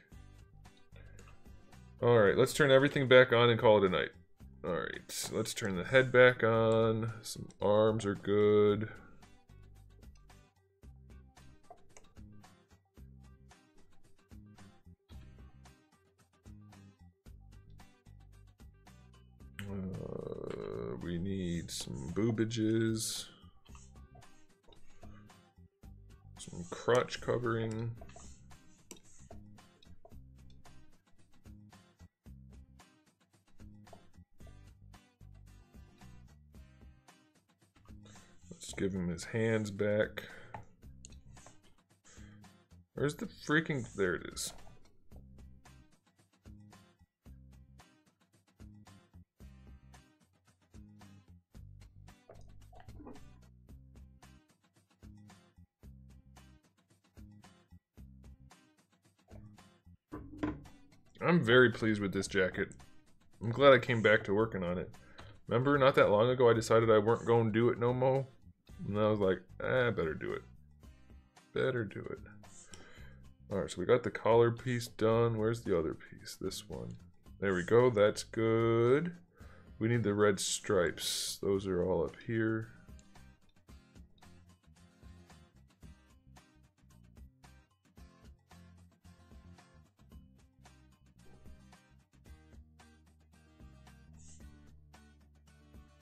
Alright, let's turn everything back on and call it a night. Alright, let's turn the head back on. Some arms are good. We need some boobages. Some crotch covering. Let's give him his hands back. Where's the freaking... There it is. I'm very pleased with this jacket. I'm glad I came back to working on it. Remember, not that long ago I decided I weren't going to do it no more? And I was like, better do it. Better do it. Alright, so we got the collar piece done. Where's the other piece? This one. There we go, that's good. We need the red stripes. Those are all up here.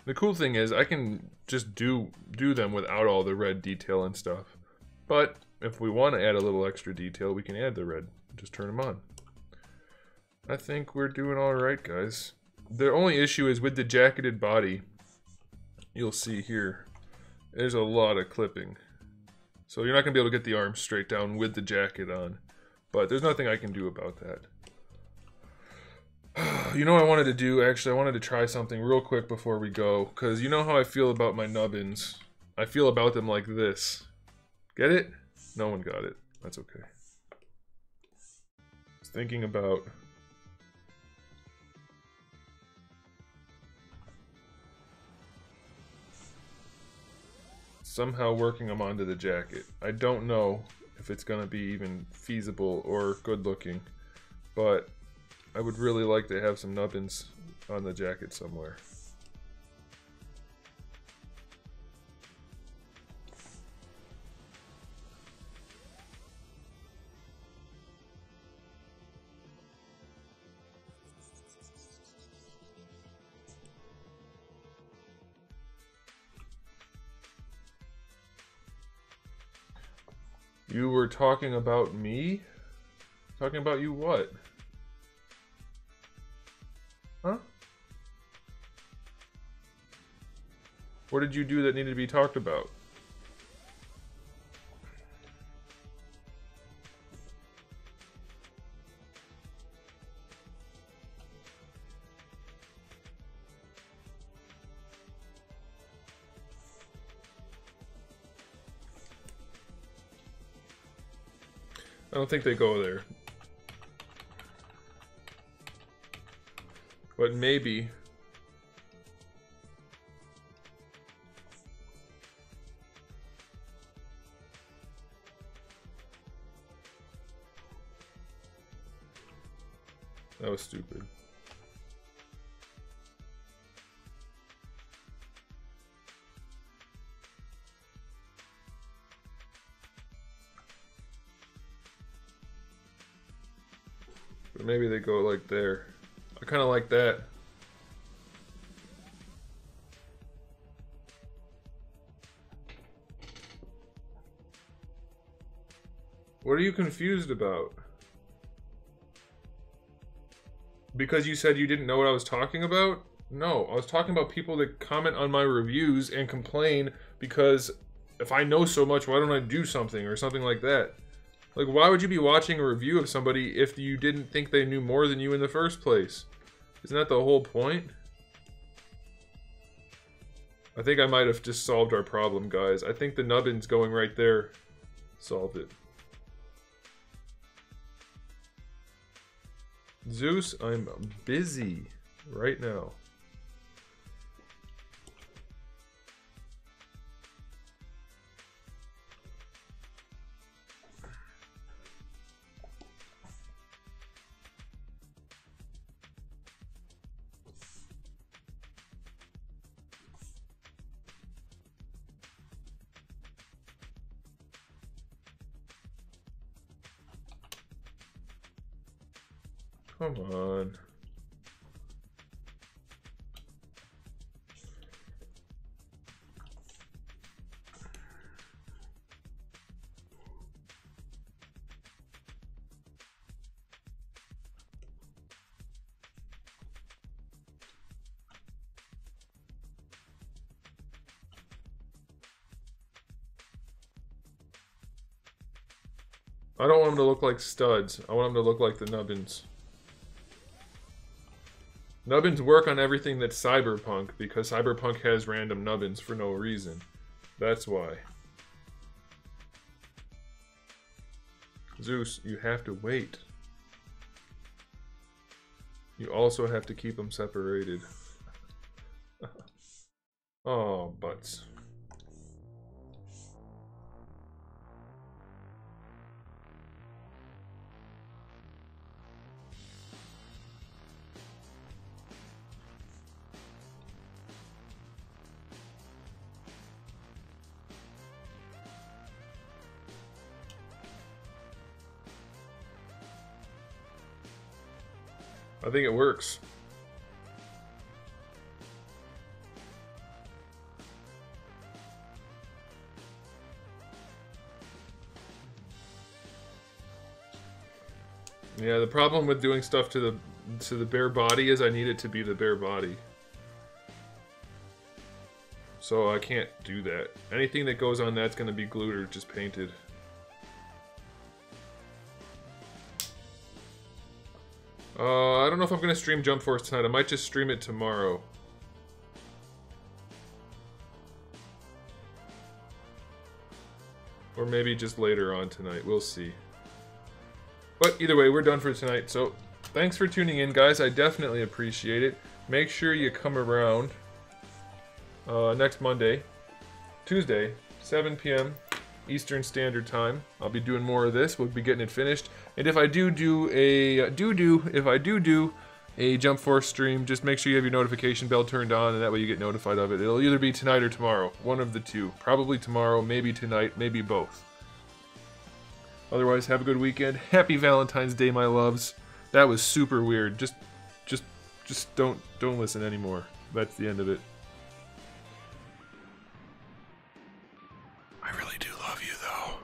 The cool thing is I can just do them without all the red detail and stuff. But if we want to add a little extra detail, we can add the red. Just turn them on. I think we're doing alright, guys. The only issue is with the jacketed body, you'll see here, there's a lot of clipping. So you're not going to be able to get the arms straight down with the jacket on. But there's nothing I can do about that. You know what I wanted to do? Actually, I wanted to try something real quick before we go. Because you know how I feel about my nubbins. I feel about them like this. Get it? No one got it. That's okay. I was thinking about... somehow working them onto the jacket. I don't know if it's going to be even feasible or good looking. But... I would really like to have some nubbins on the jacket somewhere. You were talking about me? Talking about you what? Huh? What did you do that needed to be talked about? I don't think they go there. But maybe. That was stupid. But maybe they go like there. I kind of like that. What are you confused about? Because you said you didn't know what I was talking about? No, I was talking about people that comment on my reviews and complain because if I know so much, why don't I do something or something like that? Like, why would you be watching a review of somebody if you didn't think they knew more than you in the first place? Isn't that the whole point? I think I might have just solved our problem, guys. I think the nubbins going right there solved it. Zeus, I'm busy right now. Come on. I don't want them to look like studs. I want them to look like the nubbins. Nubbins work on everything that's Cyberpunk, because Cyberpunk has random nubbins for no reason. That's why. Zeus, you have to wait. You also have to keep them separated. Oh, butts. I think it works. Yeah, the problem with doing stuff to the bare body is I need it to be the bare body. So I can't do that. Anything that goes on that's going to be glued or just painted. I don't know if I'm going to stream Jump Force tonight. I might just stream it tomorrow. Or maybe just later on tonight. We'll see. But either way, we're done for tonight. So thanks for tuning in, guys. I definitely appreciate it. Make sure you come around next Monday, Tuesday, 7 p.m. Eastern Standard Time. I'll be doing more of this. We'll be getting it finished. And if I do a Jump Force stream, just make sure you have your notification bell turned on, and that way you get notified of it. It'll either be tonight or tomorrow. One of the two. Probably tomorrow, maybe tonight, maybe both. Otherwise, have a good weekend. Happy Valentine's Day, my loves. That was super weird. Just don't listen anymore. That's the end of it. I really do love you, though.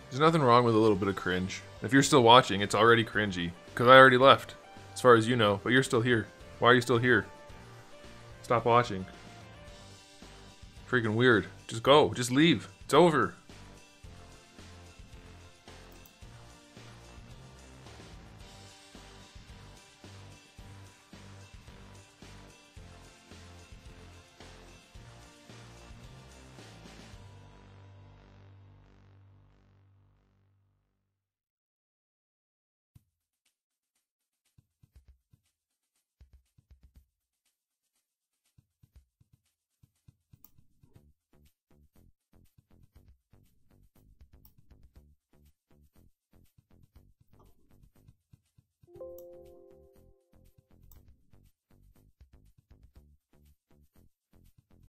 There's nothing wrong with a little bit of cringe. If you're still watching, it's already cringy. Because I already left, as far as you know. But you're still here. Why are you still here? Stop watching. Freaking weird. Just go. Just leave. It's over.